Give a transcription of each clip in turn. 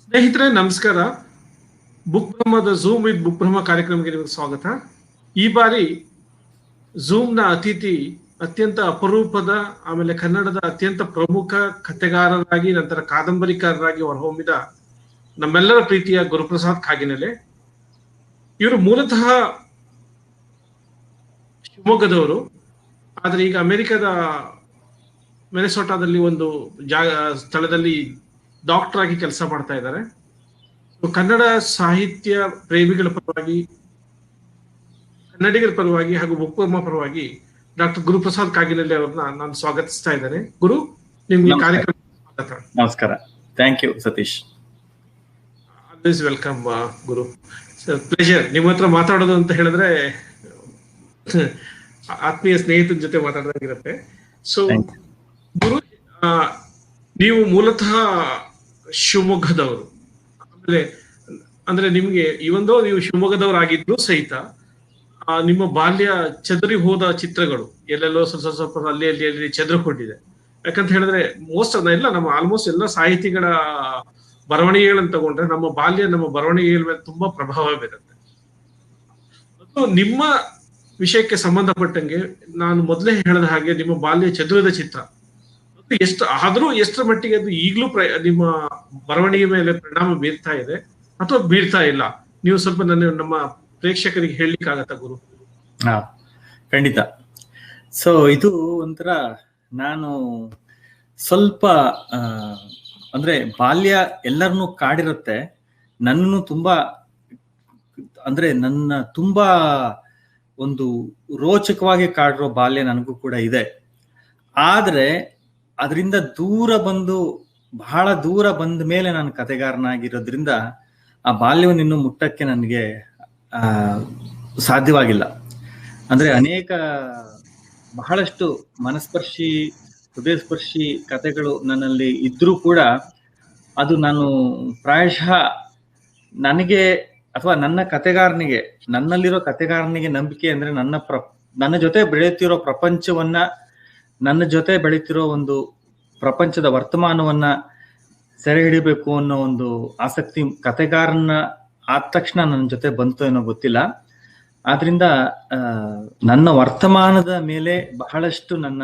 ಸ್ನೇಹಿತರೆ ನಮಸ್ಕಾರ. Book ಬ್ರಹ್ಮದ zoom with book ಬ್ರಹ್ಮ ಕಾರ್ಯಕ್ರಮಕ್ಕೆ ನಿಮಗೆ ಸ್ವಾಗತ. ಈ ಬಾರಿ ಝೂಮ್ನ ಅತಿಥಿ ಅತ್ಯಂತ ಅಪರೂಪದ, ಆಮೇಲೆ ಕನ್ನಡದ ಅತ್ಯಂತ ಪ್ರಮುಖ ಕಥೆಗಾರರಾಗಿ ನಂತರ ಕಾದಂಬರಿಕಾರರಾಗಿ ಹೊರಹೊಮ್ಮಿದ ನಮ್ಮೆಲ್ಲರ ಪ್ರೀತಿಯ ಗುರುಪ್ರಸಾದ್ ಕಾಗಿನೆಲೆ. ಇವರು ಮೂಲತಃ ಶಿವಮೊಗ್ಗದವರು, ಆದರೆ ಈಗ ಅಮೆರಿಕದ ಮಿನೆಸೋಟಾದಲ್ಲಿ ಒಂದು ಸ್ಥಳದಲ್ಲಿ ಡಾಕ್ಟರ್ ಆಗಿ ಕೆಲಸ ಮಾಡ್ತಾ ಇದ್ದಾರೆ. ಕನ್ನಡ ಸಾಹಿತ್ಯ ಪ್ರೇಮಿಗಳ ಪರವಾಗಿ, ಕನ್ನಡಿಗರ ಪರವಾಗಿ ಹಾಗೂ ಬುಕ್ ಬ್ರಹ್ಮ ಪರವಾಗಿ ಡಾಕ್ಟರ್ ಗುರುಪ್ರಸಾದ್ ಕಾಗಿನೆಲೆ ಅವ್ರನ್ನ ನಾನು ಸ್ವಾಗತಿಸ್ತಾ ಇದ್ದೇನೆ. ಗುರು, ನಿಮ್ಗೆ ಕಾರ್ಯಕ್ರಮ ಸ್ವಾಗತ. ನಮಸ್ಕಾರ. Thank you Satish. Always welcome ಗುರು. ಪ್ಲೆಜರ್ ನಿಮ್ಮ ಹತ್ರ ಮಾತಾಡೋದು ಅಂತ ಹೇಳಿದ್ರೆ ಆತ್ಮೀಯ ಸ್ನೇಹಿತರ ಜೊತೆ ಮಾತಾಡೋದಾಗಿರುತ್ತೆ. ಸೊ ಗುರು, ನೀವು ಮೂಲತಃ ಶಿವಮೊಗ್ಗದವರು. ಆಮೇಲೆ ಅಂದ್ರೆ ನಿಮ್ಗೆ ಇವೊಂದೋ ನೀವು ಶಿವಮೊಗ್ಗದವರಾಗಿದ್ರು ಸಹಿತ ನಿಮ್ಮ ಬಾಲ್ಯ ಚದರಿ ಹೋದ ಚಿತ್ರಗಳು ಎಲ್ಲೆಲ್ಲೋ ಸ್ವಲ್ಪ ಅಲ್ಲಿ ಅಲ್ಲಿ ಅಲ್ಲಿ ಚದುರಿಕೊಂಡಿದೆ. ಯಾಕಂತ ಹೇಳಿದ್ರೆ ಆಲ್ಮೋಸ್ಟ್ ಎಲ್ಲ ಸಾಹಿತಿಗಳ ಬರವಣಿಗೆಗಳನ್ನ ತಗೊಂಡ್ರೆ ನಮ್ಮ ಬಾಲ್ಯ ನಮ್ಮ ಬರವಣಿಗೆಗಳ ಮೇಲೆ ತುಂಬಾ ಪ್ರಭಾವ ಬೀರುತ್ತೆ. ಮತ್ತು ನಿಮ್ಮ ವಿಷಯಕ್ಕೆ ಸಂಬಂಧಪಟ್ಟಂಗೆ ನಾನು ಮೊದಲೇ ಹೇಳಿದ ಹಾಗೆ ನಿಮ್ಮ ಬಾಲ್ಯ ಚದುರಿದ ಚಿತ್ರ ಎಷ್ಟರ ಮಟ್ಟಿಗೆ ಅದು ಈಗಲೂ ನಿಮ್ಮ ಬರವಣಿಗೆ ಮೇಲೆ ಪರಿಣಾಮ ಬೀರ್ತಾ ಇದೆ ಅಥವಾ ಬೀರ್ತಾ ಇಲ್ಲ, ನೀವು ಸ್ವಲ್ಪ ನಮ್ಮ ಪ್ರೇಕ್ಷಕರಿಗೆ ಹೇಳಲಿಕ್ಕಾಗತ್ತಾ ಗುರು? ಖಂಡಿತ. ಸೊ ಇದು ಒಂಥರ ನಾನು ಸ್ವಲ್ಪ ಅಂದ್ರೆ ಬಾಲ್ಯ ಎಲ್ಲರನ್ನೂ ಕಾಡಿರುತ್ತೆ. ನನ್ನನ್ನು ತುಂಬಾ ಒಂದು ರೋಚಕವಾಗಿ ಕಾಡಿರೋ ಬಾಲ್ಯ ನನಗೂ ಕೂಡ ಇದೆ. ಆದ್ರೆ ಅದರಿಂದ ಬಹಳ ದೂರ ಬಂದ ಮೇಲೆ ನಾನು ಕಥೆಗಾರನಾಗಿರೋದ್ರಿಂದ ಆ ಬಾಲ್ಯವನ್ನು ಇನ್ನೂ ಮುಟ್ಟಕ್ಕೆ ನನಗೆ ಸಾಧ್ಯವಾಗಿಲ್ಲ. ಅಂದ್ರೆ ಬಹಳಷ್ಟು ಮನಸ್ಪರ್ಶಿ, ಹೃದಯಸ್ಪರ್ಶಿ ಕಥೆಗಳು ನನ್ನಲ್ಲಿ ಇದ್ರೂ ಕೂಡ ಅದು ನಾನು ಪ್ರಾಯಶಃ ನನಗೆ ಅಥವಾ ನನ್ನಲ್ಲಿರೋ ಕಥೆಗಾರನಿಗೆ ನಂಬಿಕೆ ಅಂದ್ರೆ ನನ್ನ ಜೊತೆ ಬೆಳೆಯುತ್ತಿರೋ ಪ್ರಪಂಚವನ್ನ, ನನ್ನ ಜೊತೆ ಬೆಳೀತಿರೋ ಒಂದು ಪ್ರಪಂಚದ ವರ್ತಮಾನವನ್ನ ಸೆರೆ ಹಿಡಿಬೇಕು ಅನ್ನೋ ಒಂದು ಆಸಕ್ತಿ ಕಥೆಗಾರನ ಆದ ತಕ್ಷಣ ನನ್ನ ಜೊತೆ ಬಂತು ಏನೋ ಗೊತ್ತಿಲ್ಲ. ಆದ್ರಿಂದ ನನ್ನ ವರ್ತಮಾನದ ಮೇಲೆ ಬಹಳಷ್ಟು ನನ್ನ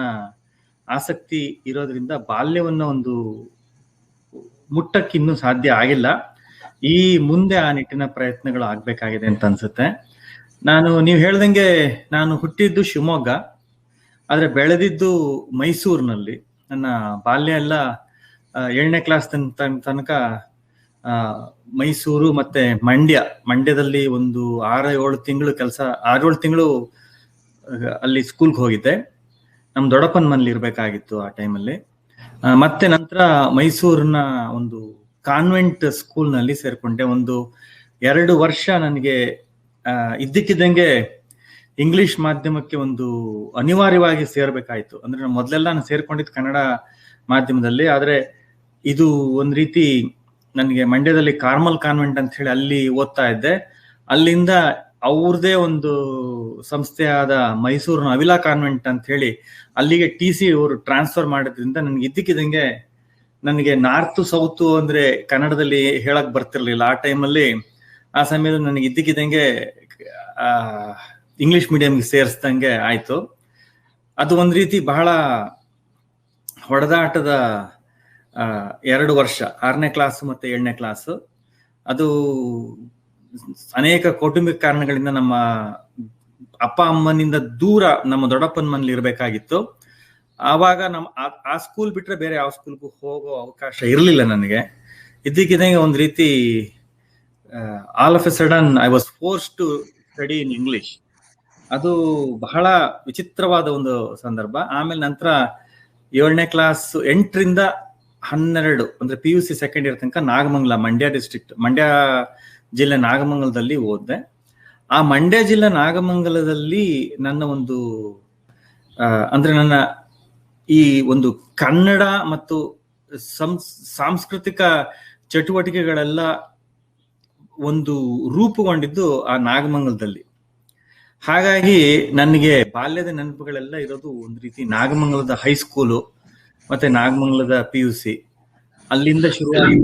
ಆಸಕ್ತಿ ಇರೋದ್ರಿಂದ ಬಾಲ್ಯವನ್ನ ಒಂದು ಮುಟ್ಟಕ್ಕಿನ್ನೂ ಸಾಧ್ಯ ಆಗಿಲ್ಲ. ಈ ಮುಂದೆ ಆ ನಿಟ್ಟಿನ ಪ್ರಯತ್ನಗಳು ಆಗ್ಬೇಕಾಗಿದೆ ಅಂತ ಅನ್ಸುತ್ತೆ. ನೀವು ಹೇಳ್ದಂಗೆ ನಾನು ಹುಟ್ಟಿದ್ದು ಶಿವಮೊಗ್ಗ, ಆದ್ರೆ ಬೆಳೆದಿದ್ದು ಮೈಸೂರಿನಲ್ಲಿ. ನನ್ನ ಬಾಲ್ಯ ಎಲ್ಲ 7ನೇ ಕ್ಲಾಸ್ ತನಕ ಮೈಸೂರು ಮತ್ತೆ ಮಂಡ್ಯದಲ್ಲಿ ಒಂದು 6-7 ತಿಂಗಳು ಅಲ್ಲಿ ಸ್ಕೂಲ್ಗೆ ಹೋಗಿದ್ದೆ. ನಮ್ ದೊಡ್ಡಪ್ಪನ ಮನೇಲಿ ಇರ್ಬೇಕಾಗಿತ್ತು ಆ ಟೈಮಲ್ಲಿ. ಮತ್ತೆ ನಂತರ ಮೈಸೂರಿನ ಒಂದು ಕಾನ್ವೆಂಟ್ ಸ್ಕೂಲ್ ನಲ್ಲಿ ಸೇರ್ಕೊಂಡೆ. ಒಂದು 2 ವರ್ಷ ನನಗೆ ಇದ್ದಕ್ಕಿದ್ದಂಗೆ ಇಂಗ್ಲಿಷ್ ಮಾಧ್ಯಮಕ್ಕೆ ಒಂದು ಅನಿವಾರ್ಯವಾಗಿ ಸೇರ್ಬೇಕಾಯ್ತು. ಅಂದ್ರೆ ಮೊದಲೆಲ್ಲ ನಾನು ಸೇರ್ಕೊಂಡಿದ್ದು ಕನ್ನಡ ಮಾಧ್ಯಮದಲ್ಲಿ, ಆದ್ರೆ ಇದು ಒಂದ್ ರೀತಿ ನನಗೆ ಮಂಡ್ಯದಲ್ಲಿ ಕಾರ್ಮಲ್ ಕಾನ್ವೆಂಟ್ ಅಂತ ಹೇಳಿ ಅಲ್ಲಿ ಓದ್ತಾ ಇದ್ದೆ. ಅಲ್ಲಿಂದ ಅವ್ರದೇ ಒಂದು ಸಂಸ್ಥೆಯಾದ ಮೈಸೂರಿನ ಅವಿಲಾ ಕಾನ್ವೆಂಟ್ ಅಂತ ಹೇಳಿ ಅಲ್ಲಿಗೆ TC ಅವರು ಟ್ರಾನ್ಸ್ಫರ್ ಮಾಡೋದ್ರಿಂದ ನನಗೆ ಇದ್ದಕ್ಕಿದ್ದಂಗೆ ನನಗೆ ನಾರ್ತ್ ಸೌತ್ ಅಂದ್ರೆ ಕನ್ನಡದಲ್ಲಿ ಹೇಳಕ್ ಬರ್ತಿರ್ಲಿಲ್ಲ ಆ ಸಮಯದಲ್ಲಿ ನನಗೆ ಇದ್ದಕ್ಕಿದ್ದಂಗೆ ಇಂಗ್ಲಿಷ್ ಮೀಡಿಯಂಗೆ ಸೇರಿಸ್ದಂಗೆ ಆಯ್ತು. ಅದು ಒಂದ್ ರೀತಿ ಬಹಳ ಹೊಡೆದಾಟದ 2 ವರ್ಷ, 6ನೇ ಕ್ಲಾಸ್ ಮತ್ತೆ 7ನೇ ಕ್ಲಾಸ್. ಅದು ಅನೇಕ ಕೌಟುಂಬಿಕ ಕಾರಣಗಳಿಂದ ನಮ್ಮ ಅಪ್ಪ ಅಮ್ಮನಿಂದ ದೂರ ನಮ್ಮ ದೊಡ್ಡಪ್ಪನ ಮನೇಲಿ ಇರ್ಬೇಕಾಗಿತ್ತು. ಆವಾಗ ಆ ಸ್ಕೂಲ್ ಬಿಟ್ರೆ ಬೇರೆ ಯಾವ ಸ್ಕೂಲ್ಗೂ ಹೋಗೋ ಅವಕಾಶ ಇರಲಿಲ್ಲ ನನಗೆ. ಇದ್ದಕ್ಕಿದ್ದಂಗೆ ಒಂದ್ ರೀತಿ all of a sudden I was forced to study in English. ಅದು ಬಹಳ ವಿಚಿತ್ರವಾದ ಒಂದು ಸಂದರ್ಭ. ಆಮೇಲೆ ನಂತರ 7ನೇ ಕ್ಲಾಸ್ 8ರಿಂದ 12 ಅಂದ್ರೆ PUC ಸೆಕೆಂಡ್ ಇಯರ್ ತನಕ ನಾಗಮಂಗಲ, ಮಂಡ್ಯ ಜಿಲ್ಲೆ ನಾಗಮಂಗಲದಲ್ಲಿ ಓದಿದೆ. ಆ ಮಂಡ್ಯ ಜಿಲ್ಲೆ ನಾಗಮಂಗಲದಲ್ಲಿ ನನ್ನ ಒಂದು ಅಂದ್ರೆ ನನ್ನ ಈ ಒಂದು ಕನ್ನಡ ಮತ್ತು ಸಾಂಸ್ಕೃತಿಕ ಚಟುವಟಿಕೆಗಳೆಲ್ಲ ಒಂದು ರೂಪುಗೊಂಡಿದ್ದು ಆ ನಾಗಮಂಗಲದಲ್ಲಿ. ಹಾಗಾಗಿ ನನಗೆ ಬಾಲ್ಯದ ನೆನಪುಗಳೆಲ್ಲ ಇರೋದು ಒಂದು ರೀತಿ ನಾಗಮಂಗಲದ ಹೈಸ್ಕೂಲು ಮತ್ತೆ ನಾಗಮಂಗಲದ PUC. ಅಲ್ಲಿಂದ ಶುರುವಾಗಿ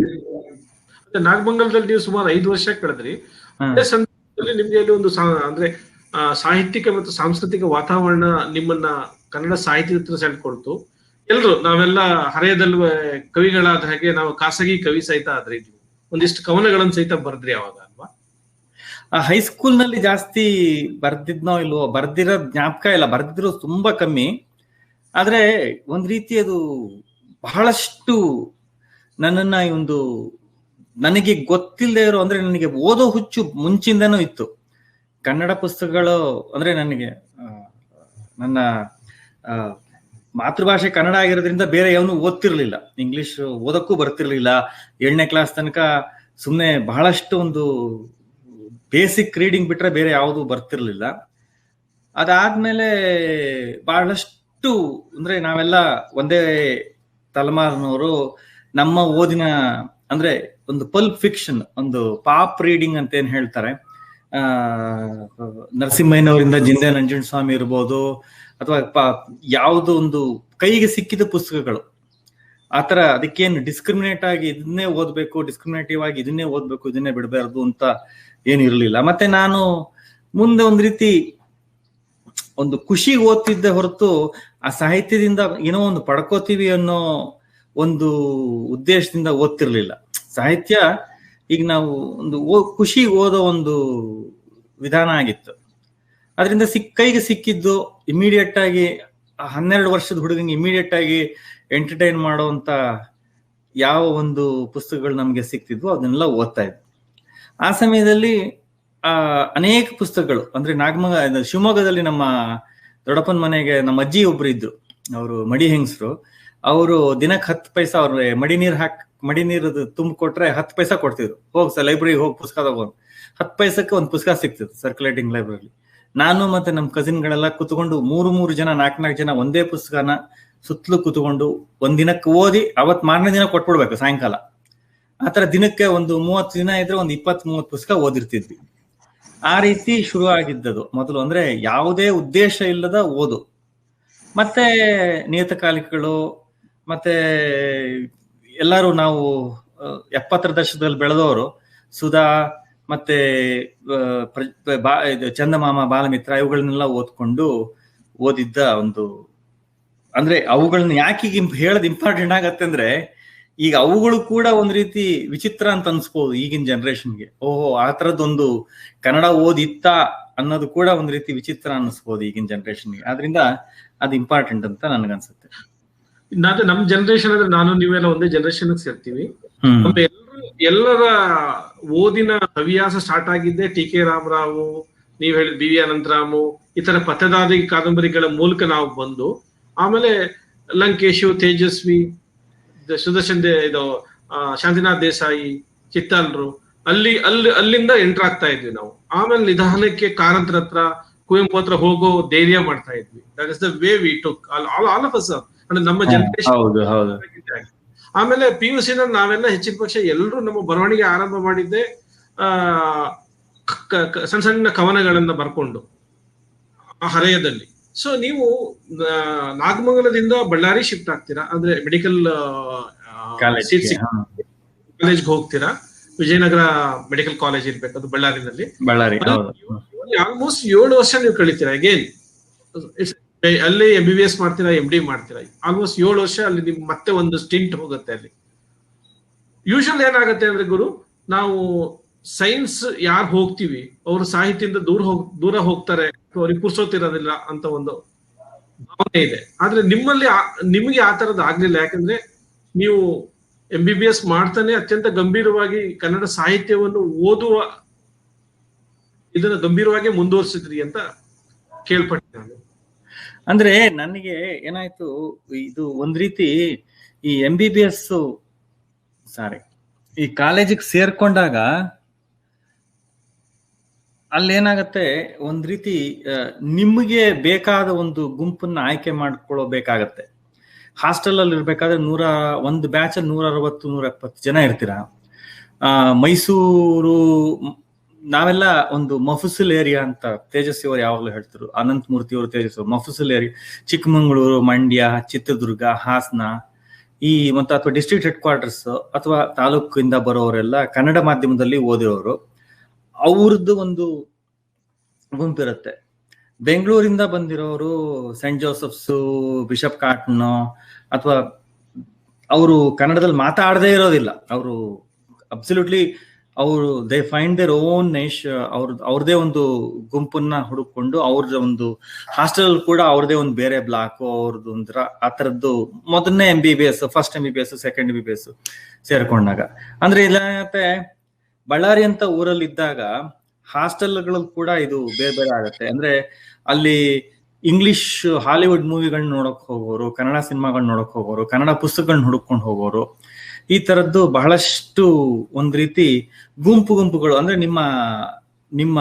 ನಾಗಮಂಗಲದಲ್ಲಿ ನೀವು ಸುಮಾರು 5 ವರ್ಷ ಕಳೆದ್ರಿ. ಅದೇ ಸಂದರ್ಭದಲ್ಲಿ ನಿಮ್ಗೆ ಅಲ್ಲಿ ಒಂದು ಅಂದ್ರೆ ಸಾಹಿತ್ಯಿಕ ಮತ್ತು ಸಾಂಸ್ಕೃತಿಕ ವಾತಾವರಣ ನಿಮ್ಮನ್ನ ಕನ್ನಡ ಸಾಹಿತ್ಯದ ಹತ್ರ ಸೆಳ್ಕೊಳ್ತು. ಎಲ್ರು ನಾವೆಲ್ಲ ಹರೆಯದಲ್ಲಿ ಕವಿಗಳಾದ ಹಾಗೆ ನಾವು ಖಾಸಗಿ ಕವಿ ಸಹಿತ ಆದ್ರಿ. ಒಂದಿಷ್ಟು ಕವನಗಳನ್ನು ಸಹಿತ ಬರ್ದ್ರಿ ಅವಾಗ ಅಲ್ವಾ? ಹೈಸ್ಕೂಲ್ ನಲ್ಲಿ ಜಾಸ್ತಿ ಬರ್ದಿದ್ನೋ ಇಲ್ವೋ, ಬರ್ದಿರೋ ಜ್ಞಾಪಕ ಇಲ್ಲ, ಬರ್ದಿರೋ ತುಂಬಾ ಕಮ್ಮಿ. ಆದ್ರೆ ಒಂದ್ ರೀತಿ ಅದು ಬಹಳಷ್ಟು ನನ್ನನ್ನ ಒಂದು ನನಗೆ ಗೊತ್ತಿಲ್ಲದೆ ಇರೋ, ಅಂದ್ರೆ ನನಗೆ ಓದೋ ಹುಚ್ಚು ಮುಂಚಿಂದನೂ ಇತ್ತು. ಕನ್ನಡ ಪುಸ್ತಕಗಳು ಅಂದ್ರೆ ನನಗೆ ನನ್ನ ಮಾತೃಭಾಷೆ ಕನ್ನಡ ಆಗಿರೋದ್ರಿಂದ ಬೇರೆ ಯಾವನು ಓದ್ತಿರ್ಲಿಲ್ಲ, ಇಂಗ್ಲಿಷ್ ಓದಕ್ಕೂ ಬರ್ತಿರ್ಲಿಲ್ಲ. 7ನೇ ಕ್ಲಾಸ್ ತನಕ ಸುಮ್ಮನೆ ಬಹಳಷ್ಟು ಒಂದು ಬೇಸಿಕ್ ರೀಡಿಂಗ್ ಬಿಟ್ರೆ ಬೇರೆ ಯಾವುದು ಬರ್ತಿರ್ಲಿಲ್ಲ. ಅದಾದ್ಮೇಲೆ ಬಹಳಷ್ಟು ಅಂದ್ರೆ ನಾವೆಲ್ಲ ಒಂದೇ ತಲೆಮಾರಿನವರು, ನಮ್ಮ ಓದಿನ ಅಂದ್ರೆ ಒಂದು ಪಲ್ಪ್ ಫಿಕ್ಷನ್, ಒಂದು ಪಾಪ್ ರೀಡಿಂಗ್ ಅಂತ ಏನ್ ಹೇಳ್ತಾರೆ, ನರಸಿಂಹಯ್ಯನವರಿಂದ ಜಿಂದೆ ನಂಜುಂಡಸ್ವಾಮಿ ಇರ್ಬೋದು, ಅಥವಾ ಯಾವುದು ಒಂದು ಕೈಗೆ ಸಿಕ್ಕಿದ ಪುಸ್ತಕಗಳು, ಆತರ ಅದಕ್ಕೇನು ಡಿಸ್ಕ್ರಿಮಿನೇಟ್ ಆಗಿ ಇದನ್ನೇ ಓದ್ಬೇಕು, ಡಿಸ್ಕ್ರಿಮಿನೇಟಿವ್ ಆಗಿ ಇದನ್ನೇ ಓದ್ಬೇಕು, ಇದನ್ನೇ ಬಿಡಬಾರ್ದು ಅಂತ ಏನು ಇರಲಿಲ್ಲ. ಮತ್ತೆ ನಾನು ಮುಂದೆ ಒಂದ್ ರೀತಿ ಒಂದು ಖುಷಿ ಓದ್ತಿದ್ದೆ ಹೊರತು ಆ ಸಾಹಿತ್ಯದಿಂದ ಏನೋ ಒಂದು ಪಡ್ಕೋತೀವಿ ಅನ್ನೋ ಒಂದು ಉದ್ದೇಶದಿಂದ ಓದ್ತಿರ್ಲಿಲ್ಲ. ಸಾಹಿತ್ಯ ಈಗ ನಾವು ಒಂದು ಖುಷಿ ಓದೋ ಒಂದು ವಿಧಾನ ಆಗಿತ್ತು. ಅದರಿಂದ ಕೈಗೆ ಸಿಕ್ಕಿದ್ದು ಇಮಿಡಿಯೇಟ್ ಆಗಿ 12 ವರ್ಷದ ಹುಡುಗಂಗೆ ಇಮಿಡಿಯೇಟ್ ಆಗಿ ಎಂಟರ್ಟೈನ್ ಮಾಡುವಂತ ಯಾವ ಒಂದು ಪುಸ್ತಕಗಳು ನಮ್ಗೆ ಸಿಕ್ತಿದ್ವು ಅದನ್ನೆಲ್ಲ ಓದ್ತಾ ಇದ್ವಿ. ಆ ಸಮಯದಲ್ಲಿ ಅನೇಕ ಪುಸ್ತಕಗಳು ಅಂದ್ರೆ ಶಿವಮೊಗ್ಗದಲ್ಲಿ ನಮ್ಮ ದೊಡ್ಡಪ್ಪನ ಮನೆಗೆ ನಮ್ಮ ಅಜ್ಜಿ ಒಬ್ರು ಇದ್ರು, ಅವರು ಮಡಿ ಹೆಂಗಸರು. ಅವರು ದಿನಕ್ಕೆ 10 ಪೈಸಾ ಅವ್ರ ಮಡಿ ನೀರದು ತುಂಬ ಕೊಟ್ರೆ 10 ಪೈಸಾ ಕೊಡ್ತಿದ್ರು. ಲೈಬ್ರರಿಗೆ ಹೋಗಿ ಪುಸ್ತಕ ತಗೊಂಡು 10 ಪೈಸಕ್ಕೆ ಒಂದು ಪುಸ್ತಕ ಸಿಗ್ತಿತ್ತು ಸರ್ಕ್ಯುಲೇಟಿಂಗ್ ಲೈಬ್ರರಿ. ನಾನು ಮತ್ತೆ ನಮ್ಮ ಕಸಿನ್ಗಳೆಲ್ಲ ಕುತ್ಕೊಂಡು 3 ಜನ 4 ಜನ ಒಂದೇ ಪುಸ್ತಕನ ಸುತ್ತಲೂ ಕುತ್ಕೊಂಡು ಒಂದಿನಕ್ಕೆ ಓದಿ ಅವತ್ ಮಾರನೇ ದಿನ ಕೊಟ್ಬಿಡ್ಬೇಕು ಸಾಯಂಕಾಲ. ಆತರ ದಿನಕ್ಕೆ ಒಂದು 30 ದಿನ ಇದ್ರೆ ಒಂದು 20-30 ಪುಸ್ತಕ ಓದಿರ್ತಿದ್ವಿ. ಆ ರೀತಿ ಶುರು ಆಗಿದ್ದದು ಮೊದಲು, ಅಂದ್ರೆ ಯಾವುದೇ ಉದ್ದೇಶ ಇಲ್ಲದ ಓದು. ಮತ್ತೆ ನಿಯತಕಾಲಿಕಗಳು, ಮತ್ತೆ ಎಲ್ಲರೂ ನಾವು 70ರ ದಶಕದಲ್ಲಿ ಬೆಳೆದವರು, ಸುಧಾ ಮತ್ತೆ ಚಂದಮಾಮ, ಬಾಲಮಿತ್ರ ಇವುಗಳನ್ನೆಲ್ಲ ಓದಿದ್ದ ಒಂದು, ಅಂದ್ರೆ ಅವುಗಳನ್ನ ಯಾಕೆ ಹೇಳೋದು ಇಂಪಾರ್ಟೆಂಟ್ ಆಗತ್ತೆ ಅಂದ್ರೆ ಈಗ ಅವುಗಳು ಕೂಡ ಒಂದ್ ರೀತಿ ವಿಚಿತ್ರ ಅಂತ ಅನ್ಸ್ಬೋದು ಈಗಿನ ಜನರೇಷನ್ಗೆ. ಓಹೋ, ಆ ತರದೊಂದು ಕನ್ನಡ ಓದಿತ್ತ ಅನ್ನೋದು ಕೂಡ ಒಂದ್ ರೀತಿ ವಿಚಿತ್ರ ಅನ್ಸ್ಬೋದು ಈಗಿನ ಜನರೇಷನ್ಗೆ. ಆದ್ರಿಂದ ಅದು ಇಂಪಾರ್ಟೆಂಟ್ ಅಂತ ನನ್ಗನ್ಸುತ್ತೆ. ನಮ್ ಜನರೇಷನ್ ಅಂದ್ರೆ ನಾನು ನೀವೆಲ್ಲ ಒಂದೇ ಜನರೇಷನ್ ಸೇರ್ತೀವಿ. ಎಲ್ಲರ ಓದಿನ ಹವ್ಯಾಸ ಸ್ಟಾರ್ಟ್ ಆಗಿದ್ದೆ ಟಿ ಕೆ ರಾಮರಾವು, ನೀವ್ ಹೇಳಿದ ಬಿ ವಿ ಅನಂತರಾಮು, ಈ ತರ ಪಥದಾದಿ ಕಾದಂಬರಿಗಳ ಮೂಲಕ ನಾವು ಬಂದು, ಆಮೇಲೆ ಲಂಕೇಶು, ತೇಜಸ್ವಿ, ಸುದರ್ಶನ್ ಇದು ಶಾಂತಿನಾಥ್ ದೇಸಾಯಿ, ಚಿತ್ತಾಲ್ರು, ಅಲ್ಲಿಂದ ಎಂಟರ್ ಆಗ್ತಾ ಇದ್ವಿ ನಾವು. ಆಮೇಲೆ ನಿಧಾನಕ್ಕೆ ಕಾರಂತರ ಹತ್ರ, ಕುವೆಂಪು ಹತ್ರ ಹೋಗೋ ಧೈರ್ಯ ಮಾಡ್ತಾ ಇದ್ವಿ. That is the way we took all of us, ಅಂದ್ರೆ ನಮ್ಮ ಜನರೇಷನ್. ಆಮೇಲೆ PUC ನಾವೆಲ್ಲ ಹೆಚ್ಚಿನ ಪಕ್ಷ ಎಲ್ಲರೂ ನಮ್ಮ ಬರವಣಿಗೆ ಆರಂಭ ಮಾಡಿದ್ದೆ ಸಣ್ಣ ಸಣ್ಣ ಕವನಗಳನ್ನ ಬರ್ಕೊಂಡು ಹರೆಯದಲ್ಲಿ. ಸೊ ನೀವು ನಾಗಮಂಗಲದಿಂದ ಬಳ್ಳಾರಿ ಶಿಫ್ಟ್ ಆಗ್ತೀರಾ, ಅಂದ್ರೆ ಮೆಡಿಕಲ್ ಕಾಲೇಜ್ಗೆ ಹೋಗ್ತೀರಾ. ವಿಜಯನಗರ ಮೆಡಿಕಲ್ ಕಾಲೇಜ್ ಇರ್ಬೇಕು, ಅದು ಬಳ್ಳಾರಿನಲ್ಲಿ. ಆಲ್ಮೋಸ್ಟ್ 7 ವರ್ಷ ನೀವು ಕಳಿತೀರಾ. ಅಗೇನ್ ಅಲ್ಲಿ MBBS ಮಾಡ್ತೀರಾ, MD ಮಾಡ್ತೀರಾ. ಆಲ್ಮೋಸ್ಟ್ 7 ವರ್ಷ ಅಲ್ಲಿ ನಿಮ್ ಮತ್ತೆ ಒಂದು ಸ್ಟಿಂಟ್ ಹೋಗುತ್ತೆ ಅಲ್ಲಿ. ಯೂಶುವಲ್ ಏನಾಗುತ್ತೆ ಅಂದ್ರೆ ಗುರು, ನಾವು ಸೈನ್ಸ್ ಯಾರು ಹೋಗ್ತೀವಿ ಅವರು ಸಾಹಿತ್ಯದಿಂದ ದೂರ ಹೋಗ್ತಾರೆ, ಅವ್ರಿಗೆ ಪುರ್ಸೋತಿರೋದಿಲ್ಲ ಅಂತ ಒಂದು ಭಾವನೆ ಇದೆ. ಆದ್ರೆ ನಿಮಗೆ ಆ ತರದ್ ಆಗ್ಲಿಲ್ಲ. ಯಾಕಂದ್ರೆ ನೀವು MBBS ಮಾಡ್ತಾನೆ ಅತ್ಯಂತ ಗಂಭೀರವಾಗಿ ಕನ್ನಡ ಸಾಹಿತ್ಯವನ್ನು ಓದುವ ಇದನ್ನ ಗಂಭೀರವಾಗಿ ಮುಂದುವರಿಸಿದ್ರಿ ಅಂತ ಕೇಳ್ಪಟ್ಟೆ ನಾನು. ಅಂದ್ರೆ ನನಗೆ ಏನಾಯ್ತು, ಇದು ಒಂದ್ ರೀತಿ ಈ MBBS ಈ ಕಾಲೇಜಿಗೆ ಸೇರ್ಕೊಂಡಾಗ ಅಲ್ಲೇನಾಗತ್ತೆ, ಒಂದ್ ರೀತಿ ನಿಮಗೆ ಬೇಕಾದ ಒಂದು ಗುಂಪನ್ನ ಆಯ್ಕೆ ಮಾಡ್ಕೊಳ್ಳಬೇಕಾಗತ್ತೆ. ಹಾಸ್ಟೆಲ್ ಅಲ್ಲಿ ಇರ್ಬೇಕಾದ್ರೆ ಒಂದು ಬ್ಯಾಚ್ ಅಲ್ಲಿ 160-170 ಜನ ಇರ್ತೀರಾ. ಮೈಸೂರು ನಾವೆಲ್ಲ ಒಂದು ಮಫುಸಿಲ್ ಏರಿಯಾ ಅಂತ ತೇಜಸ್ವಿ ಅವರು ಯಾವಾಗಲೂ ಹೇಳ್ತಾರೆ, ಅನಂತಮೂರ್ತಿ ಅವರು ತೇಜಸ್ವಿ, ಮಫುಸಿಲ್ ಏರಿಯಾ. ಚಿಕ್ಕಮಂಗ್ಳೂರು, ಮಂಡ್ಯ, ಚಿತ್ರದುರ್ಗ, ಹಾಸನ ಈ ಮತ್ತು ಅಥವಾ ಡಿಸ್ಟ್ರಿಕ್ಟ್ ಹೆಡ್ ಕ್ವಾರ್ಟರ್ಸ್ ಅಥವಾ ತಾಲೂಕಿಂದ ಬರೋರೆಲ್ಲ ಕನ್ನಡ ಮಾಧ್ಯಮದಲ್ಲಿ ಓದಿರೋರು, ಅವ್ರದ್ದು ಒಂದು ಗುಂಪಿರುತ್ತೆ. ಬೆಂಗಳೂರಿಂದ ಬಂದಿರೋರು ಸೆಂಟ್ ಜೋಸೆಫ್ಸು, ಬಿಷಪ್ ಕಾಟನ್, ಅಥವಾ ಅವರು ಕನ್ನಡದಲ್ಲಿ ಮಾತಾಡದೇ ಇರೋದಿಲ್ಲ. ಅವರು ಅಬ್ಸಲ್ಯೂಟ್ಲಿ ಅವರು ದೇ ಫೈಂಡ್ ದೇರ್ ಓನ್ ನೈಶ್, ಅವ್ರದೇ ಒಂದು ಗುಂಪನ್ನ ಹುಡುಕೊಂಡು ಅವ್ರದ್ದು ಒಂದು ಹಾಸ್ಟೆಲ್ ಕೂಡ ಅವ್ರದೇ ಒಂದು ಬೇರೆ ಬ್ಲಾಕ್, ಅವ್ರದ್ದು ಒಂಥರ ಆ ಥರದ್ದು ಮೊದಲನೇ MBBS, first MBBS, second MBBS ಸೇರ್ಕೊಂಡಾಗ. ಅಂದ್ರೆ ಇಲ್ಲತ್ತೆ ಬಳ್ಳಾರಿ ಅಂತ ಊರಲ್ಲಿ ಇದ್ದಾಗ ಹಾಸ್ಟೆಲ್ಗಳಲ್ಲಿ ಕೂಡ ಇದು ಬೇರೆ ಬೇರೆ ಆಗತ್ತೆ. ಅಂದ್ರೆ ಅಲ್ಲಿ ಇಂಗ್ಲಿಷ್ ಹಾಲಿವುಡ್ ಮೂವಿಗಳನ್ನ ನೋಡಕ್ ಹೋಗೋರು, ಕನ್ನಡ ಸಿನಿಮಾಗಳನ್ನ ನೋಡಕ್ ಹೋಗೋರು, ಕನ್ನಡ ಪುಸ್ತಕಗಳನ್ನ ಹುಡುಕೊಂಡು ಹೋಗೋರು, ಈ ತರದ್ದು ಬಹಳಷ್ಟು ಒಂದ್ ರೀತಿ ಗುಂಪುಗಳು. ಅಂದ್ರೆ ನಿಮ್ಮ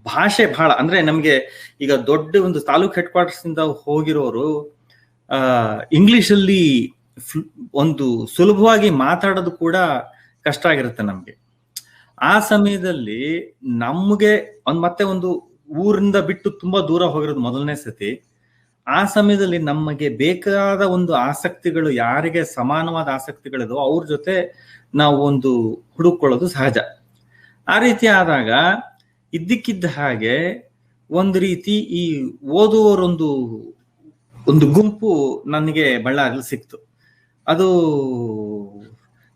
ಭಾಷೆ ಬಹಳ, ಅಂದ್ರೆ ನಮ್ಗೆ ಈಗ ದೊಡ್ಡ ಒಂದು ತಾಲೂಕ್ ಹೆಡ್ ಕ್ವಾರ್ಟರ್ಸ್ ಇಂದ ಹೋಗಿರೋರು ಇಂಗ್ಲಿಷ್ ಅಲ್ಲಿ ಒಂದು ಸುಲಭವಾಗಿ ಮಾತಾಡೋದು ಕೂಡ ಕಷ್ಟ ಆಗಿರುತ್ತೆ ನಮ್ಗೆ. ಆ ಸಮಯದಲ್ಲಿ ನಮ್ಗೆ ಮತ್ತೆ ಒಂದು ಊರಿಂದ ಬಿಟ್ಟು ತುಂಬಾ ದೂರ ಹೋಗಿರೋದು ಮೊದಲನೇ ಸತಿ. ಆ ಸಮಯದಲ್ಲಿ ನಮಗೆ ಬೇಕಾದ ಒಂದು ಆಸಕ್ತಿಗಳು, ಯಾರಿಗೆ ಸಮಾನವಾದ ಆಸಕ್ತಿಗಳಿದೋ ಅವ್ರ ಜೊತೆ ನಾವು ಒಂದು ಹುಡುಕೊಳ್ಳೋದು ಸಹಜ. ಆ ರೀತಿ ಆದಾಗ ಇದ್ದಕ್ಕಿದ್ದ ಹಾಗೆ ಒಂದು ರೀತಿ ಈ ಓದುವರೊಂದು ಗುಂಪು ನನಗೆ ಬಳ್ಳಾರಿಯಲ್ಲಿ ಸಿಕ್ತು. ಅದು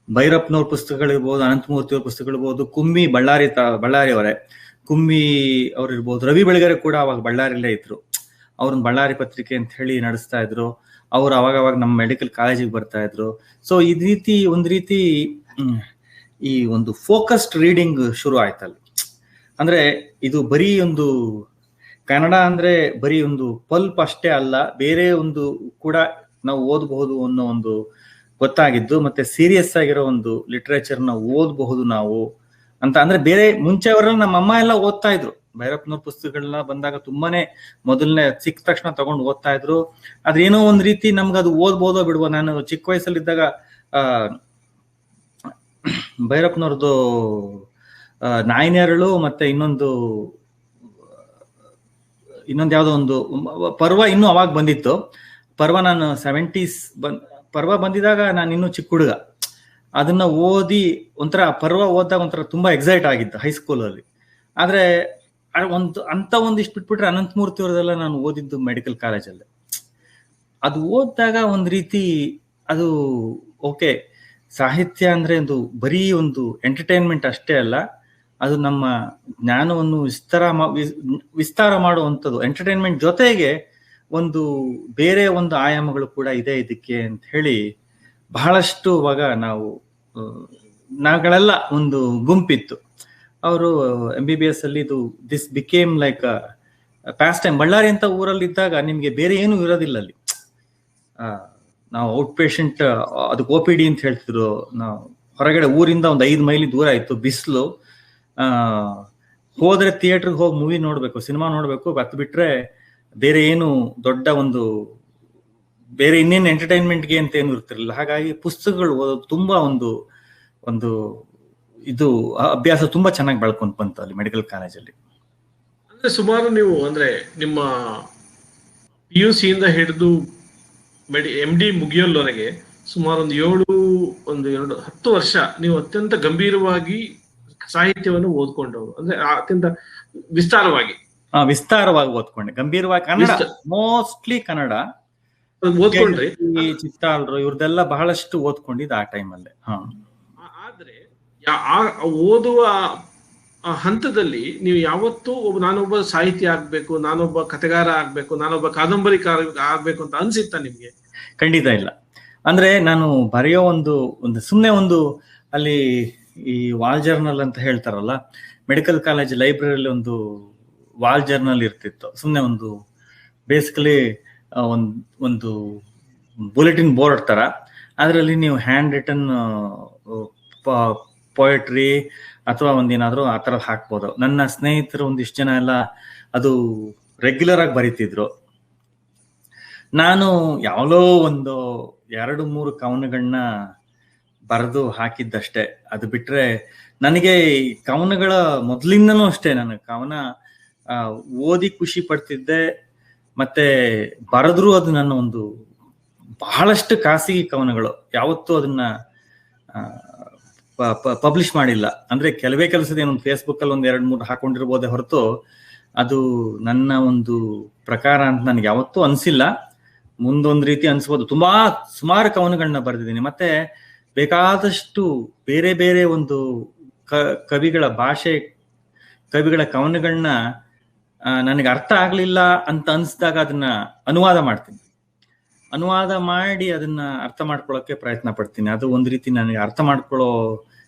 ಭೈರಪ್ಪನವ್ರ ಪುಸ್ತಕಗಳಿರ್ಬೋದು, ಅನಂತಮೂರ್ತಿ ಅವ್ರ ಪುಸ್ತಕಗಳಿರ್ಬೋದು, ಕುಮ್ಮಿ ಬಳ್ಳಾರಿಯವರೇ, ಕುಮ್ಮಿ ಅವ್ರಿರ್ಬೋದು, ರವಿ ಬೆಳಗೆರೆ ಕೂಡ ಅವಾಗ ಬಳ್ಳಾರಿಲೇ ಇದ್ರು. ಅವ್ರನ್ನ ಬಳ್ಳಾರಿ ಪತ್ರಿಕೆ ಅಂತ ಹೇಳಿ ನಡೆಸ್ತಾ ಇದ್ರು. ಅವ್ರು ಅವಾಗ ನಮ್ಮ ಮೆಡಿಕಲ್ ಕಾಲೇಜಿಗೆ ಬರ್ತಾ ಇದ್ರು. ಸೊ ಒಂದ್ ರೀತಿ ಈ ಒಂದು ಫೋಕಸ್ಡ್ ರೀಡಿಂಗ್ ಶುರು ಆಯ್ತಲ್ಲಿ. ಅಂದ್ರೆ ಇದು ಬರೀ ಒಂದು ಕನ್ನಡ ಅಂದ್ರೆ ಬರೀ ಒಂದು ಪಲ್ಪ್ ಅಷ್ಟೇ ಅಲ್ಲ, ಬೇರೆ ಒಂದು ಕೂಡ ನಾವು ಓದಬಹುದು ಅನ್ನೋ ಒಂದು ಗೊತ್ತಾಗಿದ್ದು. ಮತ್ತೆ ಸೀರಿಯಸ್ ಆಗಿರೋ ಒಂದು ಲಿಟ್ರೇಚರ್ನ ಓದಬಹುದು ನಾವು ಅಂತ. ಅಂದ್ರೆ ಬೇರೆ ಮುಂಚೆಯವರೆಲ್ಲ ನಮ್ಮ ಅಮ್ಮ ಎಲ್ಲ ಓದ್ತಾ ಇದ್ರು. ಭೈರಪ್ಪನವ್ರ ಪುಸ್ತಕಗಳನ್ನ ಬಂದಾಗ ತುಂಬಾನೇ ಮೊದಲನೇ ಸಿಕ್ಕ ತಕ್ಷಣ ತಗೊಂಡು ಓದ್ತಾ ಇದ್ರು. ಅದೇನೋ ಒಂದ್ ರೀತಿ ನಮ್ಗೆ ಅದು ಓದ್ಬೋದೋ ಬಿಡ್ಬೋದು. ನಾನು ಚಿಕ್ಕ ವಯಸ್ಸಲ್ಲಿದ್ದಾಗ ಭೈರಪ್ಪನವ್ರದ್ದು ನಾಯಿನೇರಳು ಮತ್ತೆ ಇನ್ನೊಂದು ಯಾವ್ದೋ ಒಂದು ಪರ್ವ ಇನ್ನೂ ಅವಾಗ ಬಂದಿತ್ತು. ಪರ್ವ ನಾನು 70s ಪರ್ವ ಬಂದಿದಾಗ ನಾನು ಇನ್ನೂ ಚಿಕ್ಕ ಹುಡುಗ. ಅದನ್ನ ಓದಿ ಒಂಥರ ಪರ್ವ ಓದಿದಾಗ ಒಂಥರ ತುಂಬಾ ಎಕ್ಸೈಟ್ ಆಗಿತ್ತು ಹೈಸ್ಕೂಲಲ್ಲಿ. ಆದ್ರೆ ಒಂದಿಷ್ಟು ಬಿಟ್ಬಿಟ್ರೆ ಅನಂತಮೂರ್ತಿ ಅವ್ರದೆಲ್ಲ ನಾನು ಓದಿದ್ದು ಮೆಡಿಕಲ್ ಕಾಲೇಜಲ್ಲಿ. ಅದು ಓದಿದಾಗ ಒಂದ್ ರೀತಿ ಅದು ಓಕೆ, ಸಾಹಿತ್ಯ ಅಂದ್ರೆ ಒಂದು ಬರೀ ಒಂದು ಎಂಟರ್ಟೈನ್ಮೆಂಟ್ ಅಷ್ಟೇ ಅಲ್ಲ, ಅದು ನಮ್ಮ ಜ್ಞಾನವನ್ನು ವಿಸ್ತಾರ ಮಾಡುವಂಥದ್ದು. ಎಂಟರ್ಟೈನ್ಮೆಂಟ್ ಜೊತೆಗೆ ಒಂದು ಬೇರೆ ಒಂದು ಆಯಾಮಗಳು ಕೂಡ ಇದೆ ಇದಕ್ಕೆ ಅಂತ ಹೇಳಿ ಬಹಳಷ್ಟು ಅವಾಗ ನಾವುಗಳೆಲ್ಲ ಒಂದು ಗುಂಪಿತ್ತು. ಅವರು MBBS ಅಲ್ಲಿ this became like past time. Ballari ಅಂತ ಊರಲ್ಲಿ ಇದ್ದಾಗ ನಿಮ್ಗೆ ಬೇರೆ ಏನು ಇರೋದಿಲ್ಲ ಅಲ್ಲಿ. ನಾವು ಔಟ್ ಪೇಷಂಟ್, ಅದಕ್ಕೆ OPD ಅಂತ ಹೇಳ್ತಿದ್ರು. ನಾವು ಹೊರಗಡೆ ಊರಿಂದ ಒಂದು 5 ಮೈಲಿ ದೂರ ಇತ್ತು, ಬಿಸಿಲು. ಹೋದ್ರೆ ಥಿಯೇಟರ್ಗೆ ಹೋಗಿ ಮೂವಿ ನೋಡ್ಬೇಕು, ಸಿನಿಮಾ ನೋಡ್ಬೇಕು, ಬತ್ ಬಿಟ್ರೆ ಬೇರೆ ಏನು ದೊಡ್ಡ ಒಂದು ಬೇರೆ ಇನ್ನೇನು ಎಂಟರ್ಟೈನ್ಮೆಂಟ್ಗೆ ಅಂತ ಏನು ಇರ್ತಿರ್ಲಿಲ್ಲ. ಹಾಗಾಗಿ ಪುಸ್ತಕಗಳು ಓದೋದು ತುಂಬಾ ಒಂದು ಇದು ಅಭ್ಯಾಸ ತುಂಬಾ ಚೆನ್ನಾಗಿ ಬೆಳ್ಕೊಂಡ್ ಬಂತು ಅಲ್ಲಿ ಮೆಡಿಕಲ್ ಕಾಲೇಜಲ್ಲಿ. ಅಂದ್ರೆ ಸುಮಾರು ನೀವು ಅಂದ್ರೆ ನಿಮ್ಮ PUC ಇಂದ ಹಿಡಿದು MD ಮುಗಿಯೋಲ್ಲವರೆಗೆ ಸುಮಾರು ಒಂದು 10 ವರ್ಷ ನೀವು ಅತ್ಯಂತ ಗಂಭೀರವಾಗಿ ಸಾಹಿತ್ಯವನ್ನು ಓದ್ಕೊಂಡವರು. ಅಂದ್ರೆ ಅತ್ಯಂತ ವಿಸ್ತಾರವಾಗಿ ಓದ್ಕೊಂಡೆ. ಗಂಭೀರವಾಗಿ ಕನ್ನಡ, ಮೋಸ್ಟ್ಲಿ ಕನ್ನಡ ಓದ್ಕೊಂಡ್ರಿ. ಚಿತ್ತಾಳ್ರು ಇವ್ರದೆಲ್ಲ ಬಹಳಷ್ಟು ಓದ್ಕೊಂಡಿದ್ದು ಆ ಟೈಮಲ್ಲಿ. ಆದ್ರೆ ಓದುವ ಹಂತದಲ್ಲಿ ನೀವು ಯಾವತ್ತೂ ನಾನೊಬ್ಬ ಸಾಹಿತಿ ಆಗ್ಬೇಕು, ನಾನೊಬ್ಬ ಕಥೆಗಾರ ಆಗ್ಬೇಕು, ನಾನೊಬ್ಬ ಕಾದಂಬರಿಕಾರ ಆಗ್ಬೇಕು ಅಂತ ಅನ್ಸಿತ್ತ ನಿಮ್ಗೆ? ಖಂಡಿತ ಇಲ್ಲ. ಅಂದ್ರೆ ನಾನು ಬರೆಯೋ ಒಂದು ಸುಮ್ನೆ ಅಲ್ಲಿ ಈ ವಾಲ್ ಜರ್ನಲ್ ಅಂತ ಹೇಳ್ತಾರಲ್ಲ, ಮೆಡಿಕಲ್ ಕಾಲೇಜ್ ಲೈಬ್ರರಿಯಲ್ಲಿ ಒಂದು ವಾಲ್ ಜರ್ನಲ್ ಇರ್ತಿತ್ತು. ಸುಮ್ನೆ ಬೇಸಿಕಲಿ ಒಂದು ಬುಲೆಟಿನ್ ಬೋರ್ಡ್ ತರ. ಅದರಲ್ಲಿ ನೀವು ಹ್ಯಾಂಡ್ ರಿಟನ್ ಪೊಯಟ್ರಿ ಅಥವಾ ಒಂದೇನಾದ್ರು ಆ ಥರ ಹಾಕ್ಬೋದು. ನನ್ನ ಸ್ನೇಹಿತರು ಒಂದಿಷ್ಟು ಜನ ಎಲ್ಲ ಅದು ರೆಗ್ಯುಲರ್ ಆಗಿ ಬರೀತಿದ್ರು. ನಾನು ಯಾವಲೋ 2-3 ಕವನಗಳನ್ನ ಬರೆದು ಹಾಕಿದ್ದಷ್ಟೇ. ಅದು ಬಿಟ್ರೆ ನನಗೆ ಕವನಗಳ ಮೊದಲಿಂದನೂ ಅಷ್ಟೇ, ನಾನು ಕವನ ಓದಿ ಖುಷಿ ಪಡ್ತಿದ್ದೆ. ಮತ್ತೆ ಬರೆದ್ರು ಅದು ನನ್ನ ಒಂದು ಬಹಳಷ್ಟು ಖಾಸಗಿ ಕವನಗಳು, ಯಾವತ್ತೂ ಅದನ್ನ ಪಬ್ಲಿಷ್ ಮಾಡಿಲ್ಲ. ಅಂದ್ರೆ ಕೆಲವೇ ಕೆಲಸದ ಏನೊಂದು ಫೇಸ್ಬುಕ್ ಅಲ್ಲಿ ಒಂದ್ 2-3 ಹಾಕೊಂಡಿರ್ಬೋದೇ ಹೊರತು ಅದು ನನ್ನ ಒಂದು ಪ್ರಕಾರ ಅಂತ ನನಗೆ ಯಾವತ್ತೂ ಅನ್ಸಿಲ್ಲ. ಮುಂದೊಂದು ರೀತಿ ಅನ್ಸ್ಬೋದು. ಸುಮಾರು ಕವನಗಳನ್ನ ಬರೆದಿದ್ದೀನಿ. ಮತ್ತೆ ಬೇಕಾದಷ್ಟು ಬೇರೆ ಬೇರೆ ಒಂದು ಕವಿಗಳ ಕವನಗಳನ್ನ ನನಗೆ ಅರ್ಥ ಆಗ್ಲಿಲ್ಲ ಅಂತ ಅನ್ಸ್ದಾಗ ಅದನ್ನ ಅನುವಾದ ಮಾಡ್ತೀನಿ. ಅನುವಾದ ಮಾಡಿ ಅದನ್ನ ಅರ್ಥ ಮಾಡ್ಕೊಳ್ಳೋಕೆ ಪ್ರಯತ್ನ ಪಡ್ತೀನಿ. ಅದು ಒಂದು ರೀತಿ ನನಗೆ ಅರ್ಥ ಮಾಡ್ಕೊಳ್ಳೋ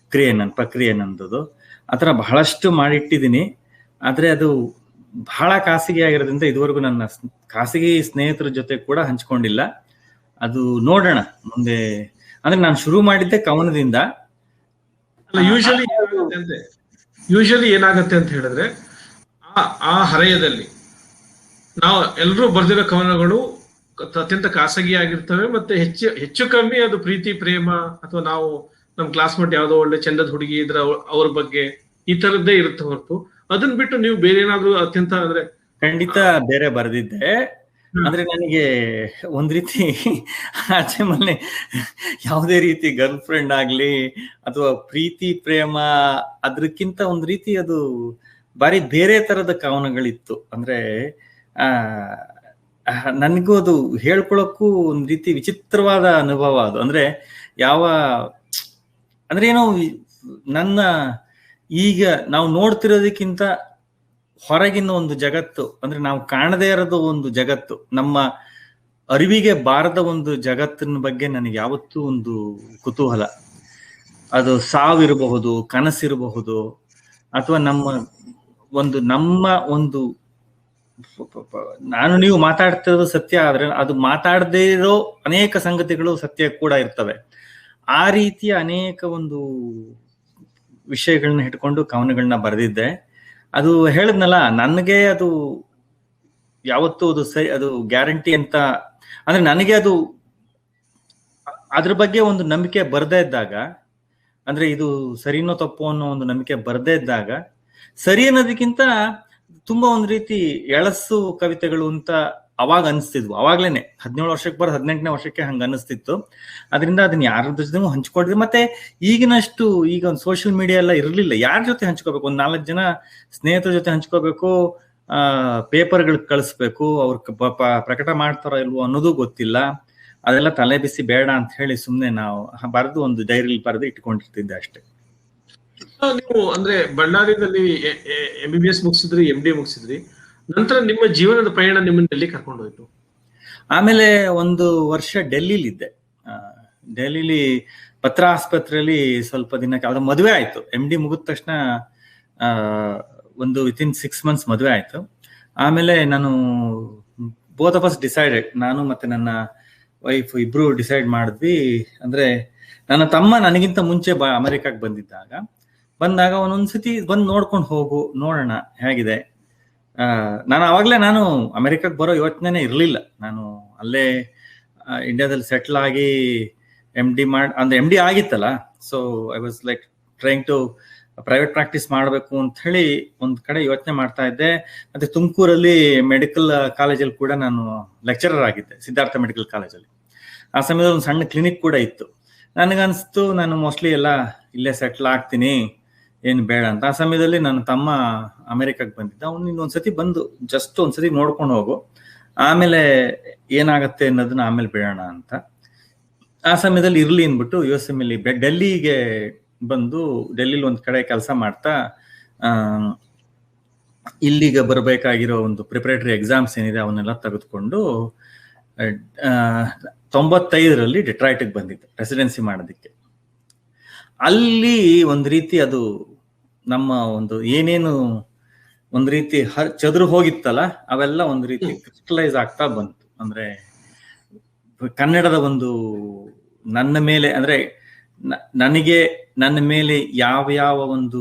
ಪ್ರಕ್ರಿಯೆ ನಂದದು. ಆತರ ಬಹಳಷ್ಟು ಮಾಡಿಟ್ಟಿದ್ದೀನಿ. ಆದ್ರೆ ಅದು ಬಹಳ ಖಾಸಗಿ ಆಗಿರೋದ್ರಿಂದ ಇದುವರೆಗೂ ನನ್ನ ಖಾಸಗಿ ಸ್ನೇಹಿತರ ಜೊತೆ ಕೂಡ ಹಂಚ್ಕೊಂಡಿಲ್ಲ. ಅದು ನೋಡೋಣ ಮುಂದೆ. ಅಂದ್ರೆ ನಾನು ಶುರು ಮಾಡಿದ್ದೆ ಕವನದಿಂದ. ಯೂಶಲಿ ಏನಾಗತ್ತೆ ಅಂತ ಹೇಳಿದ್ರೆ, ಆ ಹರೆಯದಲ್ಲಿ ನಾವು ಎಲ್ಲರೂ ಬರ್ದಿರೋ ಕವನಗಳು ಅತ್ಯಂತ ಖಾಸಗಿ ಆಗಿರ್ತವೆ. ಮತ್ತೆ ಹೆಚ್ಚು ಕಮ್ಮಿ ಅದು ಪ್ರೀತಿ ಪ್ರೇಮ ಅಥವಾ ನಾವು ನಮ್ ಕ್ಲಾಸ್ಮೇಟ್ ಯಾವ್ದೋ ಒಳ್ಳೆ ಚಂದದ ಹುಡುಗಿ ಇದ್ರ ಅವ್ರ ಬಗ್ಗೆ ಈ ತರದ್ದೇ ಇರುತ್ತೆ ಹೊರತು ಅದನ್ನ ಬಿಟ್ಟು ನೀವು ಬೇರೆ ಏನಾದ್ರು ಅತ್ಯಂತ ಅಂದ್ರೆ ಖಂಡಿತ ಬೇರೆ ಬರೆದಿದ್ದೆ. ಅಂದ್ರೆ ನನಗೆ ಒಂದ್ ರೀತಿ ಆಚೆ ಮನೆ ಯಾವುದೇ ರೀತಿ ಗರ್ಲ್ ಫ್ರೆಂಡ್ ಆಗ್ಲಿ ಅಥವಾ ಪ್ರೀತಿ ಪ್ರೇಮ ಅದ್ರಕ್ಕಿಂತ ಒಂದ್ ರೀತಿ ಅದು ಬಾರಿ ಬೇರೆ ತರದ ಕವನಗಳಿತ್ತು. ಅಂದ್ರೆ ನನಗೂ ಅದು ಹೇಳ್ಕೊಳಕ್ಕೂ ಒಂದ್ ರೀತಿ ವಿಚಿತ್ರವಾದ ಅನುಭವ ಅದು. ಅಂದ್ರೆ ಅಂದ್ರೆ ಏನೋ ನನ್ನ ಈಗ ನಾವು ನೋಡ್ತಿರೋದಕ್ಕಿಂತ ಹೊರಗಿನ ಒಂದು ಜಗತ್ತು, ಅಂದ್ರೆ ನಾವು ಕಾಣದೇ ಇರೋದು ಒಂದು ಜಗತ್ತು, ನಮ್ಮ ಅರಿವಿಗೆ ಬಾರದ ಒಂದು ಜಗತ್ತಿನ ಬಗ್ಗೆ ನನಗೆ ಯಾವತ್ತೂ ಒಂದು ಕುತೂಹಲ. ಅದು ಸಾವಿರಬಹುದು, ಕನಸಿರಬಹುದು, ಅಥವಾ ನಮ್ಮ ಒಂದು ನಾನು ನೀವು ಮಾತಾಡ್ತಿರೋದು ಸತ್ಯ ಆದ್ರೆ ಅದು ಮಾತಾಡದೇ ಇರೋ ಅನೇಕ ಸಂಗತಿಗಳು ಸತ್ಯ ಕೂಡ ಇರ್ತವೆ. ಆ ರೀತಿಯ ಅನೇಕ ಒಂದು ವಿಷಯಗಳನ್ನ ಇಟ್ಕೊಂಡು ಕವನಗಳನ್ನ ಬರೆದಿದ್ದೆ. ಅದು ಹೇಳಿದ್ನಲ್ಲ, ನನಗೆ ಅದು ಯಾವತ್ತೂ ಅದು ಗ್ಯಾರಂಟಿ ಅಂತ, ಅಂದ್ರೆ ನನಗೆ ಅದು ಅದ್ರ ಬಗ್ಗೆ ಒಂದು ನಂಬಿಕೆ ಬರದೇ ಇದ್ದಾಗ, ಅಂದ್ರೆ ಇದು ಸರಿನೋ ತಪ್ಪು ಅನ್ನೋ ಒಂದು ನಂಬಿಕೆ ಬರದೇ ಇದ್ದಾಗ, ಸರಿ ಅನ್ನೋದಕ್ಕಿಂತ ತುಂಬಾ ಒಂದ್ ರೀತಿ ಎಳಸು ಕವಿತೆಗಳು ಅಂತ ಅವಾಗ ಅನಿಸ್ತಿದ್ವು. ಅವಾಗ್ಲೇನೆ 17 ವರ್ಷಕ್ಕೆ 18ನೇ ವರ್ಷಕ್ಕೆ ಹಂಗ ಅನಿಸ್ತಿತ್ತು. ಅದರಿಂದ ಅದನ್ನ ಯಾರ ಜೊತೆ ಹಂಚ್ಕೊಂಡಿದ್ವಿ. ಮತ್ತೆ ಈಗಿನಷ್ಟು ಈಗ ಒಂದು ಸೋಷಿಯಲ್ ಮೀಡಿಯಾ ಎಲ್ಲ ಇರ್ಲಿಲ್ಲ. ಯಾರ ಜೊತೆ ಹಂಚ್ಕೋಬೇಕು? ಒಂದ್ 4 ಜನ ಸ್ನೇಹಿತರ ಜೊತೆ ಹಂಚ್ಕೋಬೇಕು, ಪೇಪರ್ಗಳು ಕಳಿಸ್ಬೇಕು, ಅವ್ರ ಪ್ರಕಟ ಮಾಡ್ತಾರೋ ಇಲ್ವೋ ಅನ್ನೋದು ಗೊತ್ತಿಲ್ಲ. ಅದೆಲ್ಲ ತಲೆ ಬಿಸಿ ಬೇಡ ಅಂತ ಹೇಳಿ ಸುಮ್ನೆ ನಾವು ಬರೆದು ಒಂದು ಡೈರಿಲಿ ಬರೆದು ಇಟ್ಕೊಂಡಿರ್ತಿದ್ದೆ ಅಷ್ಟೇ. ನೀವು ಅಂದ್ರೆ ಬಳ್ಳಾರಿಯಲ್ಲಿ MBBS ಮುಗಿಸಿದ್ರಿ, MD ಮುಗಿಸಿದ್ರಿ, ನಂತರ ನಿಮ್ಮ ಜೀವನದ ಪಯಣ ನಿಮ್ಮನ್ನ ಎಲ್ಲಿ ಕರ್ಕೊಂಡು ಹೋಯ್ತು? ಆಮೇಲೆ 1 ವರ್ಷ ಡೆಲ್ಲಿಲಿದ್ದೆ. ಡೆಲ್ಲಿಲಿ ಪತ್ರ ಆಸ್ಪತ್ರೆಯಲ್ಲಿ ಸ್ವಲ್ಪ ದಿನಕ್ಕೆ ಅವ್ರ ಮದುವೆ ಆಯ್ತು. MD ಮುಗಿದ ತಕ್ಷಣ ಒಂದು ವಿತಿನ್ 6 months ಮದುವೆ ಆಯ್ತು. ಆಮೇಲೆ ನಾನು ಬೋತ್ ಆಫ್ ಅಸ್ ಡಿಸೈಡೆಡ್, ನಾನು ಮತ್ತೆ ನನ್ನ ವೈಫ್ ಇಬ್ರು ಡಿಸೈಡ್ ಮಾಡಿದ್ವಿ. ಅಂದ್ರೆ ನನ್ನ ತಮ್ಮ ನನಗಿಂತ ಮುಂಚೆ ಅಮೆರಿಕಕ್ಕೆ ಬಂದಾಗ ಒಂದೊಂದ್ಸತಿ ಬಂದು ನೋಡ್ಕೊಂಡು ಹೋಗು, ನೋಡೋಣ ಹೇಗಿದೆ. ನಾನು ಅಮೆರಿಕಕ್ಕೆ ಬರೋ ಯೋಚನೆ ಇರಲಿಲ್ಲ. ನಾನು ಅಲ್ಲೇ ಇಂಡಿಯಾದಲ್ಲಿ ಸೆಟ್ಲ್ ಆಗಿ MD ಆಗಿತ್ತಲ್ಲ. So I was like trying to private practice ಮಾಡಬೇಕು ಅಂತ ಹೇಳಿ ಒಂದ್ ಕಡೆ ಯೋಚನೆ ಮಾಡ್ತಾ ಇದ್ದೆ. ಮತ್ತೆ ತುಮಕೂರಲ್ಲಿ ಮೆಡಿಕಲ್ ಕಾಲೇಜಲ್ಲಿ ಕೂಡ ನಾನು ಲೆಕ್ಚರರ್ ಆಗಿದ್ದೆ, ಸಿದ್ಧಾರ್ಥ ಮೆಡಿಕಲ್ ಕಾಲೇಜಲ್ಲಿ. ಆ ಸಮಯದಲ್ಲಿ ಒಂದು ಸಣ್ಣ ಕ್ಲಿನಿಕ್ ಕೂಡ ಇತ್ತು. ನನಗನ್ಸ್ತು ನಾನು ಮೋಸ್ಟ್ಲಿ ಎಲ್ಲ ಇಲ್ಲೇ ಸೆಟ್ಲ್ ಆಗ್ತೀನಿ, ಏನು ಬೇಡ ಅಂತ. ಆ ಸಮಯದಲ್ಲಿ ನನ್ನ ತಮ್ಮ ಅಮೆರಿಕಕ್ಕೆ ಬಂದಿದ್ದ. ಅವ್ನು ಇನ್ನೊಂದ್ಸತಿ ಬಂದು ಜಸ್ಟ್ ಒಂದ್ಸತಿ ನೋಡ್ಕೊಂಡು ಹೋಗು, ಆಮೇಲೆ ಏನಾಗತ್ತೆ ಅನ್ನೋದನ್ನ ಆಮೇಲೆ ಬೇಡೋಣ ಅಂತ. ಆ ಸಮಯದಲ್ಲಿ ಇರ್ಲಿ ಅಂದ್ಬಿಟ್ಟು USM ಡೆಲ್ಲಿಗೆ ಬಂದು ಡೆಲ್ಲಿಲಿ ಒಂದ್ ಕಡೆ ಕೆಲಸ ಮಾಡ್ತಾ ಇಲ್ಲಿಗೆ ಬರಬೇಕಾಗಿರೋ ಒಂದು ಪ್ರಿಪರೇಟರಿ ಎಕ್ಸಾಮ್ಸ್ ಏನಿದೆ ಅವನ್ನೆಲ್ಲ ತೆಗೆದುಕೊಂಡು 95ರಲ್ಲಿ ಡಿಟ್ರಾಯ್ಟಿಗೆ ಬಂದಿದ್ದೆ ರೆಸಿಡೆನ್ಸಿ ಮಾಡೋದಕ್ಕೆ. ಅಲ್ಲಿ ಒಂದ್ ರೀತಿ ಅದು ನಮ್ಮ ಒಂದು ಏನೇನು ಒಂದ್ ರೀತಿ ಚದುರು ಹೋಗಿತ್ತಲ್ಲ, ಅವೆಲ್ಲ ಒಂದ್ ರೀತಿ ಕ್ರಿಸ್ಟಲೈಸ್ ಆಗ್ತಾ ಬಂತು. ಅಂದ್ರೆ ಕನ್ನಡದ ಒಂದು ನನ್ನ ಮೇಲೆ, ಅಂದ್ರೆ ನನಗೆ ನನ್ನ ಮೇಲೆ ಯಾವ ಒಂದು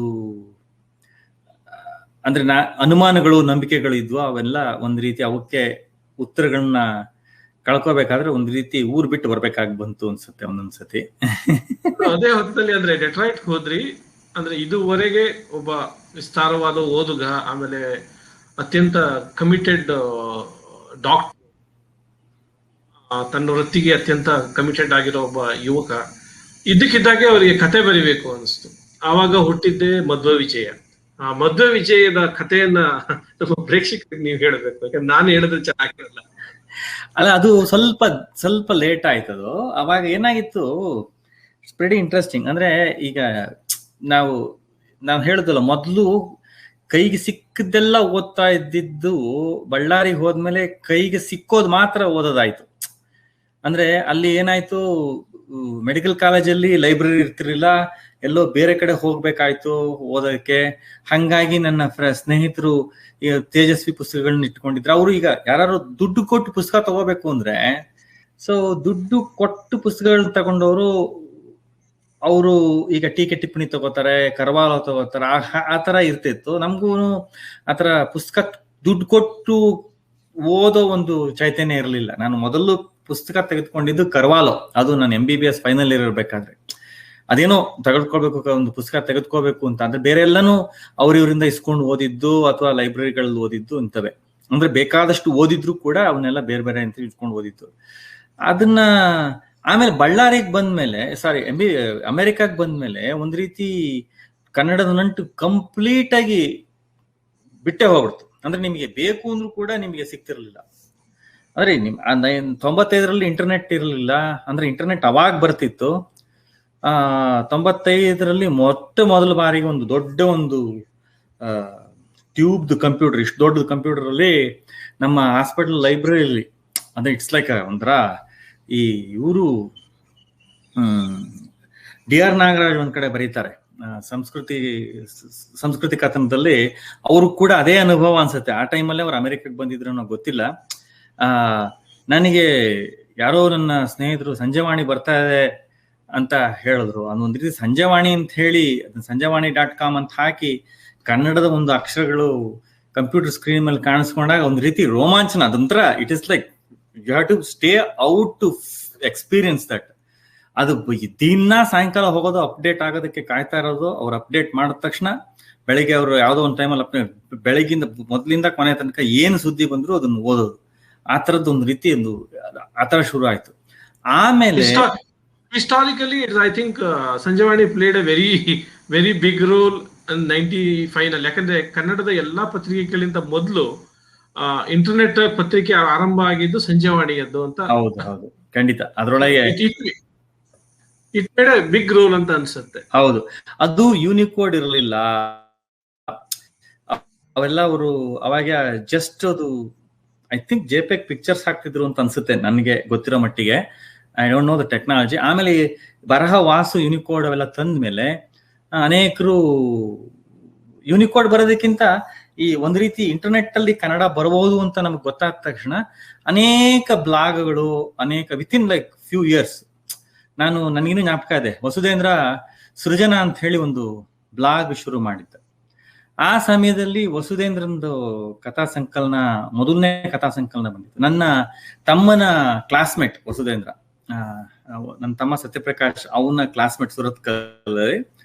ಅಂದ್ರೆ ಅನುಮಾನಗಳು ನಂಬಿಕೆಗಳು ಇದ್ವು, ಅವೆಲ್ಲ ಒಂದ್ ರೀತಿ ಅವಕ್ಕೆ ಉತ್ತರಗಳನ್ನ ಕಳ್ಕೋಬೇಕಾದ್ರೆ ಒಂದ್ ರೀತಿ ಊರ್ ಬಿಟ್ಟು ಬರ್ಬೇಕಾಗಿ ಬಂತು ಅನ್ಸುತ್ತೆ ಒಂದೊಂದ್ಸತಿ. ಅದೇ ಹೊತ್ತಲ್ಲಿ ಅಂದ್ರೆ ಡೆಟ್ರಾಯ್ಟ್ ಹೋದ್ರಿ, ಅಂದ್ರೆ ಇದುವರೆಗೆ ಒಬ್ಬ ವಿಸ್ತಾರವಾದ ಓದುಗ, ಆಮೇಲೆ ಅತ್ಯಂತ ಕಮಿಟೆಡ್ ಡಾಕ್ಟರ್, ತನ್ನ ವೃತ್ತಿಗೆ ಅತ್ಯಂತ ಕಮಿಟೆಡ್ ಆಗಿರೋ ಒಬ್ಬ ಯುವಕ. ಇದ್ದಕ್ಕಿದ್ದಾಗೆ ಅವರಿಗೆ ಕತೆ ಬರಿಬೇಕು ಅನಿಸ್ತು. ಆವಾಗ ಹುಟ್ಟಿದ್ದೆ ಮಧ್ವ ವಿಜಯ. ಆ ಮಧ್ವ ವಿಜಯದ ಕಥೆಯನ್ನ ನಮ್ಮ ಪ್ರೇಕ್ಷಕರಿಗೆ ನೀವು ಹೇಳಬೇಕು, ಯಾಕಂದ್ರೆ ನಾನು ಹೇಳಿದ್ರೆ ಚೆನ್ನಾಗಿರಲ್ಲ. ಅಲ್ಲ, ಅದು ಸ್ವಲ್ಪ ಸ್ವಲ್ಪ ಲೇಟ್ ಆಯ್ತದು. ಅವಾಗ ಏನಾಗಿತ್ತು, ಇಟ್ಸ್ ವೆರಿ ಇಂಟ್ರೆಸ್ಟಿಂಗ್. ಅಂದ್ರೆ ಈಗ ನಾವು ಹೇಳುದಲ್ಲ, ಮೊದಲು ಕೈಗೆ ಸಿಕ್ಕದೆಲ್ಲ ಓದ್ತಾ ಇದ್ದಿದ್ದು ಬಳ್ಳಾರಿಗೆ ಹೋದ್ಮೇಲೆ ಕೈಗೆ ಸಿಕ್ಕೋದು ಮಾತ್ರ ಓದೋದಾಯ್ತು. ಅಂದ್ರೆ ಅಲ್ಲಿ ಏನಾಯ್ತು, ಮೆಡಿಕಲ್ ಕಾಲೇಜಲ್ಲಿ ಲೈಬ್ರರಿ ಇರ್ತಿರ್ಲಿಲ್ಲ, ಎಲ್ಲೋ ಬೇರೆ ಕಡೆ ಹೋಗ್ಬೇಕಾಯ್ತು ಓದೋದಕ್ಕೆ. ಹಂಗಾಗಿ ನನ್ನ ಸ್ನೇಹಿತರು ಈಗ ತೇಜಸ್ವಿ ಪುಸ್ತಕಗಳನ್ನ ಇಟ್ಕೊಂಡಿದ್ರು. ಅವರು ಈಗ ಯಾರು ದುಡ್ಡು ಕೊಟ್ಟು ಪುಸ್ತಕ ತಗೋಬೇಕು ಅಂದ್ರೆ, ಸೊ ದುಡ್ಡು ಕೊಟ್ಟು ಪುಸ್ತಕಗಳನ್ನ ತಗೊಂಡವರು ಅವರು ಈಗ ಟೀಕೆ ಟಿಪ್ಪಣಿ ತಗೋತಾರೆ, ಕರವಾಲ ತಗೋತಾರೆ, ಆ ತರ ಇರ್ತಿತ್ತು. ನಮಗೂ ಆತರ ಪುಸ್ತಕ ದುಡ್ಡು ಕೊಟ್ಟು ಓದೋ ಒಂದು ಚೈತನ್ಯ ಇರಲಿಲ್ಲ. ನಾನು ಮೊದಲು ಪುಸ್ತಕ ತೆಗೆದುಕೊಂಡಿದ್ದು ಕರ್ವಾಲೋ, ಅದು ನಾನು MBBS ಫೈನಲ್ ಇಯರ್ ಇರ್ಬೇಕಾದ್ರೆ. ಅದೇನೋ ತೆಗೆದುಕೊಳ್ಬೇಕು, ಒಂದು ಪುಸ್ತಕ ತೆಗೆದುಕೋಬೇಕು ಅಂತ ಅಂದ್ರೆ ಬೇರೆ ಎಲ್ಲಾನು ಅವ್ರಿವರಿಂದ ಇಸ್ಕೊಂಡು ಓದಿದ್ದು ಅಥವಾ ಲೈಬ್ರರಿಗಳಲ್ಲಿ ಓದಿದ್ದು ಇಂಥವೇ. ಅಂದ್ರೆ ಬೇಕಾದಷ್ಟು ಓದಿದ್ರು ಕೂಡ ಅವನ್ನೆಲ್ಲ ಬೇರೆ ಬೇರೆ ಅಂತ ಇಸ್ಕೊಂಡು ಓದಿದ್ದು. ಅದನ್ನ ಆಮೇಲೆ ಬಳ್ಳಾರಿಗೆ ಬಂದ್ಮೇಲೆ, ಅಮೆರಿಕಾಗ್ ಬಂದ್ಮೇಲೆ ಒಂದ್ ರೀತಿ ಕನ್ನಡದ ನಂಟು ಕಂಪ್ಲೀಟ್ ಆಗಿ ಬಿಟ್ಟೆ ಹೋಗ್ಬಿಡ್ತು. ಅಂದ್ರೆ ನಿಮಗೆ ಬೇಕು ಅಂದ್ರೂ ಕೂಡ ನಿಮಗೆ ಸಿಗ್ತಿರ್ಲಿಲ್ಲ. ಅಂದ್ರೆ 95ರಲ್ಲಿ ಇಂಟರ್ನೆಟ್ ಇರಲಿಲ್ಲ. ಅಂದ್ರೆ ಇಂಟರ್ನೆಟ್ ಅವಾಗ ಬರ್ತಿತ್ತು. 95ರಲ್ಲಿ ಮೊದಲ ಬಾರಿಗೆ ಒಂದು ದೊಡ್ಡ ಒಂದು ಟ್ಯೂಬ್ದು ಕಂಪ್ಯೂಟರ್, ಇಷ್ಟು ದೊಡ್ಡ ಕಂಪ್ಯೂಟರ್ ಅಲ್ಲಿ ನಮ್ಮ ಹಾಸ್ಪಿಟಲ್ ಲೈಬ್ರರಿಯಲ್ಲಿ, ಅಂದ್ರೆ ಇಟ್ಸ್ ಲೈಕ್ ಒಂಥರ ಈ ಇವರು DR ನಾಗರಾಜ್ ಒಂದ್ ಕಡೆ ಬರೀತಾರೆ ಸಂಸ್ಕೃತಿ ಕಥನದಲ್ಲಿ. ಅವರು ಕೂಡ ಅದೇ ಅನುಭವ ಅನ್ಸುತ್ತೆ. ಆ ಟೈಮಲ್ಲಿ ಅವ್ರು ಅಮೆರಿಕಕ್ಕೆ ಬಂದಿದ್ರು ಅನ್ನೋ ಗೊತ್ತಿಲ್ಲ. ನನಗೆ ಯಾರೋ ನನ್ನ ಸ್ನೇಹಿತರು ಸಂಜೆವಾಣಿ ಬರ್ತಾ ಇದೆ ಅಂತ ಹೇಳಿದ್ರು. ಅದೊಂದ್ ರೀತಿ ಸಂಜೆವಾಣಿ ಅಂತ ಹೇಳಿ ಸಂಜೆವಾಣಿ.com ಅಂತ ಹಾಕಿ ಕನ್ನಡದ ಒಂದು ಅಕ್ಷರಗಳು ಕಂಪ್ಯೂಟರ್ ಸ್ಕ್ರೀನ್ ಮೇಲೆ ಕಾಣಿಸ್ಕೊಂಡಾಗ ಒಂದ್ ರೀತಿ ರೋಮಾಂಚನ. ಅದೊಂಥರ it is like you have to stay out to experience that. ಅದು ದಿನ ಸಾಯಂಕಾಲ ಹೋಗೋದು, ಅಪ್ಡೇಟ್ ಆಗೋದಕ್ಕೆ ಕಾಯ್ತಾ ಇರೋದು. ಅವ್ರು ಅಪ್ಡೇಟ್ ಮಾಡಿದ ತಕ್ಷಣ ಬೆಳಿಗ್ಗೆ ಅವರು ಯಾವ್ದೋ ಒಂದು ಟೈಮಲ್ಲಿ ಬೆಳಗಿಂದ ಮೊದಲಿಂದ ಕೊನೆ ತನಕ ಏನು ಸುದ್ದಿ ಬಂದ್ರು ಅದನ್ನು ಓದೋದು. ಆ ತರದ್ದು ಒಂದು ರೀತಿ ಆತರ ಶುರು ಆಯ್ತು. ಆಮೇಲೆ historically I think Sanjevani played a very big role 95 ನಲ್ಲಿ. ಯಾಕಂದ್ರೆ ಕನ್ನಡದ ಎಲ್ಲಾ ಪತ್ರಿಕೆಗಳಿಂದ ಮೊದಲು ಇಂಟರ್ನೆಟ್ ಪತ್ರಿಕೆ ಆರಂಭ ಆಗಿದ್ದು ಸಂಜೆವಾಣಿಯದ್ದು ಅಂತ. ಹೌದು ಹೌದು, ಖಂಡಿತ. ಅದ್ರೊಳಗೆ it made a big role ಅಂತ ಅನ್ಸುತ್ತೆ. ಹೌದು, ಅದು ಯೂನಿಕೋಡ್ ಇರಲಿಲ್ಲ ಅವೆಲ್ಲ. ಅವರು ಅವಾಗ ಜಸ್ಟ್ ಅದು ಐ ಥಿಂಕ್ JPEG ಪಿಕ್ಚರ್ಸ್ ಹಾಕ್ತಿದ್ರು ಅಂತ ಅನ್ಸುತ್ತೆ ನನಗೆ ಗೊತ್ತಿರೋ ಮಟ್ಟಿಗೆ. I don't know the technology. ಆಮೇಲೆ ಬರಹ ವಾಸು ಯೂನಿಕೋಡ್ ಅವೆಲ್ಲ ತಂದ ಮೇಲೆ ಅನೇಕರು ಯೂನಿಕೋಡ್ ಬರೋದಕ್ಕಿಂತ ಈ ಒಂದ್ ರೀತಿ ಇಂಟರ್ನೆಟ್ ಅಲ್ಲಿ ಕನ್ನಡ ಬರಬಹುದು ಅಂತ ನಮ್ಗೆ ಗೊತ್ತಾದ ತಕ್ಷಣ ಅನೇಕ ಬ್ಲಾಗ್ಗಳು, ಅನೇಕ ವಿತಿನ್ ಲೈಕ್ ಫ್ಯೂ ಇಯರ್ಸ್. ನನಗಿನ್ನೂ ಜ್ಞಾಪಕ ಇದೆ, ವಸುಧೇಂದ್ರ ಸೃಜನಾ ಅಂತ ಹೇಳಿ ಒಂದು ಬ್ಲಾಗ್ ಶುರು ಮಾಡಿದ್ದ. ಆ ಸಮಯದಲ್ಲಿ ವಸುಧೇಂದ್ರಂದು ಕಥಾ ಸಂಕಲನ, ಮೊದಲನೇ ಕಥಾ ಸಂಕಲನ ಬಂದಿತ್ತು. ನನ್ನ ತಮ್ಮನ ಕ್ಲಾಸ್ಮೇಟ್ ವಸುಧೇಂದ್ರ, ನನ್ನ ತಮ್ಮ ಸತ್ಯಪ್ರಕಾಶ್ ಅವನ ಕ್ಲಾಸ್ಮೇಟ್ ಸುರತ್ಕಲ್.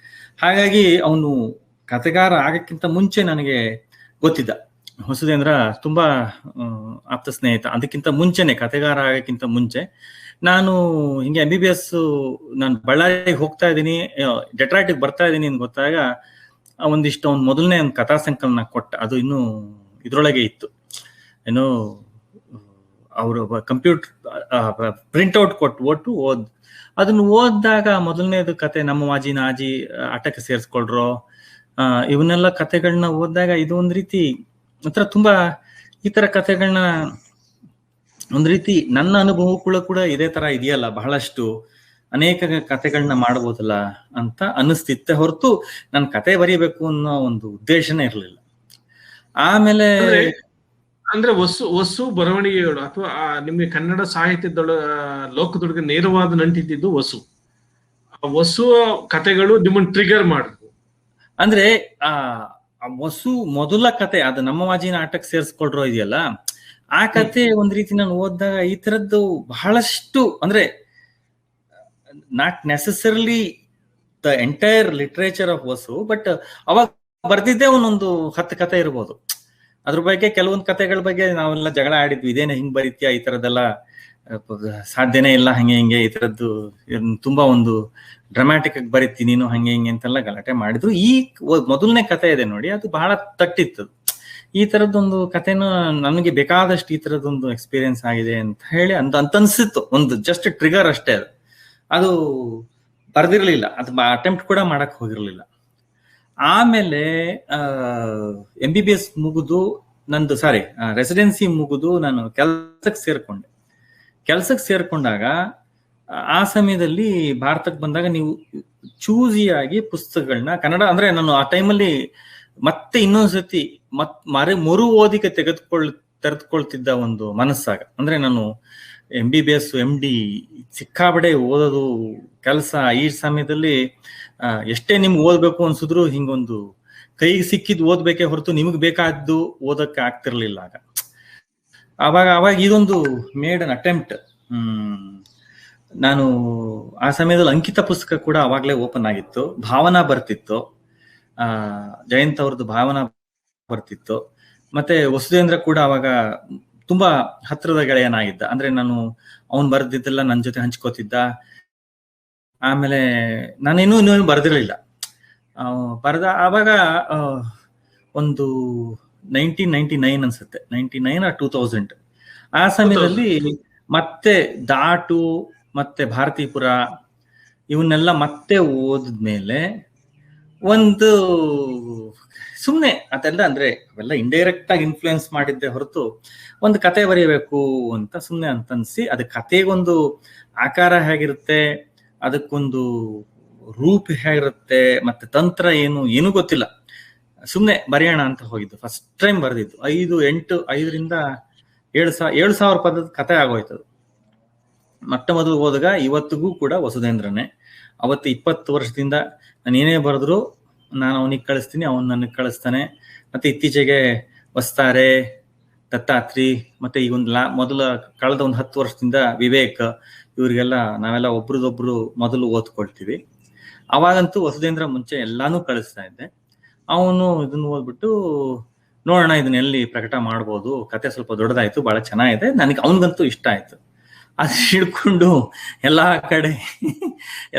ಹಾಗಾಗಿ ಅವನು ಕಥೆಗಾರ ಆಗಕ್ಕಿಂತ ಮುಂಚೆ ನನಗೆ ಗೊತ್ತಿದ್ದ. ವಸುಧೇಂದ್ರ ತುಂಬಾ ಆಪ್ತ ಸ್ನೇಹಿತ. ಅದಕ್ಕಿಂತ ಮುಂಚೆನೆ, ಕಥೆಗಾರ ಆಗಕ್ಕಿಂತ ಮುಂಚೆ ನಾನು ಹಿಂಗೆ MBBS ನಾನು ಬಳ್ಳಾರಿಗೆ ಹೋಗ್ತಾ ಇದ್ದೀನಿ, ಡೆಟ್ರಾಯ್ಟಿಗೆ ಬರ್ತಾ ಇದ್ದೀನಿ ಅಂತ ಗೊತ್ತಾಗ ಒಂದಿಷ್ಟು ಅವ್ನು ಮೊದಲನೇ ಒಂದು ಕಥಾ ಸಂಕಲನ ಕೊಟ್ಟ. ಅದು ಇನ್ನು ಇದ್ರೊಳಗೆ ಇತ್ತು, ಏನೋ ಅವರು ಕಂಪ್ಯೂಟರ್ ಪ್ರಿಂಟ್ಔಟ್ ಕೊಟ್ಟು ಅದನ್ನ ಓದಿದಾಗ ಮೊದಲನೇದು ಕತೆ ನಮ್ಮ ಮಾಜಿನ ಆಜಿ ಆಟಕ್ಕೆ ಸೇರಿಸ್ಕೊಳ್ರೋ, ಇವನ್ನೆಲ್ಲ ಕತೆಗಳನ್ನ ಓದಿದಾಗ ಇದು ಒಂದ್ ರೀತಿ ಒಂಥರ ತುಂಬಾ ಈ ತರ ಕತೆಗಳನ್ನ ಒಂದ್ ರೀತಿ ನನ್ನ ಅನುಭವಗಳು ಕೂಡ ಇದೇ ತರ ಇದೆಯಲ್ಲ, ಬಹಳಷ್ಟು ಅನೇಕ ಕತೆಗಳನ್ನ ಮಾಡ್ಬೋದಲ್ಲ ಅಂತ ಅನಿಸ್ತಿತ್ತೆ ಹೊರತು ನನ್ ಕತೆ ಬರೀಬೇಕು ಅನ್ನೋ ಒಂದು ಉದ್ದೇಶನೇ ಇರ್ಲಿಲ್ಲ. ಆಮೇಲೆ ಅಂದ್ರೆ ವಸು ಬರವಣಿಗೆಗಳು ಅಥವಾ ನಿಮ್ಗೆ ಕನ್ನಡ ಸಾಹಿತ್ಯದೊಳ ಲೋಕದೊಳಗೆ ನೇರವಾದ ನಂಟಿದ್ದು ವಸು ಕತೆಗಳು ನಿಮ್ಮನ್ನ ಟ್ರಿಗರ್ ಮಾಡಿದ್ವು. ಅಂದ್ರೆ ಆ ವಸು ಮೊದಲ ಕತೆ, ಅದು ನಮ್ಮ ಮಾಜಿನ ಆಟಕ್ಕೆ ಸೇರಿಸ್ಕೊಳ್ರೋ ಇದೆಯಲ್ಲ, ಆ ಕತೆ ಒಂದ್ ರೀತಿ ನಾನು ಓದಿದಾಗ ಈ ತರದ್ದು ಬಹಳಷ್ಟು, ಅಂದ್ರೆ not necessarily the entire literature of Vasu, but ಅವಾಗ ಬರ್ದಿದ್ದೆ ಒಂದೊಂದು 10 ಕತೆ ಇರ್ಬೋದು. ಅದ್ರ ಬಗ್ಗೆ ಕೆಲವೊಂದು ಕತೆಗಳ ಬಗ್ಗೆ ನಾವೆಲ್ಲ ಜಗಳ ಆಡಿದ್ವಿ, ಇದೇನ ಹಿಂಗ್ ಬರೀತ್ಯಾ ಈ ತರದೆಲ್ಲ ಸಾಧ್ಯನೇ ಇಲ್ಲ, ಹಂಗೆ ಹಿಂಗೆ ಈ ತರದ್ದು ತುಂಬಾ ಒಂದು ಡ್ರಾಮ್ಯಾಟಿಕ್ ಆಗಿ ಬರೀತಿ ನೀನು, ಹಂಗೆ ಹಿಂಗೆ ಅಂತೆಲ್ಲ ಗಲಾಟೆ ಮಾಡಿದ್ರು. ಈ ಮೊದಲನೇ ಕತೆ ಇದೆ ನೋಡಿ, ಅದು ಬಹಳ ತಟ್ಟಿತ್ತು. ಈ ತರದ್ದೊಂದು ಕಥೆನ ನನಗೆ ಬೇಕಾದಷ್ಟು ಈ ತರದೊಂದು ಎಕ್ಸ್ಪೀರಿಯನ್ಸ್ ಆಗಿದೆ ಅಂತ ಹೇಳಿ ಅಂತ ಅನ್ಸಿತ್ತು. ಒಂದು ಜಸ್ಟ್ ಟ್ರಿಗರ್ ಅಷ್ಟೇ. ಅದು ಬರ್ದಿರ್ಲಿಲ್ಲ, ಅದು ಅಟೆಂಪ್ಟ್ ಕೂಡ ಮಾಡಕ್ ಹೋಗಿರ್ಲಿಲ್ಲ. ಆಮೇಲೆ MBBS ಮುಗಿದು ನಂದು ರೆಸಿಡೆನ್ಸಿ ಮುಗಿದು ನಾನು ಕೆಲ್ಸಕ್ಕೆ ಸೇರ್ಕೊಂಡಾಗ ಆ ಸಮಯದಲ್ಲಿ ಭಾರತಕ್ಕೆ ಬಂದಾಗ ನೀವು ಚೂಸಿಯಾಗಿ ಪುಸ್ತಕಗಳನ್ನ ಕನ್ನಡ, ಅಂದ್ರೆ ನಾನು ಆ ಟೈಮಲ್ಲಿ ಮತ್ತೆ ಇನ್ನೊಂದ್ಸತಿ ಮರು ಓದಿಕೆ ತೆರೆದುಕೊಳ್ತಿದ್ದ ಒಂದು ಮನಸ್ಸಾಗ. ಅಂದ್ರೆ ನಾನು MBBS MD ಸಿಕ್ಕಾಬಡೆ ಓದೋದು ಕೆಲಸ. ಈ ಸಮಯದಲ್ಲಿ ಎಷ್ಟೇ ನಿಮ್ಗೆ ಓದ್ಬೇಕು ಅನ್ಸಿದ್ರು ಹಿಂಗೊಂದು ಕೈಗೆ ಸಿಕ್ಕಿದ್ ಓದ್ಬೇಕೇ ಹೊರತು ನಿಮಗ್ ಬೇಕಾದ್ದು ಓದಕ್ಕೆ ಆಗ್ತಿರ್ಲಿಲ್ಲ. ಅವಾಗ ಇದೊಂದು ಮೇಡ್ ಅನ್ ಅಟೆಂಪ್ಟ್. ನಾನು ಆ ಸಮಯದಲ್ಲಿ ಅಂಕಿತ ಪುಸ್ತಕ ಕೂಡ ಅವಾಗ್ಲೇ ಓಪನ್ ಆಗಿತ್ತು, ಭಾವನಾ ಬರ್ತಿತ್ತು, ಜಯಂತ್ ಅವ್ರದ್ದು ಭಾವನಾ ಬರ್ತಿತ್ತು. ಮತ್ತೆ ವಸುಧೇಂದ್ರ ಕೂಡ ಅವಾಗ ತುಂಬಾ ಹತ್ರದ ಗೆಳೆಯನಾಗಿದ್ದ. ಅಂದ್ರೆ ನಾನು ಅವನ್ ಬರ್ದಿದ್ದೆಲ್ಲ ನನ್ನ ಜೊತೆ ಹಂಚ್ಕೋತಿದ್ದ. ಆಮೇಲೆ ನಾನೇನು ಬರ್ದಿರ್ಲಿಲ್ಲ. ಆವಾಗ ಒಂದು 1999 ಅನ್ಸುತ್ತೆ, 99 or 2000 ಆ ಸಮಯದಲ್ಲಿ ಮತ್ತೆ ದಾಟು ಮತ್ತೆ ಭಾರತೀಪುರ ಇವನ್ನೆಲ್ಲ ಮತ್ತೆ ಓದಿದ್ಮೇಲೆ ಒಂದು ಸುಮ್ನೆ ಅದೆಲ್ಲ ಅಂದ್ರೆ ಅವೆಲ್ಲ ಇಂಡೈರೆಕ್ಟ್ ಆಗಿ ಇನ್ಫ್ಲೂಯೆನ್ಸ್ ಮಾಡಿದ್ದೆ ಹೊರತು ಒಂದು ಕತೆ ಬರೀಬೇಕು ಅಂತ ಸುಮ್ನೆ ಅಂತನ್ಸಿ, ಅದು ಕತೆಗೊಂದು ಆಕಾರ ಹೇಗಿರುತ್ತೆ, ಅದಕ್ಕೊಂದು ರೂಪ ಹೇಗಿರುತ್ತೆ, ಮತ್ತೆ ತಂತ್ರ ಏನು ಗೊತ್ತಿಲ್ಲ, ಸುಮ್ನೆ ಬರೆಯೋಣ ಅಂತ ಹೋಗಿದ್ದು. ಫಸ್ಟ್ ಟೈಮ್ ಬರೆದಿದ್ದು 5,000 7,000 ಪದದ ಕತೆ ಆಗೋಯ್ತದು. ಮೊಟ್ಟ ಮೊದಲು ಹೋದಾಗ ಇವತ್ತಿಗೂ ಕೂಡ ವಸುಧೇಂದ್ರನೇ. ಅವತ್ತು 20 ವರ್ಷದಿಂದ ನಾನು ಏನೇ ಬರೆದ್ರು ನಾನು ಅವನಿಗೆ ಕಳಿಸ್ತೀನಿ, ಅವನು ನನಗೆ ಕಳಿಸ್ತಾನೆ. ಮತ್ತೆ ಇತ್ತೀಚೆಗೆ ವಸ್ತಾರೆ, ದತ್ತಾತ್ರಿ, ಮತ್ತೆ ಈಗ ಕಳೆದ ಒಂದು 10 ವರ್ಷದಿಂದ ವಿವೇಕ್, ಇವ್ರಿಗೆಲ್ಲ ನಾವೆಲ್ಲ ಒಬ್ರದೊಬ್ರು ಮೊದಲು ಓದ್ಕೊಳ್ತೀವಿ. ಅವಾಗಂತೂ ವಸುಧೇಂದ್ರ ಮುಂಚೆ ಎಲ್ಲಾನು ಕಳಿಸ್ತಾ ಇದ್ದೆ. ಅವನು ಇದನ್ನ ಓದ್ಬಿಟ್ಟು ನೋಡೋಣ ಇದನ್ನ ಎಲ್ಲಿ ಪ್ರಕಟ ಮಾಡ್ಬೋದು, ಕತೆ ಸ್ವಲ್ಪ ದೊಡ್ಡದಾಯ್ತು, ಬಹಳ ಚೆನ್ನಾಗಿದೆ, ನನಗೆ ಅವನಿಗಂತೂ ಇಷ್ಟ ಆಯ್ತು. ಅದು ಹಿಡ್ಕೊಂಡು ಎಲ್ಲಾ ಕಡೆ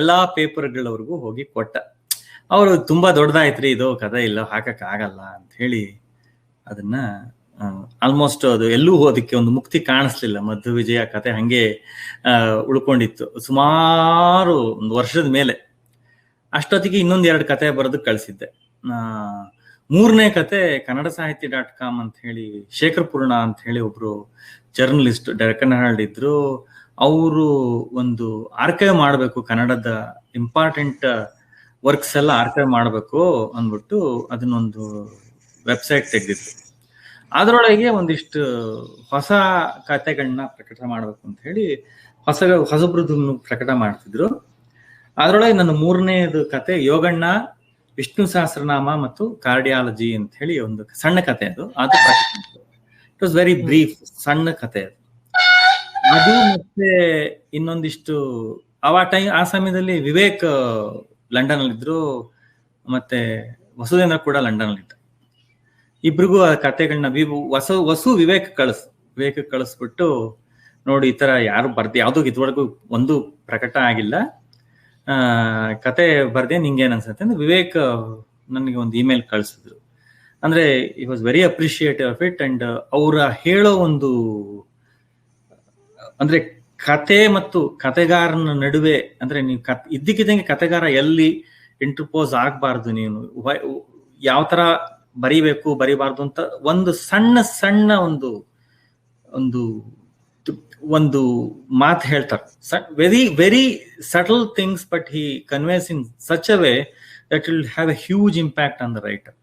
ಎಲ್ಲಾ ಪೇಪರ್ಗಳವರೆಗೂ ಹೋಗಿ ಕೊಟ್ಟ. ಅವರು ತುಂಬಾ ದೊಡ್ಡದಾಯ್ತ್ರಿ ಇದು, ಕತೆ ಇಲ್ಲ, ಹಾಕಕ್ ಆಗಲ್ಲ ಅಂತ ಹೇಳಿ ಅದನ್ನ ಆಲ್ಮೋಸ್ಟ್ ಅದು ಎಲ್ಲೂ ಓದಕ್ಕೆ ಒಂದು ಮುಕ್ತಿ ಕಾಣಿಸ್ಲಿಲ್ಲ. ಮಧ್ಯ ವಿಜಯ ಕತೆ ಹಂಗೆ ಉಳ್ಕೊಂಡಿತ್ತು ಸುಮಾರು ಒಂದು ವರ್ಷದ ಮೇಲೆ. ಅಷ್ಟೊತ್ತಿಗೆ ಇನ್ನೊಂದೆರಡು ಕತೆ ಬರೆದು ಕಳಿಸಿದ್ದೆ. 3ನೇ ಕತೆ kannadasahithi.com ಅಂತ ಹೇಳಿ ಶೇಖರ್ ಪೂರ್ಣ ಅಂತ ಹೇಳಿ ಒಬ್ರು ಜರ್ನಲಿಸ್ಟ್, ಡೆಕ್ಕನ್ ಹೆರಾಲ್ಡ್ ಇದ್ರು. ಅವರು ಒಂದು ಆರ್ಕೈವ್ ಮಾಡಬೇಕು, ಕನ್ನಡದ ಇಂಪಾರ್ಟೆಂಟ್ ವರ್ಕ್ಸ್ ಎಲ್ಲ ಆರ್ಕೈವ್ ಮಾಡಬೇಕು ಅಂದ್ಬಿಟ್ಟು ಅದನ್ನೊಂದು ವೆಬ್ಸೈಟ್ ತೆಗೆದಿದ್ರು. ಅದರೊಳಗೆ ಒಂದಿಷ್ಟು ಹೊಸ ಕತೆಗಳನ್ನ ಪ್ರಕಟ ಮಾಡ್ಬೇಕು ಅಂತ ಹೇಳಿ ಹೊಸಬ್ರದನ್ನು ಪ್ರಕಟ ಮಾಡ್ತಿದ್ರು. ಅದರೊಳಗೆ ನನ್ನ 3ನೇದು ಕತೆ ಯೋಗಣ್ಣ, ವಿಷ್ಣು ಸಹಸ್ರನಾಮ ಮತ್ತು ಕಾರ್ಡಿಯಾಲಜಿ ಅಂತ ಹೇಳಿ ಒಂದು ಸಣ್ಣ ಕತೆ. ಅದು ಇಟ್ ವಾಸ್ ವೆರಿ ಬ್ರೀಫ್, ಸಣ್ಣ ಕತೆ ಅದು. ಮತ್ತೆ ಇನ್ನೊಂದಿಷ್ಟು ಆ ಸಮಯದಲ್ಲಿ ವಿವೇಕ್ ಲಂಡನ್ ಅಲ್ಲಿ ಇದ್ರು, ಮತ್ತೆ ವಸುಧೇಂದ್ರ ಕೂಡ ಲಂಡನ್ ಅಲ್ಲಿ ಇದ್ದ. ಇಬ್ರಿಗೂ ಆ ಕತೆಗಳನ್ನ ವಿವೇಕ್ ಕಳಿಸ್ಬಿಟ್ಟು, ನೋಡಿ ಈ ತರ ಯಾರು ಯಾವ್ದು ಇದುವರೆಗೂ ಒಂದು ಪ್ರಕಟ ಆಗಿಲ್ಲ, ಕತೆ ಬರ್ದೆ, ನಿಂಗೇನ್ ಅನ್ಸುತ್ತೆ ಅಂದ್ರೆ ವಿವೇಕ್ ನನಗೆ ಒಂದು ಇಮೇಲ್ ಕಳಿಸಿದ್ರು. ಅಂದ್ರೆ it was very appreciative of it. And ಅವರ ಹೇಳೋ ಒಂದು ಅಂದ್ರೆ ಕತೆ ಮತ್ತು ಕತೆಗಾರನ ನಡುವೆ, ಅಂದ್ರೆ ನೀವು ಇದ್ದಕ್ಕಿದ್ದಂಗೆ ಕತೆಗಾರ ಎಲ್ಲಿ ಇಂಟರ್ಪೋಸ್ ಆಗ್ಬಾರ್ದು, ನೀನು ಯಾವ ತರ ಬರಿಬಾರ್ದು ಅಂತ ಒಂದು ಸಣ್ಣ ಒಂದು ಮಾತು ಹೇಳ್ತಾರೆ. Very very subtle things, but he conveys in such a way that will have A huge impact on the writer.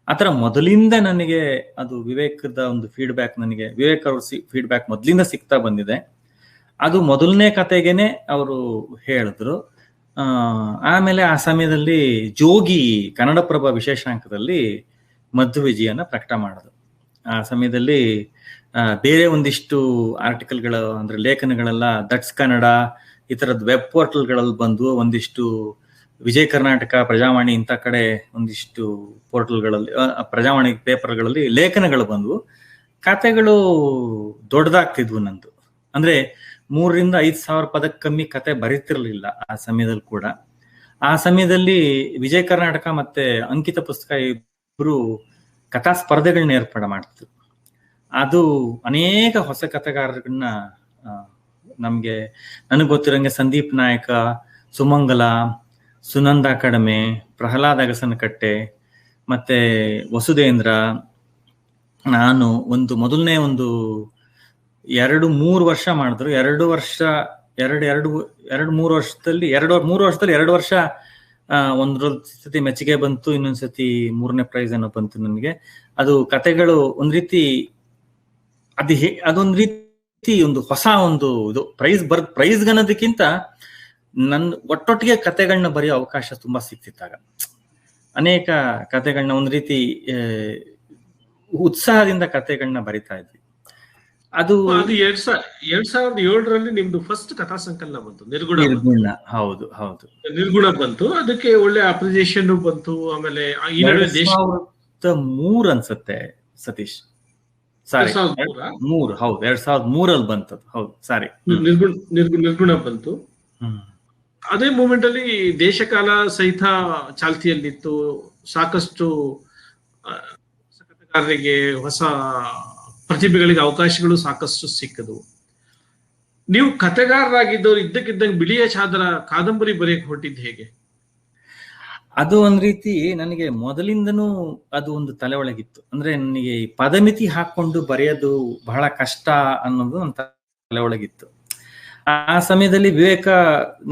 ಆತರ ಮೊದಲಿಂದ ನನಗೆ ಅದು ವಿವೇಕದ ಒಂದು ಫೀಡ್ಬ್ಯಾಕ್, ನನಗೆ ವಿವೇಕ್ ಅವ್ರ ಫೀಡ್ಬ್ಯಾಕ್ ಮೊದಲಿಂದ ಸಿಗ್ತಾ ಬಂದಿದೆ. ಅದು ಮೊದಲನೇ ಕತೆಗೇನೆ ಅವರು ಹೇಳಿದ್ರು. ಆಮೇಲೆ ಆ ಸಮಯದಲ್ಲಿ ಜೋಗಿ ಕನ್ನಡಪ್ರಭ ವಿಶೇಷಾಂಕದಲ್ಲಿ ಮಧ್ಯ ವಿಜಯನ ಪ್ರಕಟ ಮಾಡೋದು. ಆ ಸಮಯದಲ್ಲಿ ಬೇರೆ ಒಂದಿಷ್ಟು ಆರ್ಟಿಕಲ್ಗಳು ಅಂದ್ರೆ ಲೇಖನಗಳೆಲ್ಲ ದಟ್ಸ್ ಕನ್ನಡ ಈ ತರದ ವೆಬ್ ಪೋರ್ಟಲ್ಗಳಲ್ಲಿ ಬಂದು, ಒಂದಿಷ್ಟು ವಿಜಯ್ ಕರ್ನಾಟಕ, ಪ್ರಜಾವಾಣಿ ಇಂಥ ಕಡೆ ಒಂದಿಷ್ಟು ಪೋರ್ಟಲ್ಗಳಲ್ಲಿ, ಪ್ರಜಾವಾಣಿ ಪೇಪರ್ಗಳಲ್ಲಿ ಲೇಖನಗಳು ಬಂದ್ವು. ಕತೆಗಳು ದೊಡ್ಡದಾಗ್ತಿದ್ವು ನಂದು. ಅಂದ್ರೆ 3,000-5,000 ಪದಕ್ಕೆ ಕಮ್ಮಿ ಕತೆ ಬರೀತಿರ್ಲಿಲ್ಲ ಆ ಸಮಯದಲ್ಲಿ ಕೂಡ. ಆ ಸಮಯದಲ್ಲಿ ವಿಜಯ ಕರ್ನಾಟಕ ಮತ್ತೆ ಅಂಕಿತ ಪುಸ್ತಕ ಇಬ್ರು ಕಥಾ ಸ್ಪರ್ಧೆಗಳನ್ನ ಏರ್ಪಾಡು ಮಾಡ್ತಿದ್ರು. ಅದು ಅನೇಕ ಹೊಸ ಕಥೆಗಾರರನ್ನ ನನಗೆ ಗೊತ್ತಿರಂಗೆ ಸಂದೀಪ್ ನಾಯಕ, ಸುಮಂಗಲ, ಸುನಂದ ಕಡಮೆ, ಪ್ರಹ್ಲಾದ್ ಅಗಸನಕಟ್ಟೆ, ಮತ್ತೆ ವಸುಧೇಂದ್ರ, ನಾನು ಮೊದಲನೇ 2-3 ವರ್ಷ ಮಾಡಿದ್ರು. 2 ವರ್ಷದಲ್ಲಿ 2 ವರ್ಷ ಒಂದ್ಸತಿ ಮೆಚ್ಚುಗೆ ಬಂತು, ಇನ್ನೊಂದ್ಸತಿ 3ನೇ ಪ್ರೈಸ್ ಏನೋ ಬಂತು ನನಗೆ. ಅದು ಕತೆಗಳು ಒಂದ್ ರೀತಿ ಅದೊಂದ್ ರೀತಿ ಹೊಸ ಇದು ಪ್ರೈಸ್ ಅನ್ನೋದಕ್ಕಿಂತ ಒಟ್ಟೊಟ್ಟಿಗೆ ಕತೆಗಳನ್ನ ಬರೆಯೋ ಅವಕಾಶ ತುಂಬಾ ಸಿಕ್ತಿತ್ತಾಗ. ಅನೇಕ ಕತೆಗಳನ್ನ ಒಂದ್ ರೀತಿ ಉತ್ಸಾಹದಿಂದ ಕತೆಗಳನ್ನ ಬರಿತಾ ಇದ್ವಿ. ಅದು 2007ರಲ್ಲಿ ನಿಮ್ದು ಫಸ್ಟ್ ಕಥಾ ಸಂಕಲನ ಬಂತು, ನಿರ್ಗುಣ. ಹೌದು. ನಿರ್ಗುಣ ಬಂತು, ಅದಕ್ಕೆ ಒಳ್ಳೆ ಅಪ್ರಿಸಿಯೇಷನ್ ಬಂತು. ಆಮೇಲೆ 2003 ಅನ್ಸುತ್ತೆ ಸತೀಶ್, ಸಾರಿ 2003. ಹೌದು, 2003 ಬಂತದ್ದು. ಹೌದು, ಸಾರಿ, ನಿರ್ಗುಣ ಬಂತು. ಅದೇ ಮೂಮೆಂಟ್ ಅಲ್ಲಿ ದೇಶಕಾಲ ಸಹಿತ ಚಾಲ್ತಿಯಲ್ಲಿತ್ತು. ಸಾಕಷ್ಟು ಕಥೆಗಾರರಿಗೆ, ಹೊಸ ಪ್ರತಿಭೆಗಳಿಗೆ ಅವಕಾಶಗಳು ಸಾಕಷ್ಟು ಸಿಕ್ಕದು. ನೀವು ಕಥೆಗಾರರಾಗಿದ್ದವ್ರು ಇದ್ದಕ್ಕಿದ್ದಂಗೆ ಬಿಳಿಯ ಚಾದರ ಕಾದಂಬರಿ ಬರೆಯಕ್ಕೆ ಹೊರಟಿದ್ದು ಹೇಗೆ? ಅದು ಒಂದ್ ರೀತಿ ನನಗೆ ಮೊದಲಿಂದನೂ ಅದು ಒಂದು ತಲೆ ಒಳಗಿತ್ತು. ಅಂದ್ರೆ ನನಗೆ ಪದಮಿತಿ ಹಾಕೊಂಡು ಬರೆಯೋದು ಬಹಳ ಕಷ್ಟ ಅನ್ನೋದು ನನ್ನ ತಲೆ ಒಳಗಿತ್ತು. ಆ ಸಮಯದಲ್ಲಿ ವಿವೇಕ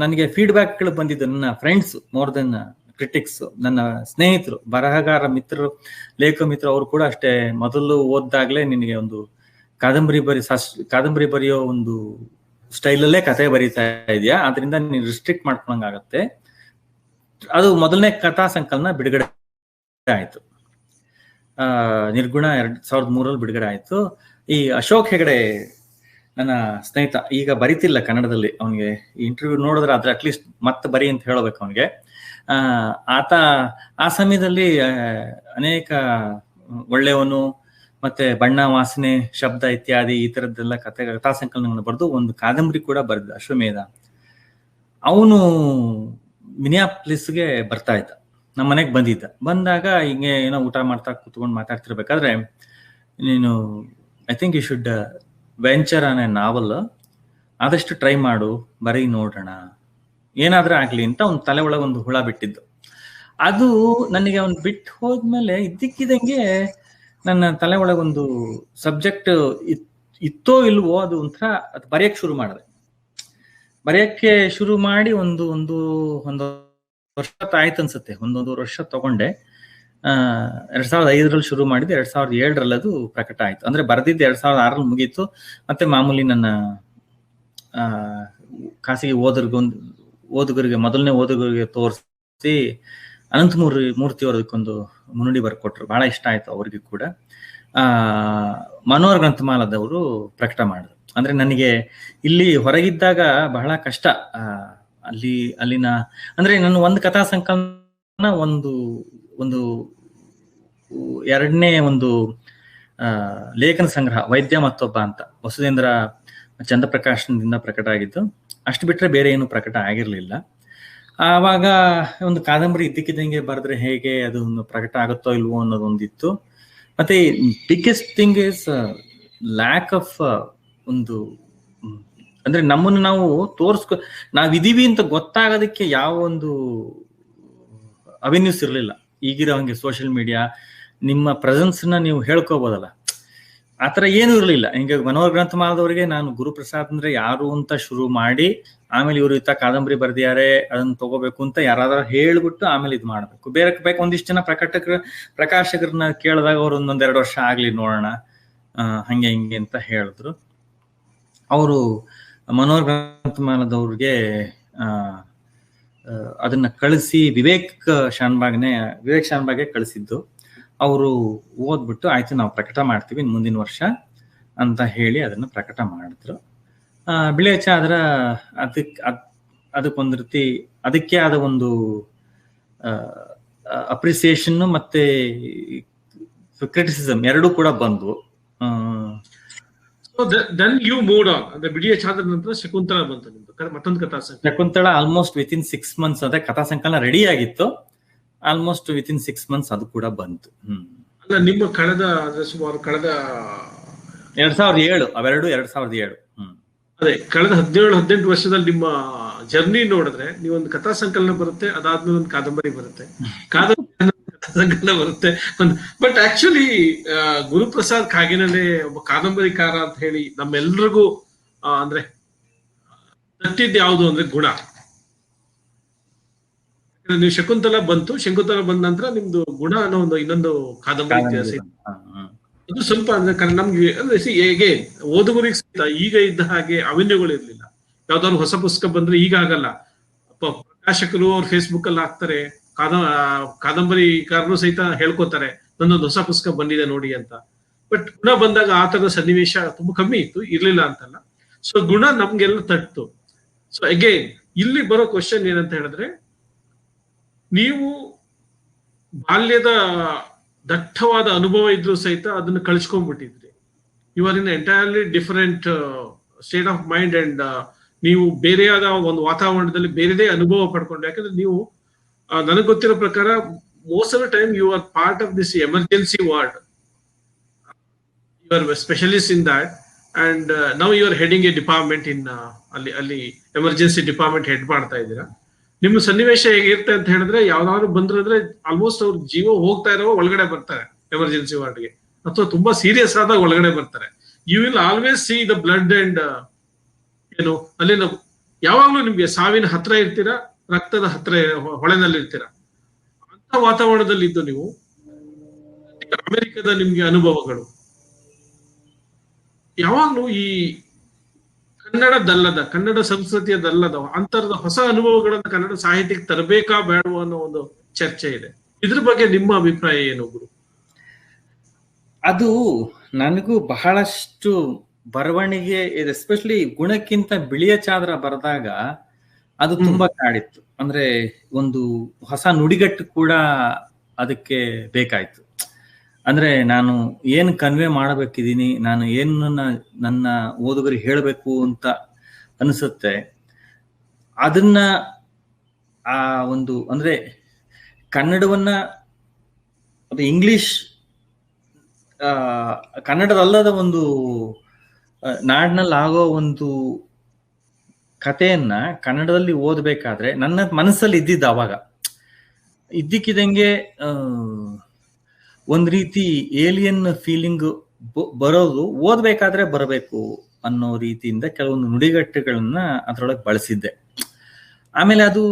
ನನಗೆ ಫೀಡ್ಬ್ಯಾಕ್ಗಳು ಬಂದಿದ್ದು. ನನ್ನ ಫ್ರೆಂಡ್ಸ್, ಮೋರ್ ದೆನ್ ಕ್ರಿಟಿಕ್ಸ್, ನನ್ನ ಸ್ನೇಹಿತರು, ಬರಹಗಾರ ಮಿತ್ರರು, ಲೇಖ ಮಿತ್ರರು, ಅವರು ಕೂಡ ಅಷ್ಟೇ. ಮೊದಲು ಓದ್ದಾಗ್ಲೇ ನಿನಗೆ ಒಂದು ಕಾದಂಬರಿ ಬರೆಯೋ ಒಂದು ಸ್ಟೈಲಲ್ಲೇ ಕತೆ ಬರೀತಾ ಇದೆಯಾ, ಅದರಿಂದ ನೀನು ರಿಸ್ಟ್ರಿಕ್ಟ್ ಮಾಡ್ಕೊಂಡಂಗಾಗತ್ತೆ. ಅದು ಮೊದಲನೇ ಕಥಾ ಸಂಕಲನ ಬಿಡುಗಡೆ ಆಯ್ತು. ನಿರ್ಗುಣ 2003 ಬಿಡುಗಡೆ ಆಯ್ತು. ಈ ಅಶೋಕ್ ಹೆಗಡೆ ನನ್ನ ಸ್ನೇಹಿತ, ಈಗ ಬರಿತಿಲ್ಲ ಕನ್ನಡದಲ್ಲಿ. ಅವನಿಗೆ ಇಂಟರ್ವ್ಯೂ ನೋಡಿದ್ರೆ ಆದ್ರೆ ಅಟ್ಲೀಸ್ಟ್ ಮತ್ತೆ ಬರಿ ಅಂತ ಹೇಳಬೇಕು ಅವನಿಗೆ. ಆತ ಆ ಸಮಯದಲ್ಲಿ ಅನೇಕ ಒಳ್ಳೆಯವನು ಮತ್ತೆ ಬಣ್ಣ, ವಾಸನೆ, ಶಬ್ದ ಇತ್ಯಾದಿ ಈ ತರದ್ದೆಲ್ಲ ಕಥಾ ಸಂಕಲನಗಳನ್ನು ಬರೆದು ಒಂದು ಕಾದಂಬರಿ ಕೂಡ ಬರೆದ, ಅಶ್ವಮೇಧ. ಅವನು ಮಿನಿಯಾಪಲಿಸ್ಗೆ ಬರ್ತಾ ಇದ್ದ, ನಮ್ಮ ಮನೆಗೆ ಬಂದಾಗ ಹಿಂಗೆ ಏನೋ ಊಟ ಮಾಡ್ತಾ ಕೂತ್ಕೊಂಡು ಮಾತಾಡ್ತಿರ್ಬೇಕಾದ್ರೆ, ನೀನು I think you should venture on a novel, ಆದಷ್ಟು ಟ್ರೈ ಮಾಡು, ಬರೀ ನೋಡೋಣ, ಏನಾದ್ರೂ ಆಗ್ಲಿ ಅಂತ ಒಂದು ತಲೆ ಒಳಗೆ ಒಂದು ಹುಳ ಬಿಟ್ಟಿದ್ದು. ಅದು ನನಗೆ ಅವ್ನು ಬಿಟ್ಟು ಹೋದ್ಮೇಲೆ ಇದ್ದಕ್ಕಿದಂಗೆ ನನ್ನ ತಲೆ ಒಳಗೊಂದು ಸಬ್ಜೆಕ್ಟ್ ಇತ್ತೋ ಇಲ್ವೋ, ಅದು ಒಂಥರ ಅದು ಬರೆಯಕ್ಕೆ ಶುರು ಮಾಡಿದೆ. ಬರೆಯಕ್ಕೆ ಶುರು ಮಾಡಿ ಒಂದು ವರ್ಷ ಆಯ್ತು ಅನ್ಸುತ್ತೆ, 1.5 ವರ್ಷ ತಗೊಂಡೆ. 2005ರಲ್ಲಿ ಶುರು ಮಾಡಿದ್ದು, 2007ರಲ್ಲಿ ಅದು ಪ್ರಕಟ ಆಯ್ತು. ಅಂದ್ರೆ ಬರೆದಿದ್ದು 2006ರಲ್ಲಿ ಮುಗೀತು. ಮತ್ತೆ ಮಾಮೂಲಿ ನನ್ನ ಖಾಸಗಿ ಓದುಗರಿಗೆ ಮೊದಲನೇ ಓದುಗರಿಗೆ ತೋರಿಸಿ ಅನಂತಮೂರ್ತಿ ಅವ್ರದಕ್ಕೊಂದು ಮುನ್ನುಡಿ ಬರ್ಕೊಟ್ರು. ಬಹಳ ಇಷ್ಟ ಆಯ್ತು ಅವ್ರಿಗೆ ಕೂಡ. ಮನೋಹರ್ ಗ್ರಂಥಮಾಲದವರು ಪ್ರಕಟ ಮಾಡಿದ್ರು. ಅಂದ್ರೆ ನನಗೆ ಇಲ್ಲಿ ಹೊರಗಿದ್ದಾಗ ಬಹಳ ಕಷ್ಟ. ಅಲ್ಲಿನ ಅಂದ್ರೆ ನನ್ನ ಒಂದು ಕಥಾ ಸಂಕಲನ, ಒಂದು ಎರಡನೇ ಒಂದು ಲೇಖನ ಸಂಗ್ರಹ ವೈದ್ಯ ಮತ್ತೊಬ್ಬ ಅಂತ ವಸುಧೇಂದ್ರ ಚಂದ್ರಪ್ರಕಾಶದಿಂದ ಪ್ರಕಟ ಆಗಿದ್ದು. ಅಷ್ಟು ಬಿಟ್ರೆ ಬೇರೆ ಏನು ಪ್ರಕಟ ಆಗಿರ್ಲಿಲ್ಲ. ಆವಾಗ ಒಂದು ಕಾದಂಬರಿ ಇದ್ದಕ್ಕಿದ್ದಂಗೆ ಬರೆದ್ರೆ ಹೇಗೆ ಅದು ಪ್ರಕಟ ಆಗುತ್ತೋ ಇಲ್ವೋ ಅನ್ನೋದೊಂದಿತ್ತು. ಮತ್ತೆ biggest thing is lack of ಒಂದು, ಅಂದ್ರೆ ನಮ್ಮನ್ನು ನಾವು ನಾವಿದೀವಿ ಅಂತ ಗೊತ್ತಾಗೋದಕ್ಕೆ ಯಾವ ಒಂದು ಅವೆನ್ಯೂಸ್ ಇರಲಿಲ್ಲ. ಈಗಿರೋ ಹಂಗೆ ಸೋಷಿಯಲ್ ಮೀಡಿಯಾ, ನಿಮ್ಮ ಪ್ರೆಸೆನ್ಸ್ ನ ನೀವು ಹೇಳ್ಕೋಬೋದಲ್ಲ, ಆತರ ಏನು ಇರಲಿಲ್ಲ. ಹಿಂಗೆ ಮನೋಹರ್ ಗ್ರಂಥಮಾಲದವರಿಗೆ ನಾನು ಗುರುಪ್ರಸಾದ್ ಅಂದ್ರೆ ಯಾರು ಅಂತ ಶುರು ಮಾಡಿ, ಆಮೇಲೆ ಇವರು ಇತ್ತ ಕಾದಂಬರಿ ಬರೆದಿದ್ದಾರೆ, ಅದನ್ನ ತಗೋಬೇಕು ಅಂತ ಯಾರಾದ್ರೂ ಹೇಳ್ಬಿಟ್ಟು ಆಮೇಲೆ ಇದು ಮಾಡ್ಬೇಕು. ಬೇಕು ಒಂದಿಷ್ಟು ಜನ ಪ್ರಕಾಶಕರನ್ನ ಕೇಳಿದಾಗ ಅವ್ರು 1-2 ವರ್ಷ ಆಗ್ಲಿ ನೋಡೋಣ, ಹಂಗೆ ಹಿಂಗೆ ಅಂತ ಹೇಳಿದ್ರು. ಅವರು ಮನೋಹರ್ ಗ್ರಂಥಮಾಲದವ್ರಿಗೆ ಅದನ್ನ ಕಳಿಸಿ ವಿವೇಕ್ ಶಾನ್ಭಾಗ್ಗೆ ಕಳಿಸಿದ್ದು. ಅವರು ಓದ್ಬಿಟ್ಟು ಆಯ್ತು ನಾವು ಪ್ರಕಟ ಮಾಡ್ತೀವಿ ಮುಂದಿನ ವರ್ಷ ಅಂತ ಹೇಳಿ ಅದನ್ನ ಪ್ರಕಟ ಮಾಡಿದ್ರು. ಬಿಳಿಯ ಚಾದರ ಅದಕ್ಕೊಂದು ರೀತಿ ಅದಕ್ಕೆ ಆದ ಒಂದು ಅಪ್ರಿಸಿಯೇಷನ್ ಮತ್ತೆ ಕ್ರಿಟಿಸಿಸಮ್ ಎರಡೂ ಕೂಡ ಬಂದ್ವು. ದೆನ್ ಯು ಮೂಡ್ ಆನ್, ಅಂದ್ರೆ ಬಿಳಿಯ ಚಾದ್ರ ನಂತರ ಶಕುಂತಲ ಬಂತು ನಿಮ್ದು ಮತ್ತೊಂದು ಕಥಾ ಸಂಕಲನ. ಶಕುಂತಳ ಆಲ್ಮೋಸ್ಟ್ ವಿತಿನ್ 6 months ಅದೇ ಕಥಾ ಸಂಕಲನ ರೆಡಿ ಆಗಿತ್ತು, ಆಲ್ಮೋಸ್ಟ್ ವಿತಿನ್ 6 months ಅದು ಕೂಡ ಬಂತು. ಅಲ್ಲ, ನಿಮ್ಮ ಕಳೆದ ಸುಮಾರು ಕಳೆದ 2007 ಅವೆರಡು 2007. ಅದೇ ಕಳೆದ 17-18 ವರ್ಷದಲ್ಲಿ ನಿಮ್ಮ ಜರ್ನಿ ನೋಡಿದ್ರೆ ನೀವೊಂದು ಕಥಾ ಸಂಕಲನ ಬರುತ್ತೆ, ಅದಾದ್ಮೇಲೆ ಒಂದು ಕಾದಂಬರಿ ಬರುತ್ತೆ, ಕಾದಂಬರಿ ಕಥಾ ಸಂಕಲನ ಬರುತ್ತೆ. ಬಟ್ ಆಕ್ಚುಲಿ ಗುರುಪ್ರಸಾದ್ ಕಾಗಿನೆಲೆ ಒಬ್ಬ ಕಾದಂಬರಿಕಾರ ಅಂತ ಹೇಳಿ ನಮ್ಮೆಲ್ರಿಗೂ ಅಂದ್ರೆ ತಟ್ಟಿದ್ ಯಾವುದು ಅಂದ್ರೆ ಗುಣ. ನೀವು ಶಕುಂತಲ ಬಂದ ನಂತರ ನಿಮ್ದು ಗುಣ ಅನ್ನೋ ಒಂದು ಇನ್ನೊಂದು ಕಾದಂಬರಿ ಇತಿಹಾಸ. ಅದು ಸ್ವಲ್ಪ ಅಂದ್ರೆ ನಮ್ಗೆ ಅಂದ್ರೆ ಹೇಗೆ ಓದುಗರಿಗೆ ಸಹಿತ ಈಗ ಇದ್ದ ಹಾಗೆ ಅವೆನ್ಯೂಗಳು ಇರ್ಲಿಲ್ಲ. ಯಾವ್ದಾದ್ರು ಹೊಸ ಪುಸ್ತಕ ಬಂದ್ರೆ ಈಗ ಆಗಲ್ಲ, ಪ್ರಕಾಶಕರು ಅವ್ರು ಫೇಸ್ಬುಕ್ ಅಲ್ಲಿ ಹಾಕ್ತಾರೆ, ಕಾದಂಬರಿಕಾರರು ಸಹಿತ ಹೇಳ್ಕೊತಾರೆ ನನ್ನೊಂದು ಹೊಸ ಪುಸ್ತಕ ಬಂದಿದೆ ನೋಡಿ ಅಂತ. ಬಟ್ ಗುಣ ಬಂದಾಗ ಆ ತರದ ಸನ್ನಿವೇಶ ತುಂಬಾ ಕಮ್ಮಿ ಇತ್ತು, ಇರ್ಲಿಲ್ಲ ಅಂತಲ್ಲ. ಸೊ ಗುಣ ನಮ್ಗೆಲ್ಲ ತಟ್ಟು. ಸೊ ಅಗೈನ್ ಇಲ್ಲಿ ಬರೋ ಕ್ವಶನ್ ಏನಂತ ಹೇಳಿದ್ರೆ, ನೀವು ಬಾಲ್ಯದ ದಟ್ಟವಾದ ಅನುಭವ ಇದ್ರೂ ಸಹಿತ ಅದನ್ನ ಕಳ್ಸ್ಕೊಂಡ್ಬಿಟ್ಟಿದ್ರಿ. You are in entirely different state of mind and ನೀವು ಬೇರೆಯಾದ ಒಂದು ವಾತಾವರಣದಲ್ಲಿ ಬೇರೆದೇ ಅನುಭವ ಪಡ್ಕೊಂಡು. ಯಾಕಂದ್ರೆ ನೀವು ನನಗೆ ಗೊತ್ತಿರೋ ಪ್ರಕಾರ most of the time you are part of this emergency ward, you are specialist in that and now you are heading a department in ಅಲ್ಲಿ ಎಮರ್ಜೆನ್ಸಿ ಡಿಪಾರ್ಟ್ಮೆಂಟ್ ಹೆಡ್ ಮಾಡ್ತಾ ಇದ್ದೀರಾ. ನಿಮ್ಮ ಸನ್ನಿವೇಶ ಹೇಗಿರುತ್ತೆ ಅಂತ ಹೇಳಿದ್ರೆ, ಯಾವ್ದಾದ್ರು ಬಂದ್ರೆ ಆಲ್ಮೋಸ್ಟ್ ಅವ್ರ ಜೀವ ಹೋಗ್ತಾ ಇರೋ ಒಳಗಡೆ ಬರ್ತಾರೆ ಎಮರ್ಜೆನ್ಸಿ ವಾರ್ಡ್ಗೆ, ಅಥವಾ ತುಂಬಾ ಸೀರಿಯಸ್ ಆದಾಗ ಒಳಗಡೆ ಬರ್ತಾರೆ. You will always see the blood and ಏನು ಅಲ್ಲಿ ಯಾವಾಗ್ಲೂ ನಿಮ್ಗೆ ಸಾವಿನ ಹತ್ರ ಇರ್ತೀರಾ, ರಕ್ತದ ಹತ್ರ ಹೊಳೆನಲ್ಲಿ ಇರ್ತೀರಾ. ಅಂತ ವಾತಾವರಣದಲ್ಲಿ ಇದ್ದು ನೀವು ಅಮೆರಿಕದ ನಿಮ್ಗೆ ಅನುಭವಗಳು ಯಾವಾಗ್ಲೂ ಈ ಕನ್ನಡ ಸಂಸ್ಕೃತಿಯದಲ್ಲದ ಅಂತರದ ಹೊಸ ಅನುಭವಗಳನ್ನ ಕನ್ನಡ ಸಾಹಿತ್ಯಕ್ಕೆ ತರಬೇಕಾ ಬೇಡವೋ ಅನ್ನೋ ಒಂದು ಚರ್ಚೆ ಇದೆ. ಇದ್ರ ಬಗ್ಗೆ ನಿಮ್ಮ ಅಭಿಪ್ರಾಯ ಏನು ಗುರು? ಅದು ನನಗೂ ಬಹಳಷ್ಟು ಬರವಣಿಗೆ ಇದೆ, ಎಸ್ಪೆಷಲಿ ಗುಣಕ್ಕಿಂತ ಬಿಳಿಯ ಚಾದ್ರ ಬರೆದಾಗ ಅದು ತುಂಬಾ ಕಾಡಿತ್ತು. ಅಂದ್ರೆ ಒಂದು ಹೊಸ ನುಡಿಗಟ್ಟು ಕೂಡ ಅದಕ್ಕೆ ಬೇಕಾಯ್ತು. ಅಂದ್ರೆ ನಾನು ಏನು ಕನ್ವೆ ಮಾಡಬೇಕಿದ್ದೀನಿ, ನಾನು ಏನು ನನ್ನ ಓದುಗರಿಗೆ ಹೇಳಬೇಕು ಅಂತ ಅನಿಸುತ್ತೆ, ಅದನ್ನ ಆ ಒಂದು ಅಂದ್ರೆ ಕನ್ನಡವನ್ನ ಅದು ಇಂಗ್ಲಿಷ್ ಕನ್ನಡದಲ್ಲದ ಒಂದು ನಾಡಿನಲ್ಲಿ ಆಗೋ ಒಂದು ಕಥೆಯನ್ನ ಕನ್ನಡದಲ್ಲಿ ಓದಬೇಕಾದ್ರೆ ನನ್ನ ಮನಸ್ಸಲ್ಲಿ ಇದ್ದಿದ್ದು ಅವಾಗ ಇದ್ದಕ್ಕಿದಂಗೆ ಒಂದ್ ರೀತಿ ಏಲಿಯನ್ ಫೀಲಿಂಗ್ ಬರೋದು, ಓದ್ಬೇಕಾದ್ರೆ ಬರಬೇಕು ಅನ್ನೋ ರೀತಿಯಿಂದ ಕೆಲವೊಂದು ನುಡಿಗಟ್ಟುಗಳನ್ನ ಅದ್ರೊಳಗೆ ಬಳಸಿದ್ದೆ. ಆಮೇಲೆ ಅದು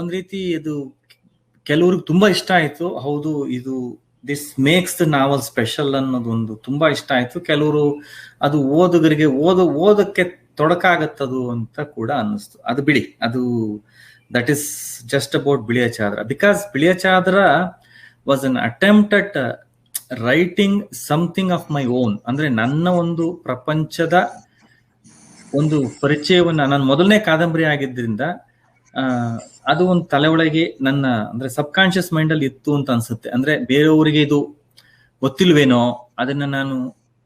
ಒಂದ್ ರೀತಿ ಇದು ಕೆಲವ್ರಿಗೆ ತುಂಬಾ ಇಷ್ಟ ಆಯ್ತು. ಹೌದು, ಇದು this makes the novel special ಅನ್ನೋದೊಂದು ತುಂಬಾ ಇಷ್ಟ ಆಯ್ತು. ಕೆಲವರು ಅದು ಓದುಗರಿಗೆ ಓದಕ್ಕೆ ತೊಡಕಾಗತ್ತದು ಅಂತ ಕೂಡ ಅನ್ನಿಸ್ತು. ಅದು ಬಿಡಿ, ಅದು ದಟ್ ಈಸ್ ಜಸ್ಟ್ ಅಬೌಟ್ ಬಿಳಿಯ Chadra. Because Biliya Chadra was an attempt at writing something of my own. ಅಂದ್ರೆ ನನ್ನ ಒಂದು ಪ್ರಪಂಚದ ಒಂದು ಪರಿಚಯವನ್ನ, ನನ್ನ ಮೊದಲನೇ ಕಾದಂಬರಿ ಆಗಿದ್ದರಿಂದ ಅದು ಒಂದು ತಲೆ ಒಳಗೆ ನನ್ನ ಅಂದ್ರೆ ಸಬ್ ಕಾನ್ಶಿಯಸ್ ಮೈಂಡ್ ಅಲ್ಲಿ ಇತ್ತು ಅಂತ ಅನ್ಸುತ್ತೆ. ಅಂದ್ರೆ ಬೇರೆಯವರಿಗೆ ಇದು ಗೊತ್ತಿಲ್ವೇನೋ, ಅದನ್ನ ನಾನು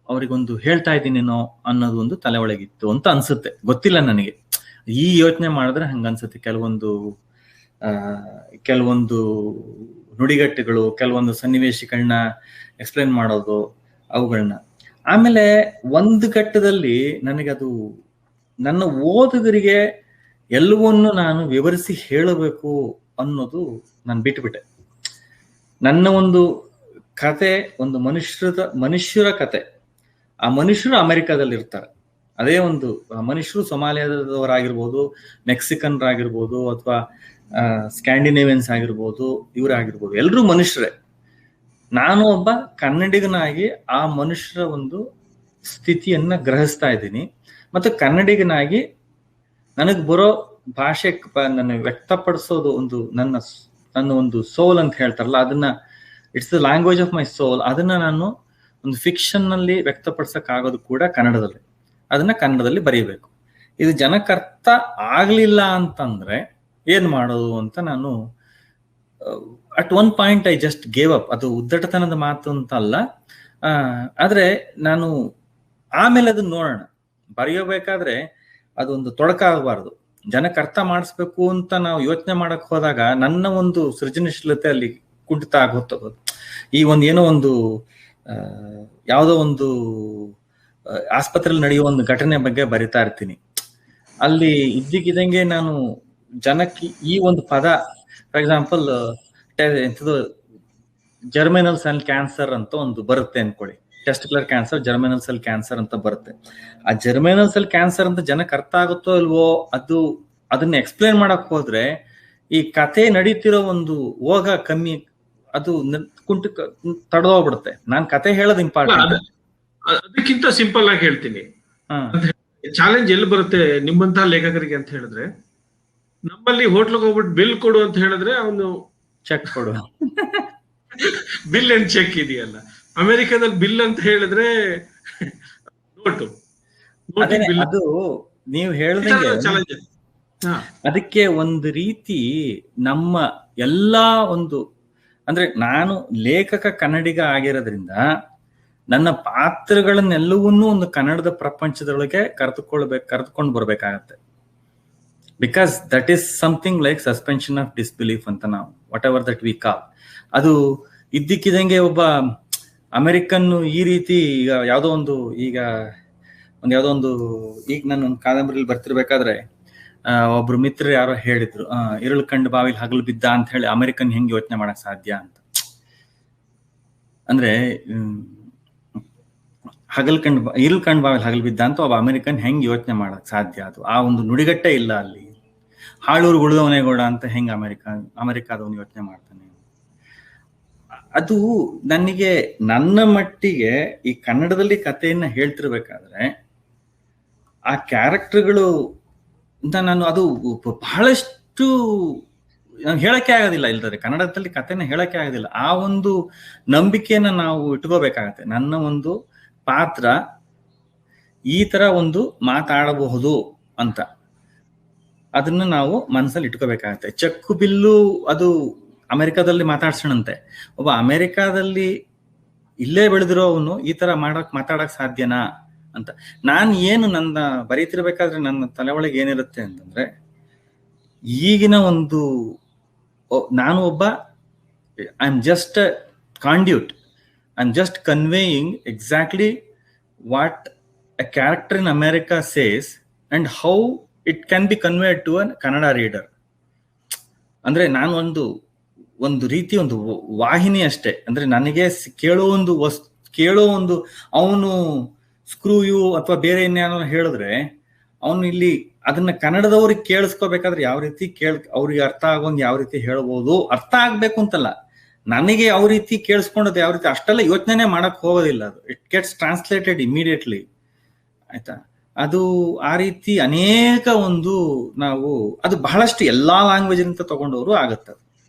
ಅವ್ರಿಗೊಂದು ಹೇಳ್ತಾ ಇದ್ದೀನೇನೋ ಅನ್ನೋದು ಒಂದು ತಲೆ ಒಳಗಿತ್ತು ಅಂತ ಅನ್ಸುತ್ತೆ. ಗೊತ್ತಿಲ್ಲ ನನಗೆ, ಈ ಯೋಚನೆ ಮಾಡಿದ್ರೆ ಹಂಗ ಅನ್ಸುತ್ತೆ. ಕೆಲವೊಂದು ನುಡಿಗಟ್ಟುಗಳು, ಕೆಲವೊಂದು ಸನ್ನಿವೇಶಗಳನ್ನ ಎಕ್ಸ್ಪ್ಲೇನ್ ಮಾಡೋದು, ಅವುಗಳನ್ನ. ಆಮೇಲೆ ಒಂದು ಘಟ್ಟದಲ್ಲಿ ನನಗದು ನನ್ನ ಓದುಗರಿಗೆ ಎಲ್ಲವನ್ನೂ ನಾನು ವಿವರಿಸಿ ಹೇಳಬೇಕು ಅನ್ನೋದು ನಾನು ಬಿಟ್ಟುಬಿಟ್ಟೆ. ನನ್ನ ಒಂದು ಕತೆ ಒಂದು ಮನುಷ್ಯರ ಕತೆ. ಆ ಮನುಷ್ಯರು ಅಮೆರಿಕಾದಲ್ಲಿ ಇರ್ತಾರೆ. ಅದೇ ಒಂದು ಮನುಷ್ಯರು ಸೊಮಾಲಿಯಾದವರಾಗಿರ್ಬೋದು, ಮೆಕ್ಸಿಕನ್ರಾಗಿರ್ಬೋದು, ಅಥವಾ ಸ್ಕ್ಯಾಂಡಿನೇವಿಯನ್ಸ್ ಆಗಿರ್ಬೋದು, ಇವರಾಗಿರ್ಬೋದು, ಎಲ್ಲರೂ ಮನುಷ್ಯರೇ. ನಾನು ಒಬ್ಬ ಕನ್ನಡಿಗನಾಗಿ ಆ ಮನುಷ್ಯರ ಒಂದು ಸ್ಥಿತಿಯನ್ನ ಗ್ರಹಿಸ್ತಾ ಇದ್ದೀನಿ. ಮತ್ತು ಕನ್ನಡಿಗನಾಗಿ ನನಗೆ ಬರೋ ಭಾಷೆ ನನ್ನ ವ್ಯಕ್ತಪಡಿಸೋದು ಒಂದು ನನ್ನ ಒಂದು ಸೋಲ್ ಅಂತ ಹೇಳ್ತಾರಲ್ಲ, ಅದನ್ನ it's the language of my soul. ಅದನ್ನ ನಾನು ಒಂದು ಫಿಕ್ಷನ್ ನಲ್ಲಿ ವ್ಯಕ್ತಪಡಿಸಕ್ ಆಗೋದು ಕೂಡ ಕನ್ನಡದಲ್ಲಿ. ಅದನ್ನ ಕನ್ನಡದಲ್ಲಿ ಬರೀಬೇಕು. ಇದು ಜನಕ್ಕೆ ಅರ್ಥ ಆಗ್ಲಿಲ್ಲ ಅಂತಂದ್ರೆ ಏನ್ ಮಾಡೋದು ಅಂತ ನಾನು at one point I just gave up. ಅದು ಉದ್ದಟತನದ ಮಾತು ಅಂತ ಅಲ್ಲ, ಆದ್ರೆ ನಾನು ಆಮೇಲೆ ಅದನ್ನ ನೋಡೋಣ. ಬರೆಯಬೇಕಾದ್ರೆ ಅದೊಂದು ತೊಡಕ ಆಗಬಾರ್ದು, ಜನಕ್ಕೆ ಅರ್ಥ ಮಾಡಿಸ್ಬೇಕು ಅಂತ ನಾವು ಯೋಚನೆ ಮಾಡಕ್ ಹೋದಾಗ ನನ್ನ ಒಂದು ಸೃಜನಶೀಲತೆ ಅಲ್ಲಿ ಕುಂಠಿತ ಆಗೋದು. ಈ ಒಂದು ಏನೋ ಒಂದು ಯಾವುದೋ ಒಂದು ಆಸ್ಪತ್ರೆಯಲ್ಲಿ ನಡೆಯುವ ಒಂದು ಘಟನೆ ಬಗ್ಗೆ ಬರಿತಾ ಇರ್ತೀನಿ, ಅಲ್ಲಿ ಇದ್ದಕ್ಕಿದ್ದಂಗೆ ನಾನು ಜನಕ್ಕೆ ಈ ಒಂದು ಪದ, ಫಾರ್ ಎಕ್ಸಾಂಪಲ್ ಎಂಥದ್ದು ಜರ್ಮಿನಲ್ ಸೆಲ್ ಕ್ಯಾನ್ಸರ್ ಅಂತ ಒಂದು ಬರುತ್ತೆ ಅನ್ಕೊಳ್ಳಿ, ಟೆಸ್ಟಿಕ್ಯುಲರ್ ಕ್ಯಾನ್ಸರ್, ಜರ್ಮಿನಲ್ ಸೆಲ್ ಕ್ಯಾನ್ಸರ್ ಅಂತ ಬರುತ್ತೆ. ಆ ಜರ್ಮಿನಲ್ ಸೆಲ್ ಕ್ಯಾನ್ಸರ್ ಅಂತ ಜನಕ್ಕೆ ಅರ್ಥ ಆಗುತ್ತೋ ಇಲ್ವೋ, ಅದನ್ನ ಎಕ್ಸ್ಪ್ಲೇನ್ ಮಾಡಕ್ ಹೋದ್ರೆ ಈ ಕತೆ ನಡೀತಿರೋ ಒಂದು ಹೋಗ ಕಮ್ಮಿ, ಅದು ಕುಂಟು ತಡೆದೋಗ್ಬಿಡುತ್ತೆ. ನಾನ್ ಕತೆ ಹೇಳೋದು ಇಂಪಾರ್ಟೆಂಟ್. ಅದಕ್ಕಿಂತ ಸಿಂಪಲ್ ಆಗಿ ಹೇಳ್ತೀನಿ, ಚಾಲೆಂಜ್ ಎಲ್ಲಿ ಬರುತ್ತೆ ನಿಮ್ಮಂತಹ ಲೇಖಕರಿಗೆ ಅಂತ ಹೇಳಿದ್ರೆ, ನಮ್ಮಲ್ಲಿ ಹೋಟ್ಲಿಗೆ ಹೋಗ್ಬಿಟ್ಟು ಬಿಲ್ ಕೊಡು ಅಂತ ಹೇಳಿದ್ರೆ ಅವನು ಚೆಕ್ ಕೊಡು, ಬಿಲ್ ಅಂಡ್ ಚೆಕ್ ಇದೆಯಲ್ಲ. ಅಮೆರಿಕದಲ್ಲಿ ಬಿಲ್ ಅಂತ ಹೇಳಿದ್ರೆ ನೋಟು. ಅದು ನೀವು ಹೇಳ್ದಂಗೆ ಅದಕ್ಕೆ ಒಂದು ರೀತಿ ನಮ್ಮ ಎಲ್ಲಾ ಒಂದು, ಅಂದ್ರೆ ನಾನು ಲೇಖಕ ಕನ್ನಡಿಗ ಆಗಿರೋದ್ರಿಂದ ನನ್ನ ಪಾತ್ರಗಳನ್ನೆಲ್ಲವನ್ನೂ ಒಂದು ಕನ್ನಡದ ಪ್ರಪಂಚದೊಳಗೆ ಕರೆದುಕೊಂಡು ಬರ್ಬೇಕಾಗತ್ತೆ. Because that is something like suspension of disbelief ಅಂತ ನಾವು whatever that we call. ಅದು ಇದ್ದಕ್ಕಿದ್ದಂಗೆ ಒಬ್ಬ ಅಮೆರಿಕನ್ ಈ ರೀತಿ ಈಗ ಯಾವುದೋ ಒಂದು ಈಗ ನಾನು ಒಂದು ಕಾದಂಬರಿಯಲ್ಲಿ ಬರ್ತಿರ್ಬೇಕಾದ್ರೆ ಒಬ್ರು ಮಿತ್ರರು ಯಾರೋ ಹೇಳಿದ್ರು, ಇರುಳು ಕಂಡು ಬಾವಿಲಿ ಹಗಲು ಬಿದ್ದ ಅಂತ ಹೇಳಿ ಅಮೆರಿಕನ್ ಹೆಂಗ್ ಯೋಚನೆ ಮಾಡಕ್ ಸಾಧ್ಯ ಅಂತ. ಅಂದ್ರೆ ಇರುಳು ಕಂಡು ಬಾವಿಲಿ ಹಗಲು ಬಿದ್ದ ಅಂತ ಒಬ್ಬ ಅಮೆರಿಕನ್ ಹೆಂಗ್ ಯೋಚನೆ ಮಾಡಕ್ ಸಾಧ್ಯ? ಅದು ಆ ಒಂದು ನುಡಿಗಟ್ಟೆ ಇಲ್ಲ ಅಲ್ಲಿ. ಹಾಳೂರು ಉಳಿದವನೇಗೌಡ ಅಂತ ಹೆಂಗ್ ಅಮೆರಿಕಾದವನು ಯೋಚನೆ ಮಾಡ್ತಾನೆ? ಅದು ನನಗೆ ನನ್ನ ಮಟ್ಟಿಗೆ ಈ ಕನ್ನಡದಲ್ಲಿ ಕಥೆಯನ್ನ ಹೇಳ್ತಿರ್ಬೇಕಾದ್ರೆ ಆ ಕ್ಯಾರೆಕ್ಟರ್ಗಳು ನಾನು ಅದು ಬಹಳಷ್ಟು ಹೇಳಕ್ಕೆ ಆಗೋದಿಲ್ಲ, ಇಲ್ದರೆ ಕನ್ನಡದಲ್ಲಿ ಕಥೆನ ಹೇಳಕ್ಕೆ ಆಗೋದಿಲ್ಲ. ಆ ಒಂದು ನಂಬಿಕೆಯನ್ನ ನಾವು ಇಟ್ಕೋಬೇಕಾಗತ್ತೆ. ನನ್ನ ಒಂದು ಪಾತ್ರ ಈ ತರ ಒಂದು ಮಾತಾಡಬಹುದು ಅಂತ ಅದನ್ನ ನಾವು ಮನಸ್ಸಲ್ಲಿ ಇಟ್ಕೋಬೇಕಾಗತ್ತೆ. ಚೆಕ್ಕು ಬಿಲ್ಲು ಅದು ಅಮೆರಿಕಾದಲ್ಲಿ ಮಾತಾಡ್ಸೋಣಂತೆ, ಒಬ್ಬ ಅಮೆರಿಕಾದಲ್ಲಿ ಇಲ್ಲೇ ಬೆಳೆದಿರೋ ಅವನು ಈ ತರ ಮಾತಾಡಕ್ ಸಾಧ್ಯನಾ ಅಂತ. ನಾನು ಏನು ನನ್ನ ಬರೀತಿರ್ಬೇಕಾದ್ರೆ ನನ್ನ ತಲೆ ಒಳಗೆ ಏನಿರುತ್ತೆ ಅಂತಂದ್ರೆ, ಈಗಿನ ಒಂದು ನಾನು ಒಬ್ಬ I am just conduit, I am just conveying exactly what a character in America says and how it can be conveyed to an Kannada reader. ಅಂದ್ರೆ ನಾನು ಒಂದು ರೀತಿ ಒಂದು ವಾಹಿನಿ ಅಷ್ಟೇ. ಅಂದ್ರೆ ನನಗೆ ಕೇಳೋ ಒಂದು ಅವನು ಸ್ಕ್ರೂ ಯು ಅಥವಾ ಬೇರೆ ಇನ್ಯಾನೋ ಹೇಳಿದ್ರೆ ಅವನು ಇಲ್ಲಿ ಅದನ್ನ ಕನ್ನಡದವ್ರಿಗೆ ಕೇಳಿಸ್ಕೋಬೇಕಾದ್ರೆ ಯಾವ ರೀತಿ ಅವ್ರಿಗೆ ಅರ್ಥ ಆಗೋಂಗ್ ಯಾವ ರೀತಿ ಹೇಳ್ಬೋದು, ಅರ್ಥ ಆಗ್ಬೇಕು ಅಂತಲ್ಲ, ನನಗೆ ಯಾವ ರೀತಿ ಕೇಳಿಸ್ಕೊಂಡದ್ದು ಯಾವ ರೀತಿ ಅಷ್ಟೆಲ್ಲ ಯೋಚನೆ ಮಾಡಕ್ ಹೋಗೋದಿಲ್ಲ. ಅದು ಇಟ್ ಗೆಟ್ಸ್ ಟ್ರಾನ್ಸ್ಲೇಟೆಡ್ ಇಮಿಡಿಯೇಟ್ಲಿ, ಆಯ್ತಾ? ಅದು ಆ ರೀತಿ ಅನೇಕ ಒಂದು ನಾವು ಅದು ಬಹಳಷ್ಟು ಎಲ್ಲಾ ಲ್ಯಾಂಗ್ವೇಜ್ ಅಂತ ತಗೊಂಡವರು ಆಗತ್ತ.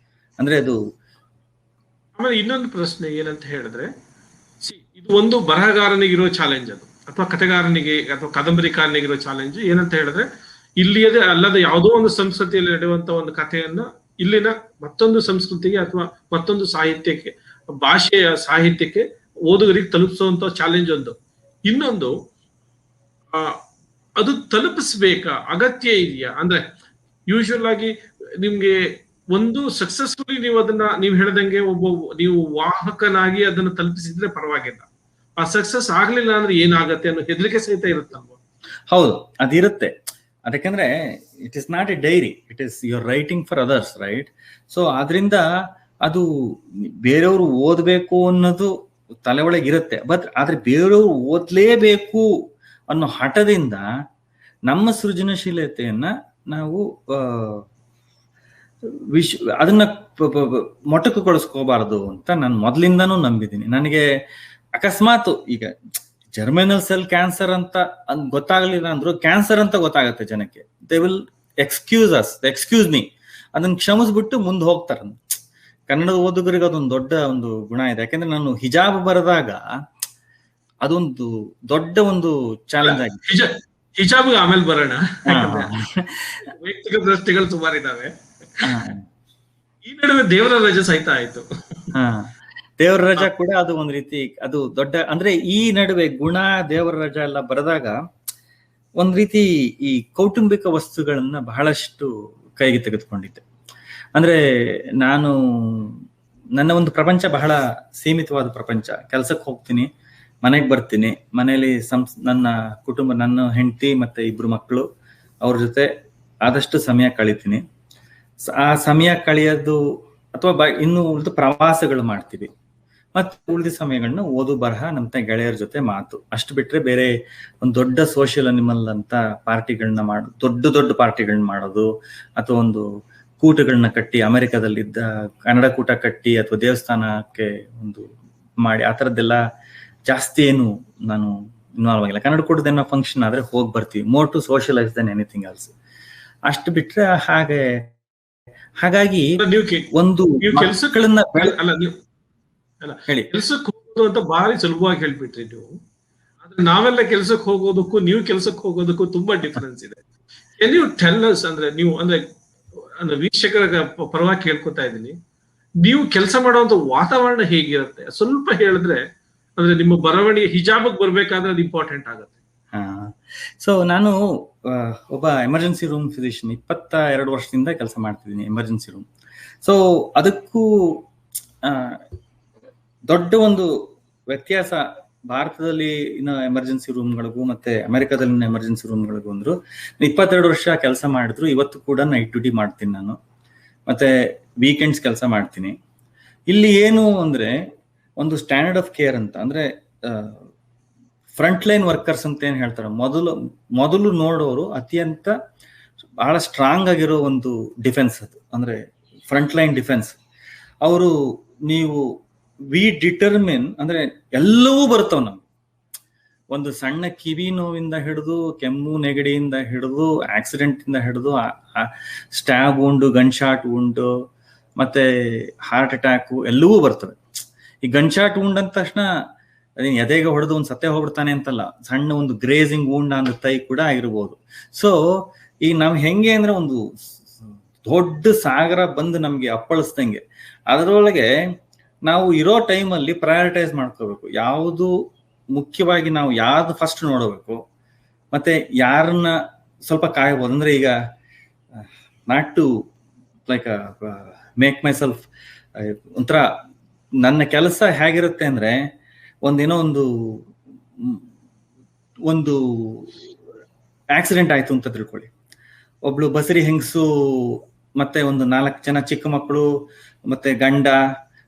ಅಂದ್ರೆ ಅದು ಆಮೇಲೆ ಇನ್ನೊಂದು ಪ್ರಶ್ನೆ ಏನಂತ ಹೇಳಿದ್ರೆ, ಇದು ಒಂದು ಬರಹಗಾರನಿಗಿರೋ ಚಾಲೆಂಜ್ ಅದು, ಅಥವಾ ಕಥೆಗಾರನಿಗೆ ಅಥವಾ ಕಾದಂಬರಿಕಾರನಿಗಿರೋ ಚಾಲೆಂಜ್ ಏನಂತ ಹೇಳಿದ್ರೆ, ಇಲ್ಲಿಯದೇ ಅಲ್ಲದೆ ಯಾವುದೋ ಒಂದು ಸಂಸ್ಕೃತಿಯಲ್ಲಿ ನಡೆಯುವಂತ ಒಂದು ಕಥೆಯನ್ನ ಇಲ್ಲಿನ ಮತ್ತೊಂದು ಸಂಸ್ಕೃತಿಗೆ ಅಥವಾ ಮತ್ತೊಂದು ಸಾಹಿತ್ಯಕ್ಕೆ, ಭಾಷೆಯ ಸಾಹಿತ್ಯಕ್ಕೆ ಓದುಗರಿಗೆ ತಲುಪಿಸುವಂತ ಚಾಲೆಂಜ್ ಒಂದು. ಇನ್ನೊಂದು ಅದು ತಲುಪಿಸ್ಬೇಕಾ, ಅಗತ್ಯ ಇದೆಯಾ? ಅಂದ್ರೆ ಯೂಶುವಲ್ ಆಗಿ ನಿಮ್ಗೆ ಒಂದು ಸಕ್ಸಸ್ಫುಲಿ ನೀವು ಹೇಳ್ದಂಗೆ ನೀವು ವಾಹಕನಾಗಿ ಅದನ್ನು ತಲುಪಿಸಿದ್ರೆ ಪರವಾಗಿಲ್ಲ, ಆ ಸಕ್ಸಸ್ ಆಗ್ಲಿಲ್ಲ ಅಂದ್ರೆ ಏನಾಗತ್ತೆ ಅನ್ನೋ ಹೆದರಿಕೆ ಸಹಿತ ಇರುತ್ತಲ್ವಾ? ಹೌದು, ಅದಿರುತ್ತೆ. ಅದಕ್ಕೆಂದ್ರೆ it is not a diary, it is your writing for others, right? So ಆದ್ರಿಂದ ಅದು ಬೇರೆಯವರು ಓದ್ಬೇಕು ಅನ್ನೋದು ತಲೆ ಒಳಗೆ ಇರುತ್ತೆ. ಆದ್ರೆ ಬೇರೆಯವರು ಓದ್ಲೇಬೇಕು ಅನ್ನೋ ಹಠದಿಂದ ನಮ್ಮ ಸೃಜನಶೀಲತೆಯನ್ನ ನಾವು ಅದನ್ನ ಮೊಟಕುಗೊಳಿಸ್ಕೋಬಾರದು ಅಂತ ನಾನು ಮೊದಲಿಂದಾನು ನಂಬಿದ್ದೀನಿ. ನನಗೆ ಅಕಸ್ಮಾತ್ ಈಗ ಜರ್ಮಿನಲ್ ಸೆಲ್ ಕ್ಯಾನ್ಸರ್ ಅಂತ ಗೊತ್ತಾಗ್ಲಿಲ್ಲ ಅಂದ್ರು ಕ್ಯಾನ್ಸರ್ ಅಂತ ಗೊತ್ತಾಗತ್ತೆ ಜನಕ್ಕೆ, ದೇ ವಿಲ್ ಎಕ್ಸ್ಕ್ಯೂಸ್ ಮೀ, ಅದನ್ನ ಕ್ಷಮಿಸ್ಬಿಟ್ಟು ಮುಂದೆ ಹೋಗ್ತಾರ. ಕನ್ನಡದ ಓದುಗರಿಗೆ ಅದೊಂದು ದೊಡ್ಡ ಒಂದು ಗುಣ ಇದೆ. ಯಾಕಂದ್ರೆ ನಾನು ಹಿಜಾಬ್ ಬರೆದಾಗ ಅದೊಂದು ದೊಡ್ಡ ಒಂದು ಚಾಲೆಂಜ್ ಆಗಿದೆ. ಹಿಜಾಬ್ ಆಮೇಲೆ ಬರೋಣ, ವೈಯಕ್ತಿಕ ದೃಷ್ಟಿಗಳು ಸುಮಾರು ಇದಾವೆ. ಈ ನಡುವೆ ದೇವರ ರಜೆ ಸಹಿತ ಆಯ್ತು. ದೇವರ ರಜಾ ಕೂಡ ಅದು ಒಂದ್ ರೀತಿ ಅದು ದೊಡ್ಡ, ಅಂದ್ರೆ ಈ ನಡುವೆ ಗುಣ ದೇವರ ರಜಾ ಎಲ್ಲ ಬರೆದಾಗ ಒಂದ್ ರೀತಿ ಈ ಕೌಟುಂಬಿಕ ವಸ್ತುಗಳನ್ನ ಬಹಳಷ್ಟು ಕೈಗೆ ತೆಗೆದುಕೊಂಡಿದ್ದೆ. ಅಂದ್ರೆ ನಾನು ನನ್ನ ಒಂದು ಪ್ರಪಂಚ ಬಹಳ ಸೀಮಿತವಾದ ಪ್ರಪಂಚ. ಕೆಲ್ಸಕ್ಕೆ ಹೋಗ್ತೀನಿ, ಮನೆಗೆ ಬರ್ತೀನಿ, ಮನೇಲಿ ನನ್ನ ಕುಟುಂಬ, ನನ್ನ ಹೆಂಡತಿ ಮತ್ತೆ 2 ಮಕ್ಕಳು, ಅವ್ರ ಜೊತೆ ಆದಷ್ಟು ಸಮಯ ಕಳಿತೀನಿ. ಆ ಸಮಯ ಕಳೆಯೋದು ಅಥವಾ ಇನ್ನು ಉಳಿದು ಪ್ರವಾಸಗಳು ಮಾಡ್ತೀವಿ. ಮತ್ತೆ ಉಳಿದ ಸಮಯಗಳನ್ನ ಓದು ಬರಹ, ನಮ್ಮ ಗೆಳೆಯರ ಜೊತೆ ಮಾತು, ಅಷ್ಟು ಬಿಟ್ರೆ ಬೇರೆ ಒಂದು ದೊಡ್ಡ ಸೋಷಿಯಲ್ ಅನಿಮಲ್ ಅಂತ ಪಾರ್ಟಿಗಳನ್ನ ದೊಡ್ಡ ಪಾರ್ಟಿಗಳನ್ನ ಮಾಡೋದು ಅಥವಾ ಒಂದು ಕೂಟಗಳನ್ನ ಕಟ್ಟಿ, ಅಮೆರಿಕದಲ್ಲಿದ್ದ ಕನ್ನಡ ಕೂಟ ಕಟ್ಟಿ ಅಥವಾ ದೇವಸ್ಥಾನಕ್ಕೆ ಒಂದು ಮಾಡಿ ಆ ಥರದ್ದೆಲ್ಲ ಜಾಸ್ತಿ ಏನು ನಾನು ಇನ್ವಾಲ್ವ್ ಆಗಿಲ್ಲ. ಕನ್ನಡ ಕೂಟದ ಫಂಕ್ಷನ್ ಆದ್ರೆ ಹೋಗಿ ಬರ್ತೀವಿ, more to socialise than anything else. ಅಷ್ಟು ಬಿಟ್ರೆ ಹಾಗಾಗಿ ಒಂದು ಕೆಲ್ಸಗಳನ್ನ ಕೆಲ್ಸಕ್ಕೆ ಹೋಗೋದು ಅಂತ ಭಾರಿ ಸುಲಭವಾಗಿ ಹೇಳ್ಬಿಟ್ರಿ ನೀವು. ಆದ್ರೆ ನಾವೆಲ್ಲ ಕೆಲ್ಸಕ್ಕೆ ಹೋಗೋದಕ್ಕೂ ನೀವು ಕೆಲ್ಸಕ್ಕೆ ಹೋಗೋದಕ್ಕೂ ತುಂಬಾ ಡಿಫರೆನ್ಸ್ ಇದೆ. ನೀವು ಟೆಲ್ ಅಸ್, ಅಂದ್ರೆ ನೀವು ಅಂದ್ರೆ ವೀಕ್ಷಕರ ಪರವಾಗಿ ಕೇಳ್ಕೊತಾ ಇದ್ದೀನಿ, ನೀವು ಕೆಲಸ ಮಾಡುವಂತ ವಾತಾವರಣ ಹೇಗಿರುತ್ತೆ ಸ್ವಲ್ಪ ಹೇಳಿದ್ರೆ, ಅಂದ್ರೆ ನಿಮ್ಮ ಬರವಣಿಗೆ ಹಿಜಾಬಕ್ ಬರ್ಬೇಕಾದ್ರೆ ಅದು ಇಂಪಾರ್ಟೆಂಟ್ ಆಗುತ್ತೆ. ಸೊ ನಾನು ಒಬ್ಬ ಎಮರ್ಜೆನ್ಸಿ ರೂಮ್ ಫಿಸಿಷಿಯನ್, 22 ವರ್ಷದಿಂದ ಕೆಲಸ ಮಾಡ್ತಿದ್ದೀನಿ ಎಮರ್ಜೆನ್ಸಿ ರೂಮ್. ಸೊ ಅದಕ್ಕೂ ದೊಡ್ಡ ಒಂದು ವ್ಯತ್ಯಾಸ ಭಾರತದಲ್ಲಿ ಇನ್ನ ಎಮರ್ಜೆನ್ಸಿ ರೂಮ್ಗಳಿಗೂ ಮತ್ತೆ ಅಮೆರಿಕದಲ್ಲಿನ ಎಮರ್ಜೆನ್ಸಿ ರೂಮ್ಗಳಿಗೂ ಅಂದ್ರು. 22 ವರ್ಷ ಕೆಲಸ ಮಾಡಿದ್ರು, ಇವತ್ತು ಕೂಡ ನೈಟ್ ಡ್ಯೂಟಿ ಮಾಡ್ತೀನಿ ನಾನು, ಮತ್ತೆ ವೀಕೆಂಡ್ಸ್ ಕೆಲಸ ಮಾಡ್ತೀನಿ. ಇಲ್ಲಿ ಏನು ಅಂದ್ರೆ ಒಂದು ಸ್ಟ್ಯಾಂಡರ್ಡ್ ಆಫ್ ಕೇರ್ ಅಂತ, ಅಂದ್ರೆ ಫ್ರಂಟ್ ಲೈನ್ ವರ್ಕರ್ಸ್ ಅಂತ ಏನ್ ಹೇಳ್ತಾರೆ, ಮೊದಲು ನೋಡೋರು ಅತ್ಯಂತ ಬಹಳ ಸ್ಟ್ರಾಂಗ್ ಆಗಿರೋ ಒಂದು ಡಿಫೆನ್ಸ್ ಅದು, ಅಂದ್ರೆ ಫ್ರಂಟ್ ಲೈನ್ ಡಿಫೆನ್ಸ್. ಅವರು ನೀವು ವಿ ಡಿಟರ್ಮಿನ್, ಅಂದ್ರೆ ಎಲ್ಲವೂ ಬರ್ತವ್ ನಮ್ಗೆ. ಒಂದು ಸಣ್ಣ ಕಿವಿ ನೋವಿಂದ ಹಿಡಿದು, ಕೆಮ್ಮು ನೆಗಡಿಯಿಂದ ಹಿಡಿದು, ಆಕ್ಸಿಡೆಂಟ್ ಇಂದ ಹಿಡಿದು, ಸ್ಟ್ಯಾಬ್ ಉಂಡು, ಗನ್ ಶಾಟ್ ಉಂಡು, ಮತ್ತೆ ಹಾರ್ಟ್ ಅಟ್ಯಾಕು ಎಲ್ಲವೂ ಬರ್ತವೆ. ಈ ಗನ್ ಶಾಟ್ ಉಂಡ್ ಅಂದ ತಕ್ಷಣ ಅದೇನು ಎದೆಗೆ ಹೊಡೆದು ಒಂದು ಸತ್ಯ ಹೋಗ್ಬಿಡ್ತಾನೆ ಅಂತಲ್ಲ, ಸಣ್ಣ ಒಂದು ಗ್ರೇಜಿಂಗ್ ಉಂಡ್ ಅನ್ನೋ ತೈ ಕೂಡ ಆಗಿರ್ಬೋದು. ಸೊ ಈಗ ನಾವ್ ಹೆಂಗೆ ಅಂದ್ರೆ ಒಂದು ದೊಡ್ಡ ಸಾಗರ ಬಂದು ನಮ್ಗೆ ಅಪ್ಪಳಿಸ್ದಂಗೆ, ಅದರೊಳಗೆ ನಾವು ಇರೋ ಟೈಮಲ್ಲಿ ಪ್ರಯಾರಿಟೈಸ್ ಮಾಡ್ಕೋಬೇಕು. ಯಾವುದು ಮುಖ್ಯವಾಗಿ ನಾವು ಯಾವ್ದು ಫಸ್ಟ್ ನೋಡಬೇಕು, ಮತ್ತೆ ಯಾರನ್ನ ಸ್ವಲ್ಪ ಕಾಯಬಹುದು. ಅಂದ್ರೆ ಈಗ not to like make myself, ಒಂಥರ ನನ್ನ ಕೆಲಸ ಹೇಗಿರುತ್ತೆ ಅಂದ್ರೆ, ಒಂದೇನೋ ಒಂದು ಆಕ್ಸಿಡೆಂಟ್ ಆಯ್ತು ಅಂತ ತಿಳ್ಕೊಳ್ಳಿ. ಒಬ್ಳು ಬಸರಿ ಹೆಂಗಸು ಮತ್ತೆ ಒಂದು 4 ಜನ ಚಿಕ್ಕ ಮಕ್ಕಳು ಮತ್ತೆ ಗಂಡ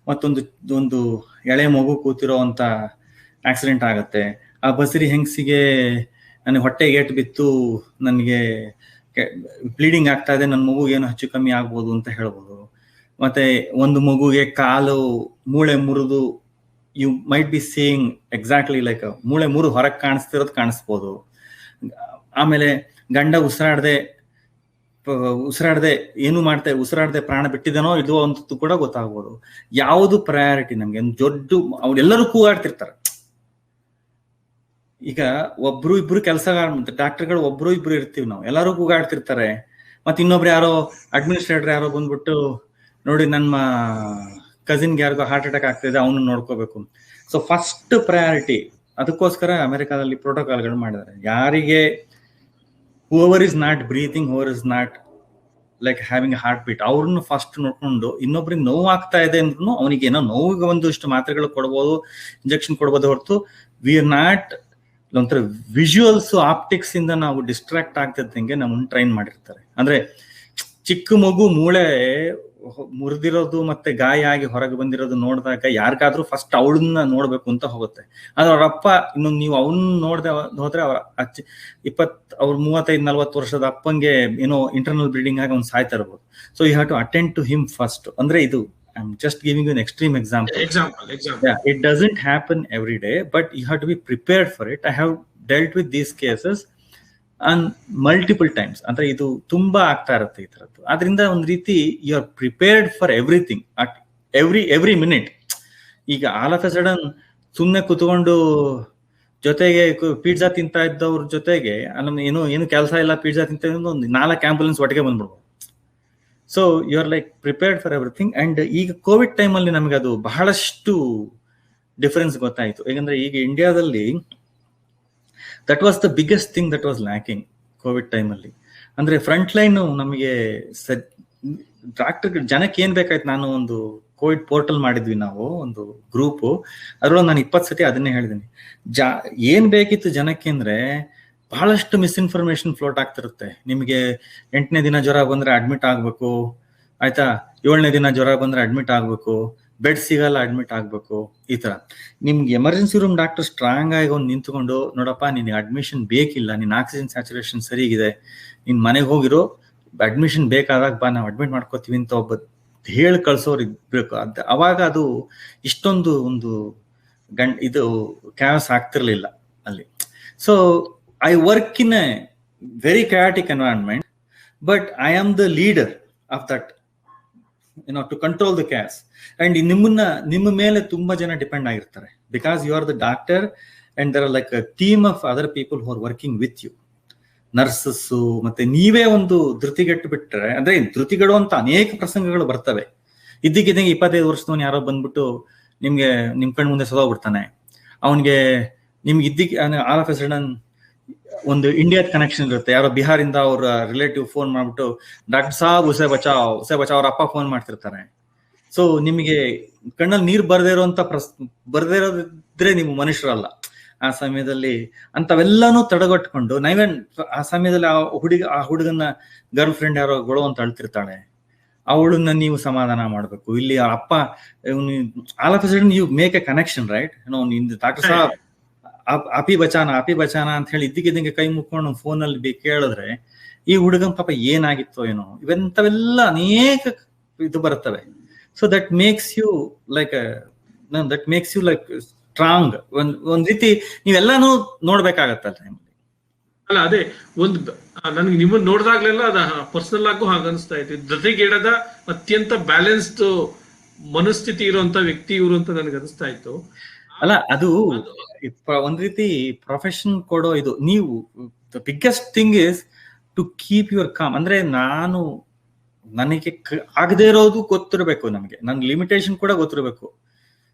ಮತ್ತೊಂದು ಎಳೆ ಮಗು ಕೂತಿರೋ ಅಂತ ಆಕ್ಸಿಡೆಂಟ್ ಆಗತ್ತೆ. ಆ ಬಸರಿ ಹೆಂಗಸಿಗೆ ನನಗೆ ಹೊಟ್ಟೆಗೆ ಏಟು ಬಿತ್ತು, ನನಗೆ ಬ್ಲೀಡಿಂಗ್ ಆಗ್ತಾ ಇದೆ, ನನ್ನ ಮಗುಗೆ ಏನೋ ಹೆಚ್ಚು ಕಮ್ಮಿ ಆಗ್ಬೋದು ಅಂತ ಹೇಳ್ಬೋದು. ಮತ್ತೆ ಒಂದು ಮಗುಗೆ ಕಾಲು ಮೂಳೆ ಮುರಿದು, you might be seeing exactly like ಮೂಳೆ ಮುರಿದು ಹೊರಗೆ ಕಾಣಿಸ್ತಿರೋದು ಕಾಣಿಸ್ಬೋದು. ಆಮೇಲೆ ಗಂಡ ಉಸಿರಾಡದೆ ಏನು ಉಸಿರಾಡದೆ ಪ್ರಾಣ ಬಿಟ್ಟಿದನೋ ಇಲ್ವೋ ಅಂತ ಕೂಡ ಗೊತ್ತಾಗ್ಬೋದು. ಯಾವುದು ಪ್ರಯಾರಿಟಿ ನಮ್ಗೆ? ದೊಡ್ಡ ಅವ್ರೆಲ್ಲರೂ ಕೂಗಾಡ್ತಿರ್ತಾರೆ. ಈಗ ಒಬ್ರು ಇಬ್ರು ಡಾಕ್ಟರ್ಗಳು ಒಬ್ರು ಇಬ್ರು ಇರ್ತೀವಿ ನಾವು, ಎಲ್ಲರೂ ಕೂಗಾಡ್ತಿರ್ತಾರೆ. ಮತ್ತೆ ಇನ್ನೊಬ್ರು ಯಾರೋ ಅಡ್ಮಿನಿಸ್ಟ್ರೇಟರ್ ಯಾರೋ ಬಂದ್ಬಿಟ್ಟು, ನೋಡಿ ನನ್ನ ಕಸಿನ್ಗೆ ಯಾರಿಗೋ ಹಾರ್ಟ್ ಅಟ್ಯಾಕ್ ಆಗ್ತಿದೆ, ಅವನು ನೋಡ್ಕೋಬೇಕು. ಸೊ ಫಸ್ಟ್ ಪ್ರಯಾರಿಟಿ, ಅದಕ್ಕೋಸ್ಕರ ಅಮೆರಿಕಾದಲ್ಲಿ ಪ್ರೋಟೋಕಾಲ್ಗಳು ಮಾಡಿದ್ದಾರೆ. ಯಾರಿಗೆ whoever is not breathing, whoever is not like having a heartbeat, ಅವ್ರನ್ನ ಫಸ್ಟ್ ನೋಡ್ಕೊಂಡು, ಇನ್ನೊಬ್ರಿಗೆ ನೋವು ಆಗ್ತಾ ಇದೆ ಅಂದ್ರೂ ಅವನಿಗೆ ಏನೋ ನೋವಿಗೆ ಒಂದಿಷ್ಟು ಮಾತ್ರೆಗಳು ಕೊಡ್ಬೋದು, ಇಂಜೆಕ್ಷನ್ ಕೊಡ್ಬೋದು ಹೊರತು ವಿ ಆರ್ ನಾಟ್ ಒಂಥರ ವಿಜುವಲ್ಸ್ ಆಪ್ಟಿಕ್ಸ್ ಇಂದ ನಾವು ಡಿಸ್ಟ್ರಾಕ್ಟ್ ಆಗ್ತಿದ್ದಂಗೆ ನಮ್ಮನ್ನು ಟ್ರೈನ್ ಮಾಡಿರ್ತಾರೆ. ಅಂದ್ರೆ ಚಿಕ್ಕ ಮಗು ಮೂಳೆ ಮುರಿದಿರೋದು ಮತ್ತೆ ಗಾಯ ಆಗಿ ಹೊರಗೆ ಬಂದಿರೋದು ನೋಡಿದಾಗ ಯಾರಿಗಾದ್ರೂ ಫಸ್ಟ್ ಅವಳನ್ನ ನೋಡ್ಬೇಕು ಅಂತ ಹೋಗುತ್ತೆ. ಆದ್ರೆ ಅವ್ರಪ್ಪ ಇನ್ನೊಂದು ನೀವು ಅವನ್ನ ನೋಡ್ದೆ ಹೋದ್ರೆ ಅವ್ರ 35-40 ವರ್ಷದ ಅಪ್ಪಂಗೆ ಏನೋ ಇಂಟರ್ನಲ್ ಬ್ಲೀಡಿಂಗ್ ಆಗಿ ಅವ್ನು ಸಾಯ್ತಾ ಇರ್ಬೋದು. So you have to attend to him first. ಅಂದ್ರೆ ಇದು I am just giving you an extreme example. It doesn't happen every day, but you have to be prepared for it. I have dealt with these cases and multiple times. ಅಂದ್ರೆ ಇದು ತುಂಬಾ ಆಗ್ತಾ ಇರುತ್ತೆ ಈ ತರದ್ದು. ಆದ್ರಿಂದ ಒಂದ್ ರೀತಿ you are prepared for everything at every minute. ಈಗ ಆಲ್ ಆಫ್ ಎ ಸಡನ್ ಸುಮ್ನೆ ಕುತ್ಕೊಂಡು ಜೊತೆಗೆ ಪಿಜ್ಜಾ ತಿಂತಾ ಇದ್ದವ್ರ ಜೊತೆಗೆ ಏನು ಕೆಲಸ ಇಲ್ಲ ಪಿಜ್ಜಾ ತಿಂತ ಒಂದು 4 ಆಂಬುಲೆನ್ಸ್ ಒಟ್ಟಿಗೆ ಬಂದ್ಬಿಡ್ಬೋದು. So you are like prepared for everything. And ಈಗ ಕೋವಿಡ್ ಟೈಮಲ್ಲಿ ನಮಗೆ ಅದು ಬಹಳಷ್ಟು ಡಿಫರೆನ್ಸ್ ಗೊತ್ತಾಯಿತು. ಯಾಕಂದ್ರೆ ಈಗ ಇಂಡಿಯಾದಲ್ಲಿ that was the biggest thing that was lacking Covid ಟೈಮಲ್ಲಿ. ಅಂದ್ರೆ ಫ್ರಂಟ್ ಲೈನ್ ನಮಗೆ ಡಾಕ್ಟರ್ ಜನಕ್ಕೆ ಏನ್ ಬೇಕಾಯ್ತು, ನಾನು ಒಂದು ಕೋವಿಡ್ ಪೋರ್ಟಲ್ ಮಾಡಿದ್ವಿ ನಾವು, ಒಂದು ಗ್ರೂಪು, ಅದ್ರೊಳಗೆ ನಾನು 20 ಸತಿ ಅದನ್ನೇ ಹೇಳಿದ್ದೀನಿ. ಏನ್ ಬೇಕಿತ್ತು ಜನಕ್ಕೆ ಅಂದ್ರೆ, ಬಹಳಷ್ಟು ಮಿಸ್ಇನ್ಫಾರ್ಮೇಶನ್ ಫ್ಲೋಟ್ ಆಗ್ತಿರುತ್ತೆ. ನಿಮಗೆ 8ನೇ ದಿನ ಜ್ವರ ಬಂದ್ರೆ ಅಡ್ಮಿಟ್ ಆಗ್ಬೇಕು, ಆಯ್ತಾ, 7ನೇ ದಿನ ಜ್ವರ ಬಂದ್ರೆ ಅಡ್ಮಿಟ್ ಆಗ್ಬೇಕು, ಬೆಡ್ ಸಿಗಲ್ಲ ಅಡ್ಮಿಟ್ ಆಗ್ಬೇಕು, ಈ ತರ. ನಿಮ್ಗೆ ಎಮರ್ಜೆನ್ಸಿ ರೂಮ್ ಡಾಕ್ಟರ್ ಸ್ಟ್ರಾಂಗ್ ಆಗಿ ಒಂದು ನಿಂತ್ಕೊಂಡು, ನೋಡಪ್ಪ ನಿನಗೆ ಅಡ್ಮಿಷನ್ ಬೇಕಿಲ್ಲ, ನಿನ್ನ ಆಕ್ಸಿಜನ್ ಸ್ಯಾಚುರೇಷನ್ ಸರಿಗಿದೆ, ನಿನ್ ಮನೆಗೆ ಹೋಗಿರೋ, ಅಡ್ಮಿಷನ್ ಬೇಕಾದಾಗ ಬಾ, ನಾವು ಅಡ್ಮಿಟ್ ಮಾಡ್ಕೋತೀವಿ ಅಂತ ಒಬ್ಬ ಹೇಳಿ ಕಳ್ಸೋರು ಇರ್ಬೇಕು. ಅವಾಗ ಅದು ಇಷ್ಟೊಂದು ಒಂದು ಇದು ಕ್ಯಾಸ್ ಆಗ್ತಿರ್ಲಿಲ್ಲ ಅಲ್ಲಿ. So I work in a very chaotic environment, but I am the leader of that, to control the chaos. And ನಿಮ್ಮ ಮೇಲೆ ತುಂಬಾ ಜನ ಡಿಪೆಂಡ್ ಆಗಿರ್ತಾರೆ, because you are the doctor and there are like a team of other people who are working with you, nurses. ಮತ್ತೆ ನೀವೇ ಒಂದು ಧೃತಿಗೆಟ್ಟು ಬಿಟ್ರೆ, ಅಂದ್ರೆ ಧೃತಿಗಳು ಅಂತ ಅನೇಕ ಪ್ರಸಂಗಗಳು ಬರ್ತವೆ. ಇದ್ದಕ್ಕಿದ್ದಂಗೆ 25 ವರ್ಷದವನು ಯಾರೋ ಬಂದ್ಬಿಟ್ಟು ನಿಮ್ ಕಣ್ ಮುಂದೆ ಸದೋಗ್ಬಿಡ್ತಾನೆ. ಅವನ್ಗೆ ನಿಮ್ಗೆ ಆಲ್ ಆಫ್ ಎ ಸಡನ್ ಒಂದು ಇಂಡಿಯಾದ ಕನೆಕ್ಷನ್ ಇರುತ್ತೆ, ಯಾರೋ ಬಿಹಾರಿಂದ ಅವ್ರ ರಿಲೇಟಿವ್ ಫೋನ್ ಮಾಡ್ಬಿಟ್ಟು, ಡಾಕ್ಟರ್ ಸಾಬ್ ಉಸೆ ಬಚಾವ್ ಅವ್ರ ಅಪ್ಪ ಫೋನ್ ಮಾಡ್ತಿರ್ತಾರೆ. ಸೊ ನಿಮಗೆ ಕಣ್ಣಲ್ಲಿ ನೀರು ಬರ್ದೇ ಇರೋದಿದ್ರೆ ನೀವು ಮನುಷ್ಯರಲ್ಲ ಆ ಸಮಯದಲ್ಲಿ. ಅಂತವೆಲ್ಲಾನು ತಡೆಗಟ್ಕೊಂಡು ನಾವೇನ್ ಆ ಸಮಯದಲ್ಲಿ ಆ ಹುಡುಗನ ಗರ್ಲ್ ಫ್ರೆಂಡ್ ಯಾರೋ ಗೊಳೋ ಅಂತ ಅಳ್ತಿರ್ತಾಳೆ, ಅವಳನ್ನ ನೀವು ಸಮಾಧಾನ ಮಾಡ್ಬೇಕು. ಇಲ್ಲಿ ಅಪ್ಪ all of a sudden you make a connection, right? Doctor ಸಾಬ್ ಅಪಿ ಬಚಾನ ಅಂತ ಹೇಳಿ ಇದ್ದಕ್ಕಿದ್ದಂಗೆ ಕೈ ಮುಕ್ಕೊಂಡು ಫೋನಲ್ಲಿ ಕೇಳಿದ್ರೆ, ಈ ಹುಡುಗನ್ ಪಾಪ ಏನಾಗಿತ್ತೋ ಏನೋ, ಇವೆಂತವೆಲ್ಲ ಅನೇಕ ಇದು ಬರ್ತವೆ. So that makes you like strong. ಒಂದ್ ರೀತಿ ನೀವೆಲ್ಲಾನು ನೋಡ್ಬೇಕಾಗತ್ತಲ್ಲ. ಅಲ್ಲ, ಅದೇ ಒಂದು ನನ್ಗೆ ನಿಮ್ಮನ್ನ ನೋಡಿದಾಗ್ಲೆಲ್ಲ ಅದ ಪರ್ಸನಲ್ ಆಗು ಹಾಗ ಅನಿಸ್ತಾ ಇತ್ತು. ಜೊತೆಗೇಡದ ಅತ್ಯಂತ ಬ್ಯಾಲೆನ್ಸ್ಡ್ ಮನಸ್ಥಿತಿ ಇರುವಂತ ವ್ಯಕ್ತಿ ಇವರು ಅಂತ ನನಗೆ ಅನಿಸ್ತಾ ಇತ್ತು. ಅಲ್ಲ, ಅದು ಒಂದ್ ರೀತಿ ಪ್ರೊಫೆಷನ್ ಕೊಡೋ ಇದು. ನೀವು the biggest thing is to keep your calm. ಅಂದ್ರೆ ನನಗೆ ಆಗದೆ ಇರೋದು ಗೊತ್ತಿರಬೇಕು, ನಮ್ಗೆ ನನ್ನ ಲಿಮಿಟೇಷನ್ ಕೂಡ ಗೊತ್ತಿರಬೇಕು.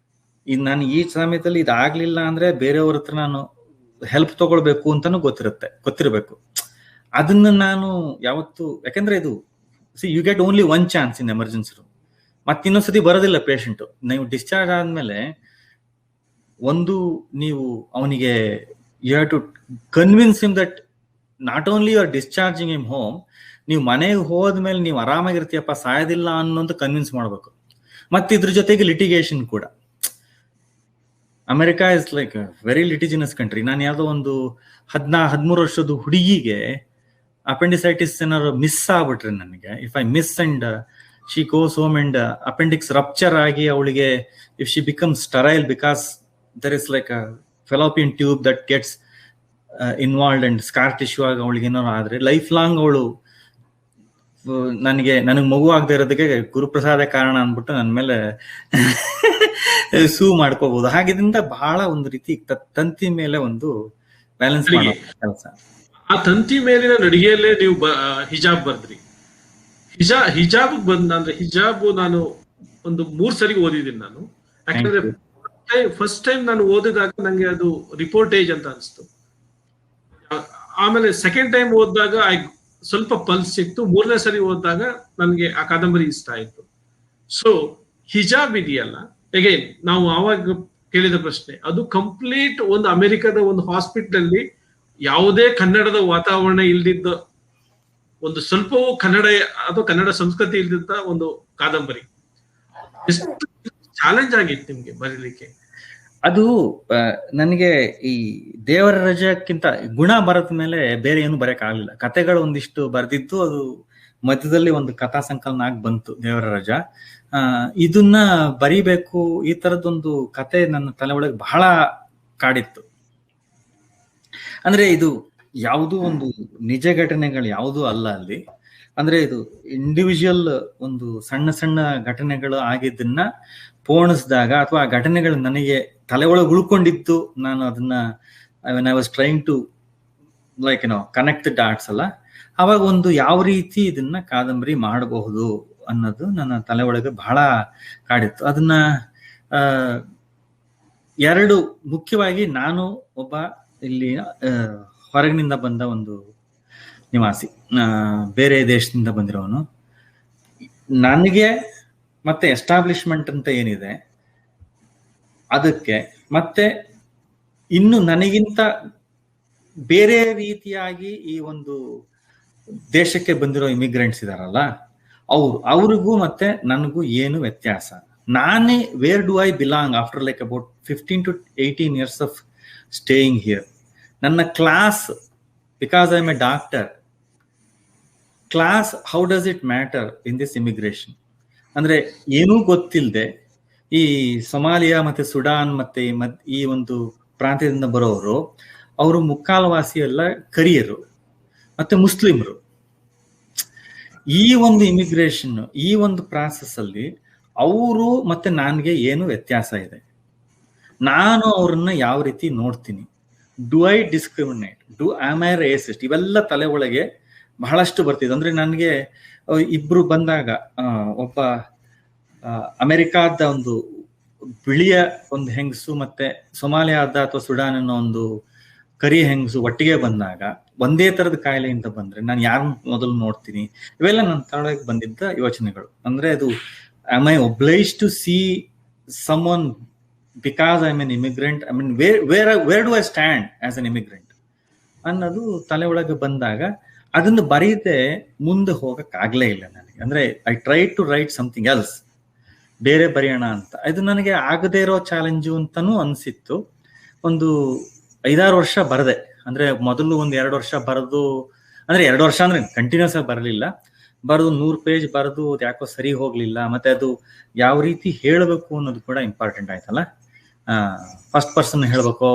ನಾನು ಈ ಸಮಯದಲ್ಲಿ ಇದಾಗ್ಲಿಲ್ಲ ಅಂದ್ರೆ ಬೇರೆಯವ್ರ ಹತ್ರ ನಾನು ಹೆಲ್ಪ್ ತಗೊಳ್ಬೇಕು ಅಂತಾನು ಗೊತ್ತಿರಬೇಕು. ಅದನ್ನ ನಾನು ಯಾವತ್ತು, ಯಾಕಂದ್ರೆ ಇದು you get only one chance in emergency room. ಮತ್ತೆ ಇನ್ನೊಂದ್ಸತಿ ಬರೋದಿಲ್ಲ ಪೇಷಂಟ್. ನೀವು ಡಿಸ್ಚಾರ್ಜ್ ಆದ್ಮೇಲೆ ನೀವು ಅವನಿಗೆ you have to convince him that not only you are discharging him home, ನೀವು ಮನೆಗೆ ಹೋದ್ಮೇಲೆ ನೀವು ಆರಾಮಾಗಿರ್ತೀಯಪ್ಪ, ಸಾಯೋದಿಲ್ಲ ಅನ್ನೋಂತ ಕನ್ವಿನ್ಸ್ ಮಾಡ್ಬೇಕು. ಮತ್ತೆ ಇದ್ರ ಜೊತೆಗೆ ಲಿಟಿಗೇಷನ್ ಕೂಡ. America is like very litigious country. ನಾನು ಯಾವುದೋ ಒಂದು 13 ವರ್ಷದ ಹುಡುಗಿಗೆ ಅಪೆಂಡಿಸೈಟಿಸ್ ಏನಾದ್ರು ಮಿಸ್ ಆಗ್ಬಿಟ್ರೆ ನನಗೆ, if I miss and she goes home and appendix rupture ಆಗಿ ಅವಳಿಗೆ, if she becomes sterile because there is like a fallopian tube that gets involved and scar tissue ಆಗಿ ಅವಳಿಗೆ ಏನಾದ್ರು ಆದ್ರೆ ಲೈಫ್ ಲಾಂಗ್ ಅವಳು ನನಗೆ ಮಗು ಆಗದೆ ಇರೋದಕ್ಕೆ ಗುರುಪ್ರಸಾದ ಕಾರಣ ಅಂದ್ಬಿಟ್ಟು ನನ್ನ ಮೇಲೆ ಸೂ ಮಾಡ್ಕೋಬಹುದು. ಹಾಗಿದ್ರಿಂದ ಬಹಳ ಒಂದು ರೀತಿ ತಂತಿ ಮೇಲೆ ಒಂದು ಬ್ಯಾಲೆನ್ಸ್ ಮಾಡೋ ಕೆಲಸ. ಆ ತಂತಿ ಮೇಲಿನ ನಡಿಗೆಯಲ್ಲೇ ನೀವು ಹಿಜಾಬ್ ಬರ್ದ್ರಿ. ಹಿಜಾಬ್ ಅಂದ್ರೆ ಹಿಜಾಬ್ ನಾನು ಒಂದು 3 ಸರಿ ಓದಿದ್ದೀನಿ ನಾನು. ಯಾಕಂದ್ರೆ ಫಸ್ಟ್ ಟೈಮ್ ನಾನು ಓದಿದಾಗ ನಂಗೆ ಅದು ರಿಪೋರ್ಟೇಜ್ ಅಂತ ಅನಿಸ್ತು. ಆಮೇಲೆ ಸೆಕೆಂಡ್ ಟೈಮ್ ಓದಿದಾಗ ಸ್ವಲ್ಪ ಪಲ್ಸ್ ಸಿಕ್ತು. 3ನೇ ಸರಿ ಓದಿದಾಗ ನನಗೆ ಆ ಕಾದಂಬರಿ ಇಷ್ಟ ಆಯ್ತು. ಸೊ ಹಿಜಾಬ್ ಇದೆಯಲ್ಲ, ಅಗೈನ್ ನಾವು ಆವಾಗ ಕೇಳಿದ ಪ್ರಶ್ನೆ, ಅದು ಕಂಪ್ಲೀಟ್ ಒಂದು ಅಮೆರಿಕದ ಒಂದು ಹಾಸ್ಪಿಟಲ್ ಅಲ್ಲಿ ಯಾವುದೇ ಕನ್ನಡದ ವಾತಾವರಣ ಇಲ್ದಿದ್ದ, ಒಂದು ಸ್ವಲ್ಪವೂ ಕನ್ನಡ ಸಂಸ್ಕೃತಿ ಇಲ್ದಿದ್ದ ಒಂದು ಕಾದಂಬರಿ. ಎಷ್ಟು ಚಾಲೆಂಜ್ ಆಗಿತ್ತು ನಿಮ್ಗೆ ಬರೀಲಿಕ್ಕೆ? ಅದು ನನಗೆ ಈ ದೇವರ ರಜಕ್ಕಿಂತ ಗುಣ ಬರದ ಮೇಲೆ ಬೇರೆ ಏನು ಬರೆಯಕ್ ಆಗ್ಲಿಲ್ಲ. ಕತೆಗಳು ಒಂದಿಷ್ಟು ಬರೆದಿದ್ದು, ಅದು ಮಧ್ಯದಲ್ಲಿ ಒಂದು ಕಥಾ ಸಂಕಲನ ಆಗಿ ಬಂತು ದೇವರ ರಜಾ. ಇದನ್ನ ಬರಿಬೇಕು, ಈ ತರದೊಂದು ಕತೆ ನನ್ನ ತಲೆ ಒಳಗೆ ಬಹಳ ಕಾಡಿತ್ತು. ಅಂದ್ರೆ ಇದು ಯಾವುದೂ ಒಂದು ನಿಜ ಘಟನೆಗಳು ಯಾವುದೂ ಅಲ್ಲ ಅಲ್ಲಿ. ಅಂದ್ರೆ ಇದು ಇಂಡಿವಿಜುವಲ್ ಒಂದು ಸಣ್ಣ ಸಣ್ಣ ಘಟನೆಗಳು ಆಗಿದ್ದನ್ನ ಪೋಣಿಸಿದಾಗ, ಅಥವಾ ಆ ಘಟನೆಗಳು ನನಗೆ ತಲೆ ಒಳಗೆ ಉಳ್ಕೊಂಡಿದ್ದು, ನಾನು ಅದನ್ನ I was trying to connect the dots ಅಲ್ಲ, ಅವಾಗ ಒಂದು ಯಾವ ರೀತಿ ಇದನ್ನ ಕಾದಂಬರಿ ಮಾಡಬಹುದು ಅನ್ನೋದು ನನ್ನ ತಲೆ ಒಳಗೆ ಬಹಳ ಕಾಡಿತ್ತು. ಅದನ್ನ ಎರಡು ಮುಖ್ಯವಾಗಿ, ನಾನು ಒಬ್ಬ ಇಲ್ಲಿ ಹೊರಗಿನಿಂದ ಬಂದ ಒಂದು ನಿವಾಸಿ, ಬೇರೆ ದೇಶದಿಂದ ಬಂದಿರೋನು. ನನಗೆ ಮತ್ತೆ ಎಸ್ಟಾಬ್ಲಿಷ್ಮೆಂಟ್ ಅಂತ ಏನಿದೆ ಅದಕ್ಕೆ, ಮತ್ತೆ ಇನ್ನು ನನಗಿಂತ ಬೇರೆ ರೀತಿಯಾಗಿ ಈ ಒಂದು ದೇಶಕ್ಕೆ ಬಂದಿರೋ ಇಮಿಗ್ರೆಂಟ್ಸ್ ಇದಾರಲ್ಲ, ಅವ್ರಿಗೂ ಮತ್ತೆ ನನಗೂ ಏನು ವ್ಯತ್ಯಾಸ? ನಾನೇ where do I belong after like about 15 to 18 years of staying here? ನನ್ನ class, because I am a doctor, class how does it matter in this immigration? ಅಂದ್ರೆ ಏನೂ ಗೊತ್ತಿಲ್ಲದೆ ಈ ಸೊಮಾಲಿಯಾ ಮತ್ತೆ ಸುಡಾನ್ ಮತ್ತೆ ಈ ಒಂದು ಪ್ರಾಂತ್ಯದಿಂದ ಬರೋರು, ಅವರು ಮುಕ್ಕಾಲ್ವಾಸಿ ಎಲ್ಲ ಕರಿಯರು ಮತ್ತೆ ಮುಸ್ಲಿಮರು. ಈ ಒಂದು ಇಮಿಗ್ರೇಷನ್, ಈ ಒಂದು ಪ್ರಾಸೆಸ್ ಅಲ್ಲಿ ಅವರು ಮತ್ತೆ ನನಗೆ ಏನು ವ್ಯತ್ಯಾಸ ಇದೆ? ನಾನು ಅವ್ರನ್ನ ಯಾವ ರೀತಿ ನೋಡ್ತೀನಿ? Do I discriminate? Am I racist? ಇವೆಲ್ಲ ತಲೆ ಒಳಗೆ ಬಹಳಷ್ಟು ಬರ್ತಿದೆ. ಅಂದ್ರೆ ನನಗೆ ಇಬ್ರು ಬಂದಾಗ, ಒಬ್ಬ ಅಮೆರಿಕಾದ ಒಂದು ಬಿಳಿಯ ಒಂದು ಹೆಂಗಸು ಮತ್ತೆ ಸೊಮಾಲಿಯಾದ ಅಥವಾ ಸುಡಾನ್ ಅನ್ನೋ ಒಂದು ಕರಿ ಹೆಂಗಸು ಒಟ್ಟಿಗೆ ಬಂದಾಗ, ಒಂದೇ ತರದ ಕಾಯಿಲೆಯಿಂದ ಬಂದ್ರೆ ನಾನು ಯಾರು ಮೊದಲು ನೋಡ್ತೀನಿ? ಇವೆಲ್ಲ ನನ್ನ ತಲೆಗೆ ಬಂದಿದ್ದ ಯೋಚನೆಗಳು. ಅಂದ್ರೆ ಅದು am I obliged to see someone because I'm an immigrant? I mean, where do I stand as an immigrant ಅನ್ನೋದು ತಲೆ ಒಳಗೆ ಬಂದಾಗ ಅದನ್ನು ಬರೀದೆ ಮುಂದೆ ಹೋಗಕ್ಕಾಗ್ಲೇ ಇಲ್ಲ ನನಗೆ. ಅಂದ್ರೆ I try to write something else, ಬೇರೆ ಬರೆಯೋಣ ಅಂತ. ಇದು ನನಗೆ ಆಗದೇ ಇರೋ ಚಾಲೆಂಜು ಅಂತಾನೂ ಅನ್ಸಿತ್ತು. ಒಂದು 5-6 ವರ್ಷ ಬರದೆ, ಅಂದ್ರೆ ಮೊದಲು ಒಂದು 2 ವರ್ಷ ಬರೆದು, ಅಂದ್ರೆ 2 ವರ್ಷ ಅಂದ್ರೆ ಕಂಟಿನ್ಯೂಸ್ ಆಗಿ ಬರಲಿಲ್ಲ, ಬರೆದು 100 ಪೇಜ್ ಬರೆದು ಅದು ಯಾಕೋ ಸರಿ ಹೋಗ್ಲಿಲ್ಲ. ಮತ್ತೆ ಅದು ಯಾವ ರೀತಿ ಹೇಳಬೇಕು ಅನ್ನೋದು ಕೂಡ ಇಂಪಾರ್ಟೆಂಟ್ ಆಯ್ತಲ್ಲ. ಫಸ್ಟ್ ಪರ್ಸನ್ ಹೇಳ್ಬೇಕೋ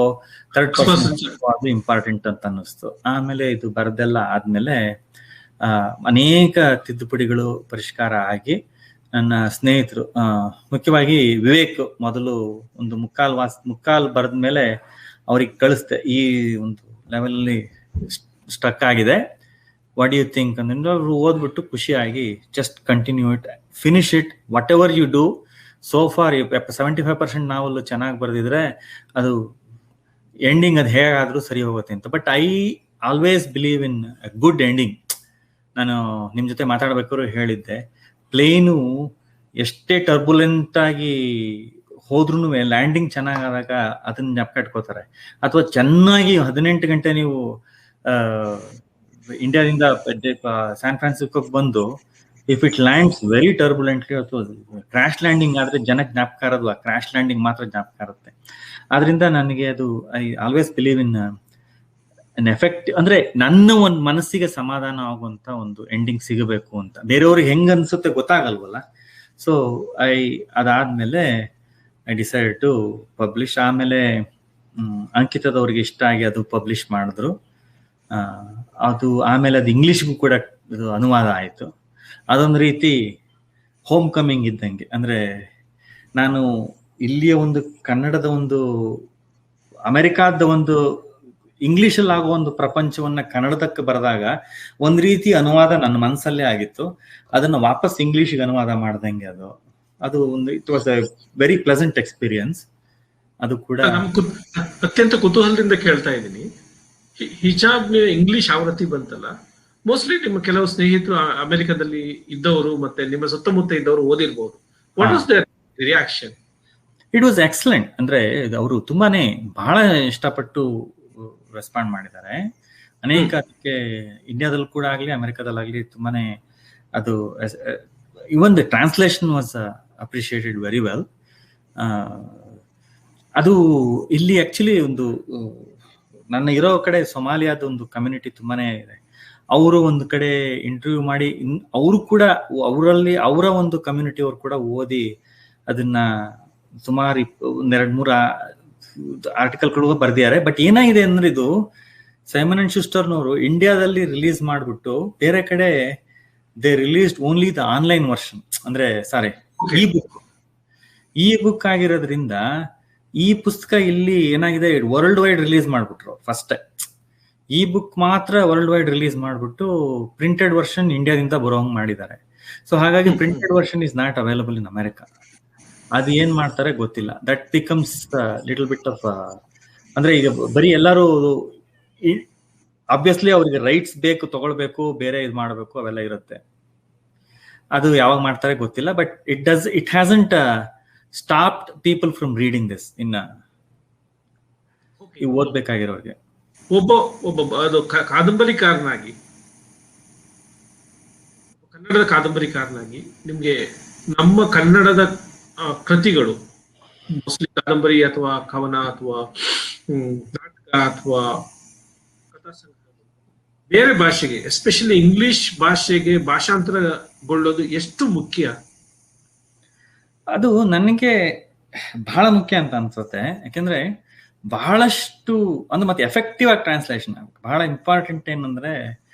ಥರ್ಡ್ ಪರ್ಸನ್ ಅದು ಇಂಪಾರ್ಟೆಂಟ್ ಅಂತ ಅನ್ನಿಸ್ತು. ಆಮೇಲೆ ಇದು ಬರೆದೆಲ್ಲ ಆದ್ಮೇಲೆ ಅನೇಕ ತಿದ್ದುಪಡಿಗಳು ಪರಿಷ್ಕಾರ ಆಗಿ, ನನ್ನ ಸ್ನೇಹಿತರು, ಮುಖ್ಯವಾಗಿ ವಿವೇಕ್ ಮೊದಲು ಒಂದು ಮುಕ್ಕಾಲ್ ಬರೆದ ಮೇಲೆ ಅವ್ರಿಗೆ ಕಳಿಸ್ದೆ, ಈ ಒಂದು ಲೆವೆಲ್ ಅಲ್ಲಿ ಸ್ಟ್ರಕ್ ಆಗಿದೆ, ವಾಟ್ ಯು ಥಿಂಕ್ ಅಂದ್ರೆ ಅವರು ಓದ್ಬಿಟ್ಟು ಖುಷಿಯಾಗಿ just continue it, finish it, whatever you do so far. 75% ನಾವಲ್ಲೂ ಚೆನ್ನಾಗಿ ಬರೆದಿದ್ರೆ ಅದು ಎಂಡಿಂಗ್ ಅದು ಹೇಗಾದ್ರೂ ಸರಿ ಹೋಗುತ್ತೆ ಅಂತ. But I always believe in good ending. ನಾನು ನಿಮ್ ಜೊತೆ ಮಾತಾಡ್ಬೇಕಾದ್ರು ಹೇಳಿದ್ದೆ, ಪ್ಲೇನು ಎಷ್ಟೇ ಟರ್ಬುಲೆಂಟ್ ಆಗಿ ಹೋದ್ರೂ ಲ್ಯಾಂಡಿಂಗ್ ಚೆನ್ನಾಗಾದಾಗ ಅದನ್ನ ಜ್ಞಾಪಕ, ಅಥವಾ ಚೆನ್ನಾಗಿ 18 ಗಂಟೆ ನೀವು ಇಂಡಿಯಾದಿಂದ ಸ್ಯಾನ್ ಫ್ರಾನ್ಸಿಸ್ಕೋಗೆ ಬಂದು ಇಫ್ ಇಟ್ ಲ್ಯಾಂಡ್ಸ್ ವೆರಿ ಟರ್ಬುಲೆಂಟ್ಲಿ, ಅಥವಾ ಕ್ರಾಶ್ ಲ್ಯಾಂಡಿಂಗ್ ಆದ್ರೆ ಜನಕ್ಕೆ ಜ್ಞಾಪಕ ಇರೋದು ಕ್ರಾಶ್ ಲ್ಯಾಂಡಿಂಗ್ ಮಾತ್ರ ಜ್ಞಾಪಕ ಇರುತ್ತೆ. ಆದ್ರಿಂದ ನನಗೆ ಅದು I always believe in an effect, ಅಂದ್ರೆ ನನ್ನ ಒಂದು ಮನಸ್ಸಿಗೆ ಸಮಾಧಾನ ಆಗುವಂತ ಒಂದು ಎಂಡಿಂಗ್ ಸಿಗಬೇಕು ಅಂತ. ಬೇರೆಯವ್ರಿಗೆ ಹೆಂಗ್ ಅನ್ಸುತ್ತೆ ಗೊತ್ತಾಗಲ್ವಲ್ಲ. ಸೊ ಅದಾದ್ಮೇಲೆ ಐ ಡಿಸೈಡ್ ಟು ಪಬ್ಲಿಷ್. ಆಮೇಲೆ ಅಂಕಿತದವ್ರಿಗೆ ಇಷ್ಟ ಆಗಿ ಅದು ಪಬ್ಲಿಷ್ ಮಾಡಿದ್ರು. ಅದು ಆಮೇಲೆ ಅದು ಇಂಗ್ಲಿಷ್ಗೂ ಕೂಡ ಅದು ಅನುವಾದ ಆಯಿತು. ಅದೊಂದು ರೀತಿ ಹೋಮ್ ಕಮಿಂಗ್ ಇದ್ದಂಗೆ. ಅಂದ್ರೆ ನಾನು ಇಲ್ಲಿಯ ಒಂದು ಕನ್ನಡದ ಒಂದು ಅಮೆರಿಕಾದ ಒಂದು ಇಂಗ್ಲಿಷಲ್ಲಿ ಆಗೋ ಒಂದು ಪ್ರಪಂಚವನ್ನ ಕನ್ನಡದಕ್ಕೆ ಬರೆದಾಗ ಒಂದ್ ರೀತಿ ಅನುವಾದ ನನ್ನ ಮನಸ್ಸಲ್ಲೇ ಆಗಿತ್ತು. ಅದನ್ನ ವಾಪಸ್ ಇಂಗ್ಲಿಷ್ಗೆ ಅನುವಾದ ಮಾಡ್ದಂಗೆ ಅದು ಒಂದು it was A very pleasant experience. ಅದು ಕೂಡ ಅತ್ಯಂತ ಕುತೂಹಲದಿಂದ ಕೇಳ್ತಾ ಇದ್ದೀನಿ. ಹಿಜಾಬ್ ಇಂಗ್ಲಿಷ್ ಆವೃತ್ತಿ ಬಂತಲ್ಲ, ಮೋಸ್ಟ್ಲಿ ನಿಮ್ಮ ಕೆಲವು ಸ್ನೇಹಿತರು ಅಮೆರಿಕದಲ್ಲಿ ಇದ್ದವರು ಮತ್ತೆ ನಿಮ್ಮ ಸುತ್ತಮುತ್ತ ಇದ್ದವರು ಓದಿರ್ಬಹುದು. What was their reaction? It was excellent. ಅಂದ್ರೆ ಅವರು ತುಂಬಾನೇ ಬಹಳ ಇಷ್ಟಪಟ್ಟು ರೆಸ್ಪಾಂಡ್ ಮಾಡಿದ್ದಾರೆ. ಅನೇಕ ಅದಕ್ಕೆ ಇಂಡಿಯಾದಲ್ಲಿ ಕೂಡ ಆಗ್ಲಿ ಅಮೆರಿಕದಲ್ಲಾಗ್ಲಿ ತುಂಬಾನೇ ಅದು even the translation was appreciated very well. ಅದು ಇಲ್ಲಿ ಆಕ್ಚುಲಿ ಒಂದು ನನ್ನ ಇರೋ ಕಡೆ ಸೊಮಾಲಿಯಾದ ಒಂದು ಕಮ್ಯುನಿಟಿ ತುಂಬಾನೇ ಇದೆ. ಅವರು ಒಂದು ಕಡೆ ಇಂಟರ್ವ್ಯೂ ಮಾಡಿ ಅವರು ಕೂಡ ಅವರಲ್ಲಿ ಅವರ ಒಂದು ಕಮ್ಯುನಿಟಿ ಅವರು ಕೂಡ ಓದಿ ಅದನ್ನ ಸುಮಾರು 2-3 ಆರ್ಟಿಕಲ್ಗಳು ಬರೆದಿದ್ದಾರೆ. ಬಟ್ ಏನಾಗಿದೆ ಅಂದ್ರೆ ಇದು ಸೈಮನ್ ಅಂಡ್ ಶುಸ್ಟರ್ನವರು ಇಂಡಿಯಾದಲ್ಲಿ ರಿಲೀಸ್ ಮಾಡ್ಬಿಟ್ಟು ಬೇರೆ ಕಡೆ they released only the online version, ಅಂದ್ರೆ ಸಾರಿ ಇ ಬುಕ್ ಆಗಿರೋದ್ರಿಂದ ಈ ಪುಸ್ತಕ ಇಲ್ಲಿ ಏನಾಗಿದೆ ವರ್ಲ್ಡ್ ವೈಡ್ ರಿಲೀಸ್ ಮಾಡ್ಬಿಟ್ರು ಫಸ್ಟ್. ಈ ಬುಕ್ ಮಾತ್ರ ವರ್ಲ್ಡ್ ವೈಡ್ ರಿಲೀಸ್ ಮಾಡಿಬಿಟ್ಟು ಪ್ರಿಂಟೆಡ್ ವರ್ಷನ್ ಇಂಡಿಯಾದಿಂದ ಬರೋಂಗ್ ಮಾಡಿದ್ದಾರೆ. ಸೊ ಹಾಗಾಗಿ printed version is not available in America. ಅದು ಏನ್ ಮಾಡ್ತಾರೆ ಗೊತ್ತಿಲ್ಲ. That becomes little bit of ಅಂದ್ರೆ ಈಗ ಬರೀ ಎಲ್ಲರೂ ಆಬ್ವಿಯಸ್ಲಿ ಅವ್ರಿಗೆ ರೈಟ್ಸ್ ಬೇಕು, ತಗೊಳ್ಬೇಕು, ಬೇರೆ ಇದು ಮಾಡಬೇಕು, ಅವೆಲ್ಲ ಇರುತ್ತೆ. ಅದು ಯಾವಾಗ ಮಾಡ್ತಾರೆ ಗೊತ್ತಿಲ್ಲ. But it hasn't stopped people from reading this. ಇನ್ನ ಓದ್ಬೇಕಾಗಿರೋರಿಗೆ ಒಬ್ಬ ಕಾದಂಬರಿಕಾರನಾಗಿ, ಕನ್ನಡದ ಕಾದಂಬರಿಕಾರನಾಗಿ ನಿಮ್ಗೆ ನಮ್ಮ ಕನ್ನಡದ ಕೃತಿಗಳು, ಮೋಸ್ಟ್ಲಿ ಕಾದಂಬರಿ ಅಥವಾ ಕವನ ಅಥವಾ ನಾಟಕ ಅಥವಾ ಕಥಾಸಂಗ್ರಹ ಬೇರೆ ಭಾಷೆಗೆ, ಎಸ್ಪೆಷಲಿ ಇಂಗ್ಲಿಷ್ ಭಾಷೆಗೆ ಭಾಷಾಂತರಗೊಳ್ಳೋದು ಎಷ್ಟು ಮುಖ್ಯ? ಅದು ನನಗೆ ಬಹಳ ಮುಖ್ಯ ಅಂತ ಅನ್ಸುತ್ತೆ. ಯಾಕೆಂದ್ರೆ ಬಹಳಷ್ಟು ಅಂದ್ರೆ ಮತ್ತೆ ಎಫೆಕ್ಟಿವ್ ಆಗಿ ಟ್ರಾನ್ಸ್ಲೇಷನ್ ಆಗ್ಬೇಕು. ಬಹಳ ಇಂಪಾರ್ಟೆಂಟ್ ಏನಂದ್ರೆ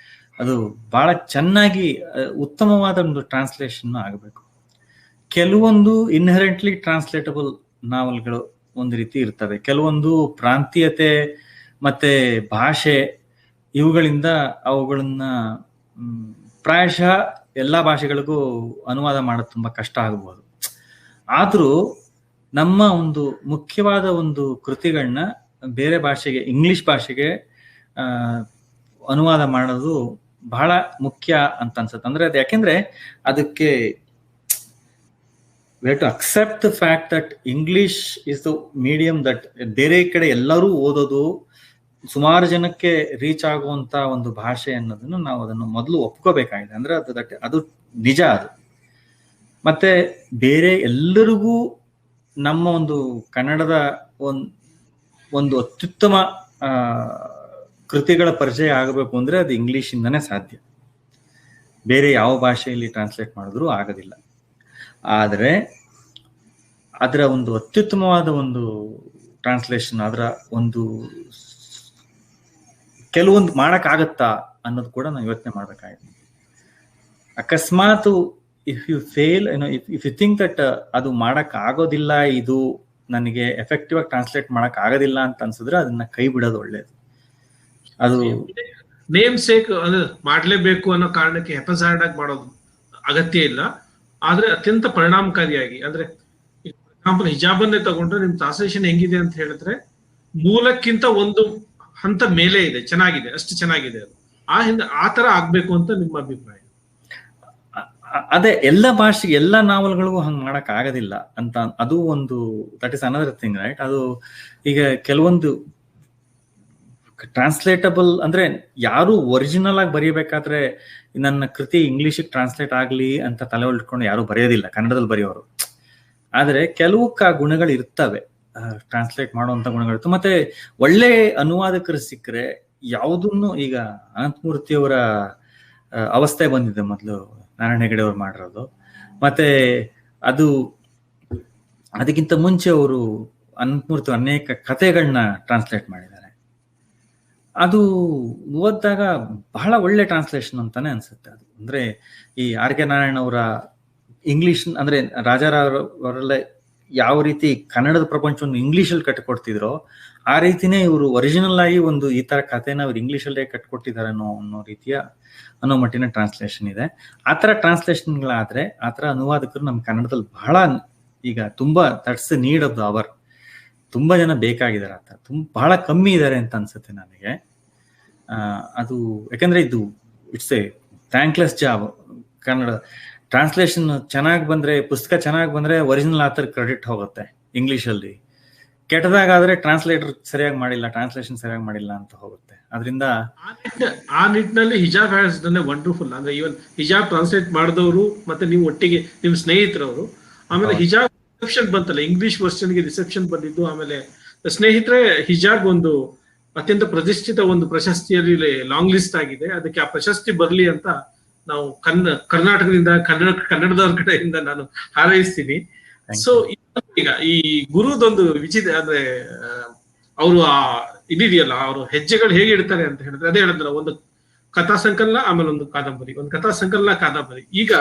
ಅದು ಬಹಳ ಚೆನ್ನಾಗಿ ಉತ್ತಮವಾದ ಒಂದು ಟ್ರಾನ್ಸ್ಲೇಷನ್ ಆಗಬೇಕು. ಕೆಲವೊಂದು ಇನ್ಹೆರೆಂಟ್ಲಿ ಟ್ರಾನ್ಸ್ಲೇಟಬಲ್ ನಾವೆಲ್ಗಳು ಒಂದು ರೀತಿ ಇರ್ತವೆ, ಕೆಲವೊಂದು ಪ್ರಾಂತೀಯತೆ ಮತ್ತೆ ಭಾಷೆ ಇವುಗಳಿಂದ ಅವುಗಳನ್ನ ಪ್ರಾಯಶಃ ಎಲ್ಲಾ ಭಾಷೆಗಳಿಗೂ ಅನುವಾದ ಮಾಡೋದು ತುಂಬಾ ಕಷ್ಟ ಆಗ್ಬೋದು. ಆದ್ರೂ ನಮ್ಮ ಒಂದು ಮುಖ್ಯವಾದ ಒಂದು ಕೃತಿಗಳನ್ನ ಬೇರೆ ಭಾಷೆಗೆ, ಇಂಗ್ಲಿಷ್ ಭಾಷೆಗೆ ಅನುವಾದ ಮಾಡೋದು ಬಹಳ ಮುಖ್ಯ ಅಂತ ಅನ್ಸುತ್ತೆ. ಅಂದ್ರೆ ಅದು ಯಾಕೆಂದ್ರೆ ಅದಕ್ಕೆ we have to accept the fact that English is the medium that ಬೇರೆ ಕಡೆ ಎಲ್ಲರೂ ಓದೋದು, ಸುಮಾರು ಜನಕ್ಕೆ ರೀಚ್ ಆಗುವಂತ ಒಂದು ಭಾಷೆ ಅನ್ನೋದನ್ನು ನಾವು ಅದನ್ನು ಮೊದಲು ಒಪ್ಕೋಬೇಕಾಗಿದೆ. ಅಂದ್ರೆ ಅದು ನಿಜ. ಅದು ಮತ್ತೆ ಬೇರೆ ಎಲ್ಲರಿಗೂ ನಮ್ಮ ಒಂದು ಕನ್ನಡದ ಒಂದು ಅತ್ಯುತ್ತಮ ಕೃತಿಗಳ ಪರಿಚಯ ಆಗಬೇಕು ಅಂದ್ರೆ ಅದು ಇಂಗ್ಲಿಷ್ ಇಂದನೇ ಸಾಧ್ಯ. ಬೇರೆ ಯಾವ ಭಾಷೆಯಲ್ಲಿ ಟ್ರಾನ್ಸ್ಲೇಟ್ ಮಾಡಿದ್ರು ಆಗೋದಿಲ್ಲ. ಆದರೆ ಅದರ ಒಂದು ಅತ್ಯುತ್ತಮವಾದ ಒಂದು ಟ್ರಾನ್ಸ್ಲೇಷನ್, ಅದರ ಒಂದು ಕೆಲವೊಂದು ಮಾಡಕ್ಕಾಗತ್ತಾ ಅನ್ನೋದು ಕೂಡ ನಾವು ಯೋಚನೆ ಮಾಡ್ಬೇಕಾಗಿದೆ. ಅಕಸ್ಮಾತ್ if you fail, if you think that ಅದು ಮಾಡಕ್ ಆಗೋದಿಲ್ಲ, ಇದು ನನಗೆ ಎಫೆಕ್ಟಿವ್ ಆಗಿ ಟ್ರಾನ್ಸ್ಲೇಟ್ ಮಾಡಕ್ ಆಗೋದಿಲ್ಲ ಅಂತ ಅನ್ಸಿದ್ರೆ ಅದನ್ನ ಕೈ ಬಿಡೋದು ಒಳ್ಳೇದು. ಅದು ನೇಮ್ ಸೇಕ್ ಮಾಡ್ಲೇಬೇಕು ಅನ್ನೋ ಕಾರಣಕ್ಕೆ ಎಪಿಸೋಡ್ ಆಗಿ ಮಾಡೋದು ಅಗತ್ಯ ಇಲ್ಲ. ಆದ್ರೆ ಅತ್ಯಂತ ಪರಿಣಾಮಕಾರಿಯಾಗಿ, ಅಂದ್ರೆ ಎಕ್ಸಾಂಪಲ್ ಹಿಜಾಬನ್ನೇ ತಗೊಂಡ್ರೆ ನಿಮ್ ಟ್ರಾನ್ಸ್ಲೇಷನ್ ಹೆಂಗಿದೆ ಅಂತ ಹೇಳಿದ್ರೆ ಮೂಲಕ್ಕಿಂತ ಒಂದು ಹಂತ ಮೇಲೆ ಇದೆ, ಚೆನ್ನಾಗಿದೆ, ಅಷ್ಟು ಚೆನ್ನಾಗಿದೆ. ಅದು ಆ ತರ ಆಗ್ಬೇಕು ಅಂತ ನಿಮ್ಮ ಅಭಿಪ್ರಾಯ? ಅದೇ, ಎಲ್ಲ ಭಾಷೆಗೆ ಎಲ್ಲ ನಾವಲ್ಗಳಿಗೂ ಹಂಗ್ ಮಾಡಕ್ ಆಗೋದಿಲ್ಲ ಅಂತ ಅದು ಒಂದು that is another thing, right? ಅದು ಈಗ ಕೆಲವೊಂದು ಟ್ರಾನ್ಸ್ಲೇಟಬಲ್ ಅಂದ್ರೆ ಯಾರು ಒರಿಜಿನಲ್ ಆಗಿ ಬರೀಬೇಕಾದ್ರೆ ನನ್ನ ಕೃತಿ ಇಂಗ್ಲಿಷಿಗೆ ಟ್ರಾನ್ಸ್ಲೇಟ್ ಆಗ್ಲಿ ಅಂತ ತಲೆ ಹೊಲ್ಟ್ಕೊಂಡು ಯಾರು ಬರೆಯೋದಿಲ್ಲ, ಕನ್ನಡದಲ್ಲಿ ಬರೆಯೋರು. ಆದ್ರೆ ಕೆಲವು ಗುಣಗಳು ಇರ್ತವೆ, ಟ್ರಾನ್ಸ್ಲೇಟ್ ಮಾಡುವಂತ ಗುಣಗಳಿರ್ತವೆ. ಮತ್ತೆ ಒಳ್ಳೆ ಅನುವಾದಕರು ಸಿಕ್ಕರೆ ಯಾವುದನ್ನು, ಈಗ ಅನಂತಮೂರ್ತಿಯವರ ಅವಸ್ಥೆ ಬಂದಿದೆ ಮೊದಲು, ನಾರಾಯಣ ಹೆಗಡೆ ಅವ್ರು ಮಾಡಿರೋದು. ಮತ್ತೆ ಅದಕ್ಕಿಂತ ಮುಂಚೆ ಅವರು ಅನಂತಮೂರ್ತಿ ಅನೇಕ ಕಥೆಗಳನ್ನ ಟ್ರಾನ್ಸ್ಲೇಟ್ ಮಾಡಿದ್ದಾರೆ. ಅದು ಓದಿದಾಗ ಬಹಳ ಒಳ್ಳೆ ಟ್ರಾನ್ಸ್ಲೇಷನ್ ಅಂತಾನೆ ಅನ್ಸುತ್ತೆ. ಅದು ಅಂದ್ರೆ ಈ ಆರ್ ಕೆ ನಾರಾಯಣ ಅವರ ಇಂಗ್ಲಿಷ್ ಅಂದ್ರೆ ರಾಜಾರಾವ್ ಅವರೆಲ್ಲ ಯಾವ ರೀತಿ ಕನ್ನಡದ ಪ್ರಪಂಚವನ್ನು ಇಂಗ್ಲಿಷಲ್ಲಿ ಕಟ್ಟಿಕೊಡ್ತಿದ್ರೋ ಆ ರೀತಿನೇ ಇವರು ಒರಿಜಿನಲ್ ಆಗಿ ಒಂದು ಈ ತರ ಕಥೆನ ಅವ್ರು ಇಂಗ್ಲಿಷಲ್ಲೇ ಕಟ್ಕೊಟ್ಟಿದ್ದಾರೆ ಅನ್ನೋ ಮಟ್ಟಿನ ಟ್ರಾನ್ಸ್ಲೇಷನ್ ಇದೆ. ಆ ತರ ಟ್ರಾನ್ಸ್ಲೇಷನ್ಗಳಾದ್ರೆ, ಆ ತರ ಅನುವಾದಕರು ನಮ್ಮ ಕನ್ನಡದಲ್ಲಿ ಬಹಳ ಈಗ ತುಂಬಾ that's need of the hour. ತುಂಬಾ ಜನ ಬೇಕಾಗಿದ್ದಾರೆ, ಆ ತರ ಬಹಳ ಕಮ್ಮಿ ಇದ್ದಾರೆ ಅಂತ ಅನ್ಸುತ್ತೆ ನನಗೆ. ಅದು ಯಾಕಂದ್ರೆ ಇದು it's A thankless job. Kannada translation ಚೆನ್ನಾಗಿ ಬಂದ್ರೆ, ಪುಸ್ತಕ ಚೆನ್ನಾಗಿ ಬಂದ್ರೆ ಒರಿಜಿನಲ್ ಆಥರ್ ಕ್ರೆಡಿಟ್ ಹೋಗುತ್ತೆ ಇಂಗ್ಲಿಷಲ್ಲಿ. ಕೆಟ್ಟದಾಗಾದ್ರೆ ಟ್ರಾನ್ಸ್ಲೇಟರ್ ಸರಿಯಾಗಿ ಮಾಡಿಲ್ಲ, ಟ್ರಾನ್ಸ್ಲೇಷನ್ ಸರಿಯಾಗಿ ಮಾಡಿಲ್ಲ ಅಂತ ಹೋಗುತ್ತೆ. ಅದರಿಂದ ಆ ನಿಟ್ಟಿನಲ್ಲಿ ಹಿಜಾಬ್ ಹ್ಯಾಸ್ ಡನ್ ಎ ವಂಡರ್ಫುಲ್. ಅಂದ್ರೆ ಈವನ್ ಹಿಜಾಬ್ ಟ್ರಾನ್ಸ್ಲೇಟ್ ಮಾಡಿದವರು ಮತ್ತೆ ನೀವು ಒಟ್ಟಿಗೆ ನಿಮ್ಮ ಸ್ನೇಹಿತರವರು, ಆಮೇಲೆ ಹಿಜಾಬ್ ರಿಸೆಪ್ಷನ್ ಬಂತಲ್ಲ, ಇಂಗ್ಲಿಷ್ ವರ್ಷನ್ಗೆ ರಿಸೆಪ್ಷನ್ ಬಂದಿದ್ದು, ಆಮೇಲೆ ಸ್ನೇಹಿತರೆ ಹಿಜಾಬ್ ಒಂದು ಅತ್ಯಂತ ಪ್ರತಿಷ್ಠಿತ ಒಂದು ಪ್ರಶಸ್ತಿಯಲ್ಲಿ ಲಾಂಗ್ ಲಿಸ್ಟ್ ಆಗಿದೆ. ಅದಕ್ಕೆ ಆ ಪ್ರಶಸ್ತಿ ಬರ್ಲಿ ಅಂತ ನಾವು ಕರ್ನಾಟಕದಿಂದ ಕನ್ನಡದವ್ರ ಕಡೆಯಿಂದ ನಾನು ಹಾರೈಸ್ತೀನಿ. ಸೊ ಈಗ ಈ ಗುರುದೊಂದು ವಿಚಿತ್ರ ಅಂದ್ರೆ ಅವರು ಇದಿದೆಯಲ್ಲ, ಅವರು ಹೆಜ್ಜೆಗಳು ಹೇಗೆ ಇಡ್ತಾರೆ ಅಂತ ಹೇಳಿದ್ರೆ, ಅದೇ ಹೇಳಿದ್ರಲ್ಲ, ಒಂದು ಕಥಾ ಸಂಕಲನ, ಆಮೇಲೆ ಒಂದು ಕಾದಂಬರಿ, ಒಂದು ಕಥಾ ಸಂಕಲನ ಕಾದಂಬರಿ. ಈಗ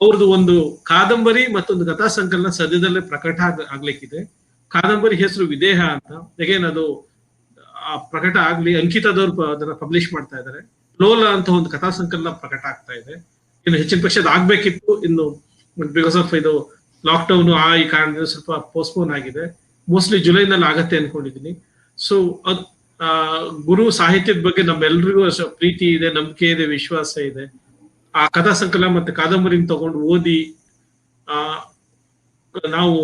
ಅವ್ರದ್ದು ಒಂದು ಕಾದಂಬರಿ ಮತ್ತೊಂದು ಕಥಾ ಸಂಕಲನ ಸದ್ಯದಲ್ಲೇ ಪ್ರಕಟ ಆಗ್ಲಿಕ್ಕಿದೆ. ಕಾದಂಬರಿ ಹೆಸರು ವಿದೇಹ ಅಂತ. ಅಗೇನ್ ಅದು ಪ್ರಕಟ ಆಗ್ಲಿ. ಅಂಕಿತದವ್ರು ಅದನ್ನ ಪಬ್ಲಿಷ್ ಮಾಡ್ತಾ ಇದ್ದಾರೆ. ಲೋಲಾ ಅಂತ ಒಂದು ಕಥಾ ಸಂಕಲನ ಪ್ರಕಟ ಆಗ್ತಾ ಇದೆ. ಇನ್ನು ಹೆಚ್ಚಿನ ಪಕ್ಷ ಆಗ್ಬೇಕಿತ್ತು, ಇನ್ನು ಬಿಕಾಸ್ ಆಫ್ ಇದು ಲಾಕ್ಡೌನ್ ಈ ಕಾರಣದಿಂದ ಸ್ವಲ್ಪ ಪೋಸ್ಟ್ಪೋನ್ ಆಗಿದೆ. ಮೋಸ್ಟ್ಲಿ ಜುಲೈನಲ್ಲಿ ಆಗತ್ತೆ ಅನ್ಕೊಂಡಿದೀನಿ. ಸೊ ಅದು ಗುರು ಸಾಹಿತ್ಯದ ಬಗ್ಗೆ ನಮ್ಮೆಲ್ರಿಗೂ ಪ್ರೀತಿ ಇದೆ, ನಂಬಿಕೆ ಇದೆ, ವಿಶ್ವಾಸ ಇದೆ. ಆ ಕಥಾ ಸಂಕಲನ ಮತ್ತೆ ಕಾದಂಬರಿನ ತಗೊಂಡು ಓದಿ ನಾವು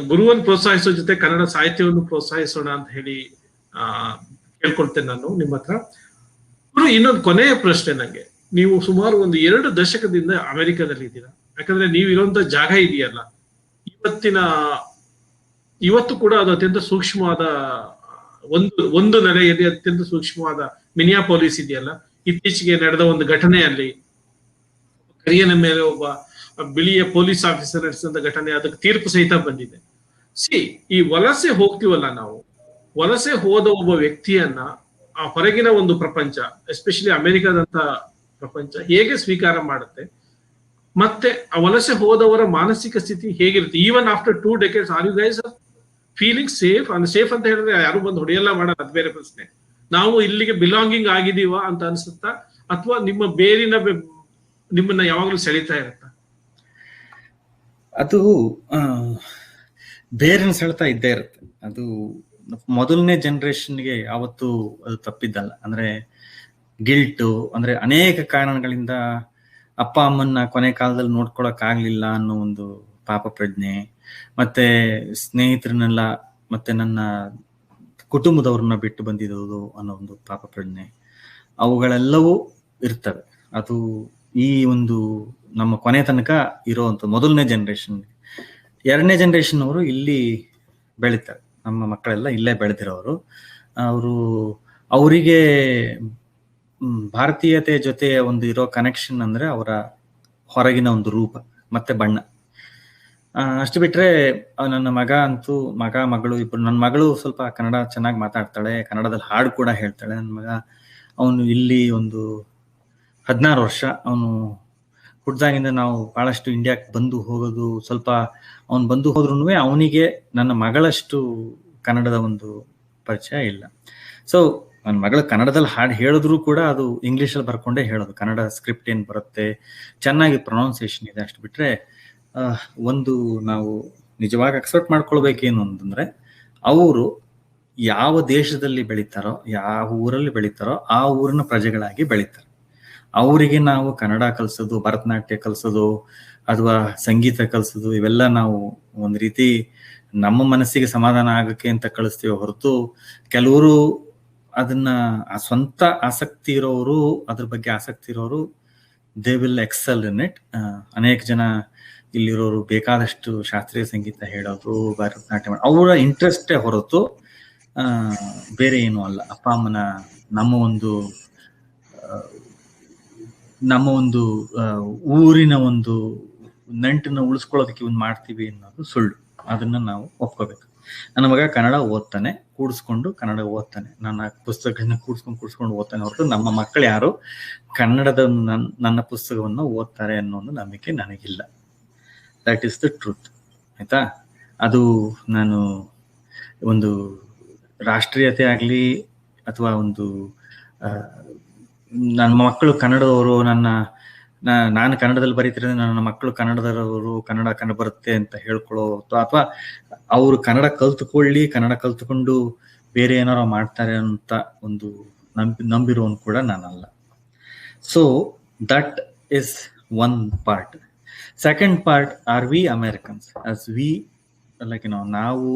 ಗುರುವನ್ನು ಪ್ರೋತ್ಸಾಹಿಸೋ ಜೊತೆ ಕನ್ನಡ ಸಾಹಿತ್ಯವನ್ನು ಪ್ರೋತ್ಸಾಹಿಸೋಣ ಅಂತ ಹೇಳಿ ಕೇಳ್ಕೊಳ್ತೇನೆ ನಾನು ನಿಮ್ಮ ಹತ್ರ. ಗುರು, ಇನ್ನೊಂದು ಕೊನೆಯ ಪ್ರಶ್ನೆ ನಂಗೆ. ನೀವು ಸುಮಾರು ಒಂದು 2 ದಶಕದಿಂದ ಅಮೆರಿಕದಲ್ಲಿ ಇದ್ದೀರಾ. ಯಾಕಂದ್ರೆ ನೀವು ಇರುವಂತ ಜಾಗ ಇದೆಯಲ್ಲ, ಇವತ್ತು ಕೂಡ ಅದು ಅತ್ಯಂತ ಸೂಕ್ಷ್ಮವಾದ ಒಂದು ನೆಲೆಯಲ್ಲಿ ಅತ್ಯಂತ ಸೂಕ್ಷ್ಮವಾದ ಮಿನಿಯಾಪೋಲಿಸ್ ಇದೆಯಲ್ಲ. ಇತ್ತೀಚೆಗೆ ನಡೆದ ಒಂದು ಘಟನೆಯಲ್ಲಿ ಕರಿಯನ ಮೇಲೆ ಒಬ್ಬ ಬಿಳಿಯ ಪೊಲೀಸ್ ಆಫೀಸರ್ ನಡೆಸಿದ ಘಟನೆ, ಅದಕ್ಕೆ ತೀರ್ಪು ಸಹಿತ ಬಂದಿದೆ. ಈ ವಲಸೆ ಹೋಗ್ತೀವಲ್ಲ ನಾವು, ವಲಸೆ ಹೋದ ಒಬ್ಬ ವ್ಯಕ್ತಿಯನ್ನ ಆ ಹೊರಗಿನ ಒಂದು ಪ್ರಪಂಚ, ಎಸ್ಪೆಷಲಿ ಅಮೆರಿಕದಂತ ಪ್ರಪಂಚ ಹೇಗೆ ಸ್ವೀಕಾರ ಮಾಡುತ್ತೆ, ಮತ್ತೆ ಆ ವಲಸೆ ಹೋದವರ ಮಾನಸಿಕ ಸ್ಥಿತಿ ಹೇಗಿರುತ್ತೆ? Even after 2 decades are you guys feeling safe? Safe ಅಂತ ಹೇಳಿದ್ರೆ ಯಾರು ಬಂದು ಹೊಡೆಯಲ್ಲ ಮಾಡೋದು, ಅದು ಬೇರೆ ಪ್ರಶ್ನೆ. ನಾವು ಇಲ್ಲಿಗೆ ಬಿಲಾಂಗಿಂಗ್ ಆಗಿದೀವ ಅಂತ ಅನ್ಸುತ್ತಾ, ಅಥವಾ ನಿಮ್ಮ ಬೇರಿನ ನಿಮ್ಮನ್ನ ಯಾವಾಗಲೂ ಸೆಳೀತಾ ಇರುತ್ತ? ಅದು ಬೇರಿನ ಸೆಳೆತ ಇದ್ದೇ ಇರುತ್ತೆ. ಅದು ಮೊದಲನೇ ಜನರೇಷನ್ಗೆ ಯಾವತ್ತೂ ಅದು ತಪ್ಪಿದ್ದಲ್ಲ. ಅಂದ್ರೆ ಗಿಲ್ಟು, ಅಂದ್ರೆ ಅನೇಕ ಕಾರಣಗಳಿಂದ ಅಪ್ಪ ಅಮ್ಮನ್ನ ಕೊನೆ ಕಾಲದಲ್ಲಿ ನೋಡ್ಕೊಳಕ್ ಆಗ್ಲಿಲ್ಲ ಅನ್ನೋ ಒಂದು ಪಾಪ ಪ್ರಜ್ಞೆ, ಮತ್ತೆ ಸ್ನೇಹಿತರನ್ನೆಲ್ಲ ಮತ್ತೆ ನನ್ನ ಕುಟುಂಬದವ್ರನ್ನ ಬಿಟ್ಟು ಬಂದಿರೋದು ಅನ್ನೋ ಒಂದು ಪಾಪ ಪ್ರಜ್ಞೆ, ಅವುಗಳೆಲ್ಲವೂ ಇರ್ತವೆ. ಅದು ಈ ಒಂದು ನಮ್ಮ ಕೊನೆ ತನಕ ಇರೋವಂಥ ಮೊದಲನೇ ಜನರೇಷನ್. 2ನೇ ಜನರೇಷನ್ ಅವರು ಇಲ್ಲಿ ಬೆಳೀತಾರೆ. ನಮ್ಮ ಮಕ್ಕಳೆಲ್ಲ ಇಲ್ಲೇ ಬೆಳೆದಿರೋರು. ಅವರಿಗೆ ಭಾರತೀಯತೆ ಜೊತೆ ಒಂದು ಇರೋ ಕನೆಕ್ಷನ್ ಅಂದ್ರೆ ಅವರ ಹೊರಗಿನ ಒಂದು ರೂಪ ಮತ್ತೆ ಬಣ್ಣ. ಅಷ್ಟು ಬಿಟ್ರೆ ನನ್ನ ಮಗಳು ಇಬ್ರು. ನನ್ನ ಮಗಳು ಸ್ವಲ್ಪ ಕನ್ನಡ ಚೆನ್ನಾಗಿ ಮಾತಾಡ್ತಾಳೆ, ಕನ್ನಡದಲ್ಲಿ ಹಾಡು ಕೂಡ ಹೇಳ್ತಾಳೆ. ನನ್ನ ಮಗ ಅವನು ಇಲ್ಲಿ ಒಂದು 16 ವರ್ಷ. ಅವನು ಹುಟ್ದಾಗಿಂದ ನಾವು ಬಹಳಷ್ಟು ಇಂಡಿಯಾಕ್ಕೆ ಬಂದು ಹೋಗೋದು, ಸ್ವಲ್ಪ ಅವನು ಬಂದು ಹೋದ್ರೂ ಅವನಿಗೆ ನನ್ನ ಮಗಳಷ್ಟು ಕನ್ನಡದ ಒಂದು ಪರಿಚಯ ಇಲ್ಲ. ಸೊ ನನ್ನ ಮಗಳು ಕನ್ನಡದಲ್ಲಿ ಹಾಡು ಹೇಳಿದ್ರು ಕೂಡ ಅದು ಇಂಗ್ಲೀಷಲ್ಲಿ ಬರ್ಕೊಂಡೇ ಹೇಳೋದು. ಕನ್ನಡ ಸ್ಕ್ರಿಪ್ಟ್ ಏನ್ ಬರುತ್ತೆ, ಚೆನ್ನಾಗಿ ಪ್ರೊನೌನ್ಸಿಯೇಷನ್ ಇದೆ. ಅಷ್ಟು ಬಿಟ್ರೆ ಒಂದು ನಾವು ನಿಜವಾಗಿ ಅಕ್ಸೆಪ್ಟ್ ಮಾಡ್ಕೊಳ್ಬೇಕೇನು ಅಂತಂದ್ರೆ, ಅವರು ಯಾವ ದೇಶದಲ್ಲಿ ಬೆಳೀತಾರೋ, ಯಾವ ಊರಲ್ಲಿ ಬೆಳೀತಾರೋ ಆ ಊರಿನ ಪ್ರಜೆಗಳಾಗಿ ಬೆಳೀತಾರೆ. ಅವರಿಗೆ ನಾವು ಕನ್ನಡ ಕಲಿಸೋದು, ಭರತನಾಟ್ಯ ಕಲಿಸೋದು ಅಥವಾ ಸಂಗೀತ ಕಲಿಸೋದು ಇವೆಲ್ಲ ನಾವು ಒಂದು ರೀತಿ ನಮ್ಮ ಮನಸ್ಸಿಗೆ ಸಮಾಧಾನ ಆಗಕ್ಕೆ ಅಂತ ಕಳಿಸ್ತೀವಿ ಹೊರತು, ಕೆಲವರು ಅದನ್ನ ಸ್ವಂತ ಆಸಕ್ತಿ ಇರೋರು, ಅದ್ರ ಬಗ್ಗೆ ಆಸಕ್ತಿ ಇರೋರು they will excel in it. ಅನೇಕ ಜನ ಇಲ್ಲಿರೋರು ಬೇಕಾದಷ್ಟು ಶಾಸ್ತ್ರೀಯ ಸಂಗೀತ ಹೇಳೋದು, ಭರತನಾಟ್ಯ ಅವರ ಇಂಟ್ರೆಸ್ಟೇ ಹೊರತು ಬೇರೆ ಏನೂ ಅಲ್ಲ. ಅಪ್ಪ ಅಮ್ಮನ ನಮ್ಮ ಒಂದು ಊರಿನ ಒಂದು ನಂಟನ್ನ ಉಳಿಸ್ಕೊಳ್ಳೋದಕ್ಕೆ ಒಂದು ಮಾಡ್ತೀವಿ ಅನ್ನೋದು ಸುಳ್ಳು. ಅದನ್ನ ನಾವು ಒಪ್ಕೋಬೇಕು. ನನ್ನ ಮಗ ಕನ್ನಡ ಓದ್ತಾನೆ, ಕೂಡಿಸ್ಕೊಂಡು ಕನ್ನಡ ಓದ್ತಾನೆ, ನನ್ನ ಪುಸ್ತಕಗಳನ್ನ ಕೂಡಿಸ್ಕೊಂಡು ಓದ್ತಾನೆ ಹೊರತು ನಮ್ಮ ಮಕ್ಕಳು ಯಾರು ಕನ್ನಡದ ನನ್ನ ಪುಸ್ತಕವನ್ನು ಓದ್ತಾರೆ ಅನ್ನೋ ಒಂದು ನಂಬಿಕೆ ನನಗಿಲ್ಲ. That is the truth. ಆಯ್ತಾ? ಅದು ನಾನು ಒಂದು ರಾಷ್ಟ್ರೀಯತೆ ಆಗಲಿ ಅಥವಾ ಒಂದು ನನ್ನ ಮಕ್ಕಳು ಕನ್ನಡದವರು, ನಾನು ಕನ್ನಡದಲ್ಲಿ ಬರೀತಿರೋದು ನನ್ನ ಮಕ್ಕಳು ಕನ್ನಡದವರು, ಕನ್ನಡ ಬರುತ್ತೆ ಅಂತ ಹೇಳ್ಕೊಳ್ಳೋ, ಅಥವಾ ಅವರು ಕನ್ನಡ ಕಲ್ತ್ಕೊಂಡು ಬೇರೆ ಏನಾರೋ ಮಾಡ್ತಾರೆ ಅಂತ ಒಂದು ನಂಬಿರೋನು ಕೂಡ ನಾನಲ್ಲ. So that is one part. Second part, are we Americans as we like ನಾವು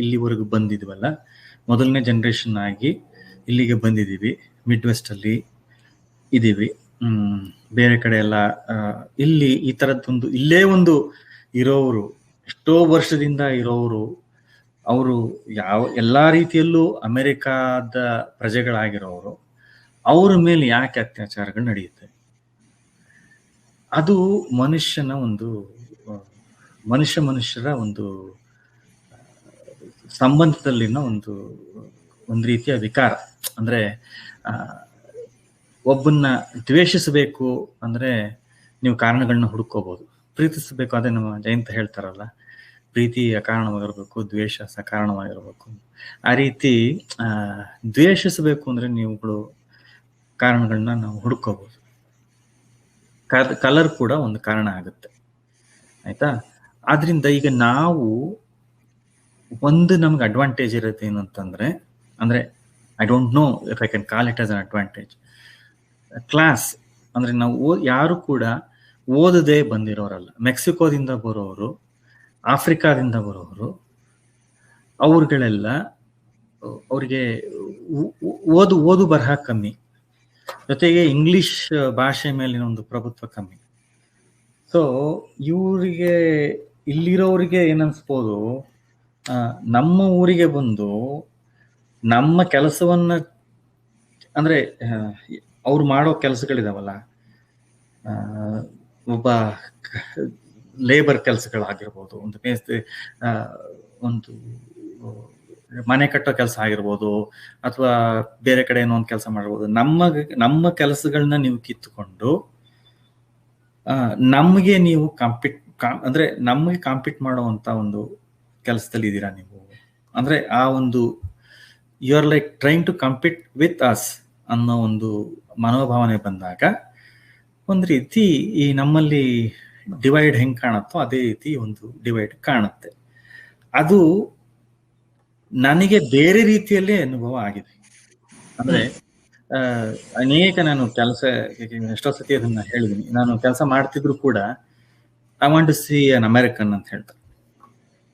ಇಲ್ಲಿವರೆಗೂ ಬಂದಿದ್ವಲ್ಲ, ಮೊದಲನೇ ಜನರೇಷನ್ ಆಗಿ ಇಲ್ಲಿಗೆ ಬಂದಿದ್ದೀವಿ, ಮಿಡ್ ವೆಸ್ಟ್ ಅಲ್ಲಿ ಇದೀವಿ. ಬೇರೆ ಕಡೆ ಎಲ್ಲ ಇಲ್ಲಿ ಈ ತರದ್ದೊಂದು ಇಲ್ಲೇ ಒಂದು ಇರೋರು, ಎಷ್ಟೋ ವರ್ಷದಿಂದ ಇರೋರು, ಅವರು ಎಲ್ಲಾ ರೀತಿಯಲ್ಲೂ ಅಮೆರಿಕಾದ ಪ್ರಜೆಗಳಾಗಿರೋರು, ಅವ್ರ ಮೇಲೆ ಯಾಕೆ ಅತ್ಯಾಚಾರಗಳು ನಡೆಯುತ್ತೆ? ಅದು ಮನುಷ್ಯರ ಒಂದು ಸಂಬಂಧದಲ್ಲಿನ ಒಂದು ರೀತಿಯ ವಿಕಾರ. ಅಂದ್ರೆ ಒಬ್ಬನ್ನ ದ್ವೇಷಿಸಬೇಕು ಅಂದ್ರೆ ನೀವು ಕಾರಣಗಳನ್ನ ಹುಡುಕೋಬಹುದು, ಪ್ರೀತಿಸಬೇಕು ಅದೇ ನಮ್ಮ ಜಯಂತ ಹೇಳ್ತಾರಲ್ಲ, ಪ್ರೀತಿ ಅಕಾರಣವಾಗಿರ್ಬೇಕು, ದ್ವೇಷ ಸಕಾರಣವಾಗಿರ್ಬೇಕು. ಆ ರೀತಿ ದ್ವೇಷಿಸಬೇಕು ಅಂದ್ರೆ ನೀವುಗಳು ಕಾರಣಗಳನ್ನ ನಾವು ಹುಡ್ಕೋಬಹುದು. ಕಲರ್ ಕೂಡ ಒಂದು ಕಾರಣ ಆಗುತ್ತೆ, ಆಯ್ತಾ. ಆದ್ರಿಂದ ಈಗ ನಾವು ಒಂದು ನಮ್ಗೆ ಅಡ್ವಾಂಟೇಜ್ ಇರುತ್ತೆ ಏನಂತಂದ್ರೆ, ಅಂದ್ರೆ I don't know if I can call it as an advantage. Class ಅಂದ್ರೆ ನಾವು ಯಾರು ಕೂಡ ಓದದೆ ಬಂದಿರೋರಲ್ಲ. ಮೆಕ್ಸಿಕೋದಿಂದ ಬರೋರು, ಆಫ್ರಿಕಾದಿಂದ ಬರೋರು, ಅವ್ರುಗಳೆಲ್ಲ ಅವ್ರಿಗೆ ಓದು ಬರಹ ಕಮ್ಮಿ, ಜೊತೆಗೆ ಇಂಗ್ಲಿಷ್ ಭಾಷೆ ಮೇಲಿನ ಒಂದು ಪ್ರಭುತ್ವ ಕಮ್ಮಿ. ಸೊ ಇವರಿಗೆ, ಇಲ್ಲಿರೋರಿಗೆ ಏನನ್ಸ್ಬೋದು, ನಮ್ಮ ಊರಿಗೆ ಬಂದು ನಮ್ಮ ಕೆಲಸವನ್ನ, ಅಂದ್ರೆ ಅವ್ರು ಮಾಡೋ ಕೆಲಸಗಳಿದಾವಲ್ಲ, ಒಬ್ಬ ಲೇಬರ್ ಕೆಲಸಗಳಾಗಿರ್ಬೋದು, ಒಂದು ಒಂದು ಮನೆ ಕಟ್ಟೋ ಕೆಲಸ ಆಗಿರ್ಬೋದು, ಅಥವಾ ಬೇರೆ ಕಡೆ ಏನೋ ಒಂದು ಕೆಲಸ ಮಾಡ್ಬೋದು. ನಮ್ಮ ಕೆಲಸಗಳನ್ನ ನೀವು ಕಿತ್ತುಕೊಂಡು ನಮಗೆ ನೀವು ಅಂದ್ರೆ ನಮಗೆ ಕಾಂಪೀಟ್ ಮಾಡುವಂತ ಒಂದು ಕೆಲಸದಲ್ಲಿ ಇದ್ದೀರಾ ನೀವು. ಅಂದ್ರೆ ಆ ಒಂದು you are like trying to compete with us ಅನ್ನೋ ಒಂದು ಮನೋಭಾವನೆ ಬಂದಾಗ ಒಂದು ರೀತಿ ಈ ನಮ್ಮಲ್ಲಿ ಡಿವೈಡ್ ಹೆಂಗ್ ಕಾಣುತ್ತೋ ಅದೇ ರೀತಿ ಒಂದು ಡಿವೈಡ್ ಕಾಣುತ್ತೆ. ಅದು ನನಗೆ ಬೇರೆ ರೀತಿಯಲ್ಲೇ ಅನುಭವ ಆಗಿದೆ. ಅಂದ್ರೆ ಅನೇಕ ನಾನು ಕೆಲಸ, ಎಷ್ಟೋ ಸತಿ ಅದನ್ನ ಹೇಳಿದೀನಿ, ನಾನು ಕೆಲಸ ಮಾಡ್ತಿದ್ರು ಕೂಡ I want to see an American ಅಂತ ಹೇಳ್ತಾರೆ.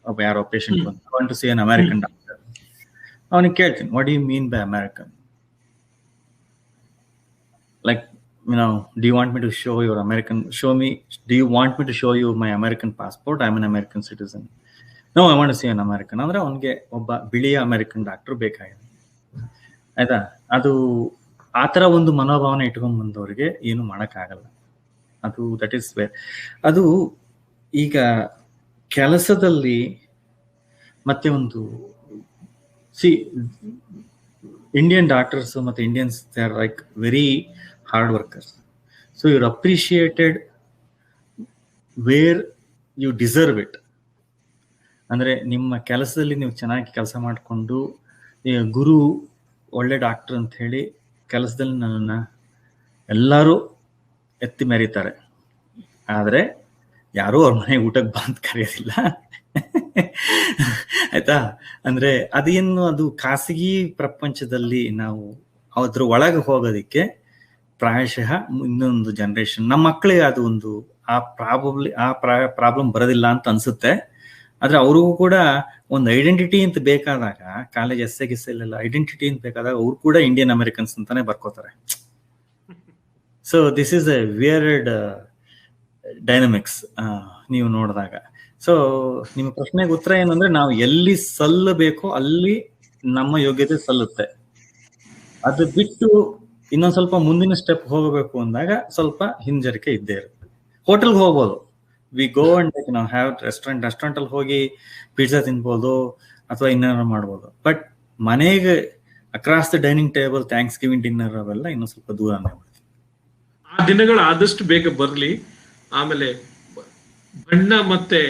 ಒಬ್ಬ ಯಾರೋ ಪೇಷಂಟ್ ಬಂದು I want to see an American doctor. ಅವನಿಗೆ ಕೇಳ್ತೀನಿ, what do you mean by American? Like, do you want me to show your American, do you want me to show you my American passport? I'm an American citizen. No, I want to see an American. ಅಂದ್ರೆ ಅವನಿಗೆ ಒಬ್ಬ ಬಿಳಿಯ American doctor ಬೇಕಾಗಿದೆ, ಆಯ್ತಾ. ಅದು ಆತರ ಒಂದು ಮನೋಭಾವನೆ ಇಟ್ಕೊಂಡ್ ಬಂದವರಿಗೆ ಏನು ಮಾಡಕ್ಕಾಗಲ್ಲ. ಅದು ದಟ್ ಈಸ್ ವೇರ್. ಅದು ಈಗ ಕೆಲಸದಲ್ಲಿ ಮತ್ತೆ ಒಂದು ಇಂಡಿಯನ್ ಡಾಕ್ಟರ್ಸ್ ಮತ್ತೆ Indians, they are like very hard workers. So you're appreciated where you deserve it. ಅಂದ್ರೆ ನಿಮ್ಮ ಕೆಲಸದಲ್ಲಿ ನೀವು ಚೆನ್ನಾಗಿ ಕೆಲಸ ಮಾಡಿಕೊಂಡು, ಗುರು ಒಳ್ಳೆ ಡಾಕ್ಟರ್ ಅಂತ ಹೇಳಿ ಕೆಲಸದಲ್ಲಿ ನನ್ನನ್ನ ಎಲ್ಲರೂ ಎತ್ತಿ ಮೆರೀತಾರೆ. ಆದ್ರೆ ಯಾರೂ ಅವ್ರ ಮನೆಗೆ ಊಟಕ್ಕೆ ಬಂದು ಕರೆಯೋದಿಲ್ಲ, ಆಯ್ತಾ. ಅಂದ್ರೆ ಅದೇನು, ಅದು ಖಾಸಗಿ ಪ್ರಪಂಚದಲ್ಲಿ ನಾವು ಅದ್ರ ಒಳಗೆ ಹೋಗೋದಿಕ್ಕೆ ಪ್ರಾಯಶಃ ಇನ್ನೊಂದು ಜನರೇಷನ್, ನಮ್ಮ ಮಕ್ಕಳಿಗೆ ಅದು ಒಂದು ಪ್ರಾಬ್ಲಮ್ ಬರೋದಿಲ್ಲ ಅಂತ ಅನ್ಸುತ್ತೆ. ಆದ್ರೆ ಅವ್ರಿಗೂ ಕೂಡ ಒಂದು ಐಡೆಂಟಿಟಿ ಅಂತ ಬೇಕಾದಾಗ, ಕಾಲೇಜ್ ಎಸ್ಸೆಲ್ಲ ಐಡೆಂಟಿಟಿ ಅಂತ ಬೇಕಾದಾಗ ಅವ್ರು ಕೂಡ ಇಂಡಿಯನ್ ಅಮೆರಿಕನ್ಸ್ ಅಂತಾನೆ ಬರ್ಕೋತಾರೆ. So this is a weird dynamics ನೀವು ನೋಡಿದಾಗ. ಸೊ ನಿಮ್ಮ ಪ್ರಶ್ನೆಗೆ ಉತ್ತರ ಏನಂದ್ರೆ, ನಾವು ಎಲ್ಲಿ ಸಲ್ಲಬೇಕೋ ಅಲ್ಲಿ ನಮ್ಮ ಯೋಗ್ಯತೆ ಸಲ್ಲುತ್ತೆ. ಅದು ಬಿಟ್ಟು ಇನ್ನೊಂದ್ ಸ್ವಲ್ಪ ಮುಂದಿನ ಸ್ಟೆಪ್ ಹೋಗಬೇಕು ಅಂದಾಗ ಸ್ವಲ್ಪ ಹಿಂಜರಿಕೆ ಇದ್ದೇ ಇರುತ್ತೆ. ಹೋಟೆಲ್ಗೆ ಹೋಗ್ಬೋದು, ವಿ ಗೋ ಅಂಡ್ ನಾವು ಹ್ಯಾವ್ ರೆಸ್ಟೋರೆಂಟ್ ಅಲ್ಲಿ ಹೋಗಿ ಪಿಜ್ಜಾ ತಿನ್ಬೋದು ಅಥವಾ ಇನ್ನೇನಾದ್ರು ಮಾಡ್ಬೋದು. ಬಟ್ ಮನೆಗೆ across the dining table, thanks giving dinner ಅವೆಲ್ಲ ಇನ್ನೊಂದು ಸ್ವಲ್ಪ ದೂರನೇ ಮಾಡ್ತೀವಿ. ಆ ದಿನಗಳು ಆದಷ್ಟು ಬೇಗ ಬರ್ಲಿ. ಆಮೇಲೆ ಬಣ್ಣ ಮತ್ತೆ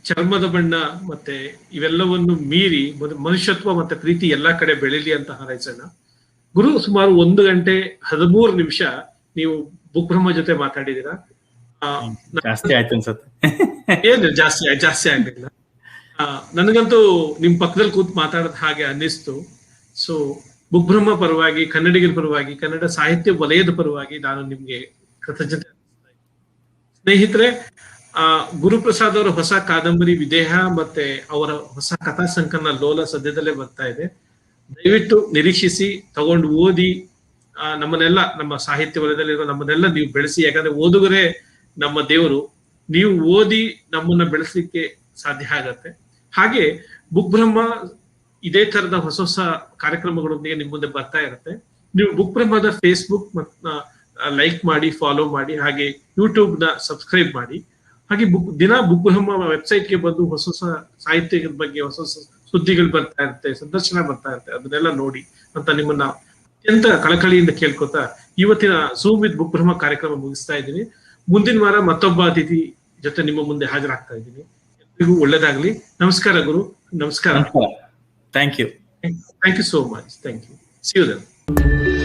ಚರ್ಮದ ಬಣ್ಣ ಮತ್ತೆ ಇವೆಲ್ಲವನ್ನು ಮೀರಿ ಮನುಷ್ಯತ್ವ ಮತ್ತೆ ಪ್ರೀತಿ ಎಲ್ಲಾ ಕಡೆ ಬೆಳೀಲಿ ಅಂತ ಹಾರೈಸೋಣ. ಗುರು, ಸುಮಾರು 1 ಗಂಟೆ 13 ನಿಮಿಷ ನೀವು ಬುಕ್ ಬ್ರಹ್ಮ ಜೊತೆ ಮಾತಾಡಿದೀರಾ. ಜಾಸ್ತಿ ಆಯ್ತು ಅನ್ಸುತ್ತೆ. ಏನು ಜಾಸ್ತಿ ಆಗ್ಲಿಲ್ಲ. ನನಗಂತೂ ನಿಮ್ ಪಕ್ಕದಲ್ಲಿ ಕೂತ್ ಮಾತಾಡೋದ್ ಹಾಗೆ ಅನ್ನಿಸ್ತು. ಸೊ ಬುಕ್ ಬ್ರಹ್ಮ ಪರವಾಗಿ, ಕನ್ನಡಿಗರ ಪರವಾಗಿ, ಕನ್ನಡ ಸಾಹಿತ್ಯ ವಲಯದ ಪರವಾಗಿ ನಾನು ನಿಮ್ಗೆ ಕೃತಜ್ಞತೆ. ಸ್ನೇಹಿತರೆ, ಗುರುಪ್ರಸಾದ್ ಅವರ ಹೊಸ ಕಾದಂಬರಿ ವಿದೇಹ ಮತ್ತೆ ಅವರ ಹೊಸ ಕಥಾ ಸಂಕಲನ ಲೋಲ ಸದ್ಯದಲ್ಲೇ ಬರ್ತಾ ಇದೆ. ದಯವಿಟ್ಟು ನಿರೀಕ್ಷಿಸಿ, ತಗೊಂಡು ಓದಿ. ನಮ್ಮನ್ನೆಲ್ಲ, ನಮ್ಮ ಸಾಹಿತ್ಯ ವಲಯದಲ್ಲಿರೋ ನಮ್ಮನ್ನೆಲ್ಲ ನೀವು ಬೆಳೆಸಿ. ಯಾಕಂದ್ರೆ ಓದುಗರೇ ನಮ್ಮ ದೇವರು. ನೀವು ಓದಿ ನಮ್ಮನ್ನ ಬೆಳೆಸಲಿಕ್ಕೆ ಸಾಧ್ಯ ಆಗತ್ತೆ. ಹಾಗೆ ಬುಕ್ ಬ್ರಹ್ಮ ಇದೇ ತರದ ಹೊಸ ಹೊಸ ಕಾರ್ಯಕ್ರಮಗಳೊಂದಿಗೆ ನಿಮ್ಮ ಮುಂದೆ ಬರ್ತಾ ಇರುತ್ತೆ. ನೀವು ಬುಕ್ ಬ್ರಹ್ಮದ ಫೇಸ್ಬುಕ್ ಲೈಕ್ ಮಾಡಿ, ಫಾಲೋ ಮಾಡಿ, ಹಾಗೆ ಯೂಟ್ಯೂಬ್ ನ ಸಬ್ಸ್ಕ್ರೈಬ್ ಮಾಡಿ. ಹಾಗೆ ದಿನ ಬುಕ್ ಬ್ರಹ್ಮ ವೆಬ್ಸೈಟ್ಗೆ ಬಂದು ಹೊಸ ಹೊಸ ಸಾಹಿತ್ಯದ ಬಗ್ಗೆ ಹೊಸ ಹೊಸ ಸುದ್ದಿಗಳು ಬರ್ತಾ ಇರುತ್ತೆ, ಸಂದರ್ಶನ ಬರ್ತಾ ಇರುತ್ತೆ. ಅದನ್ನೆಲ್ಲ ನೋಡಿ ಅಂತ ನಿಮ್ಮನ್ನ ಅತ್ಯಂತ ಕಳಕಳಿಯಿಂದ ಕೇಳ್ಕೊತಾ ಇವತ್ತಿನ ಝೂಮ್ ವಿತ್ ಬುಕ್ ಬ್ರಹ್ಮ ಕಾರ್ಯಕ್ರಮ ಮುಗಿಸ್ತಾ ಇದ್ದೀನಿ. ಮುಂದಿನ ವಾರ ಮತ್ತೊಬ್ಬ ಅತಿಥಿ ಜೊತೆ ನಿಮ್ಮ ಮುಂದೆ ಹಾಜರಾಗ್ತಾ ಇದ್ದೀನಿ. ನಿಮಗೂ ಒಳ್ಳೇದಾಗ್ಲಿ. ನಮಸ್ಕಾರ ಗುರು. ನಮಸ್ಕಾರ. Thank you. Thank you so much. Thank you. See you then.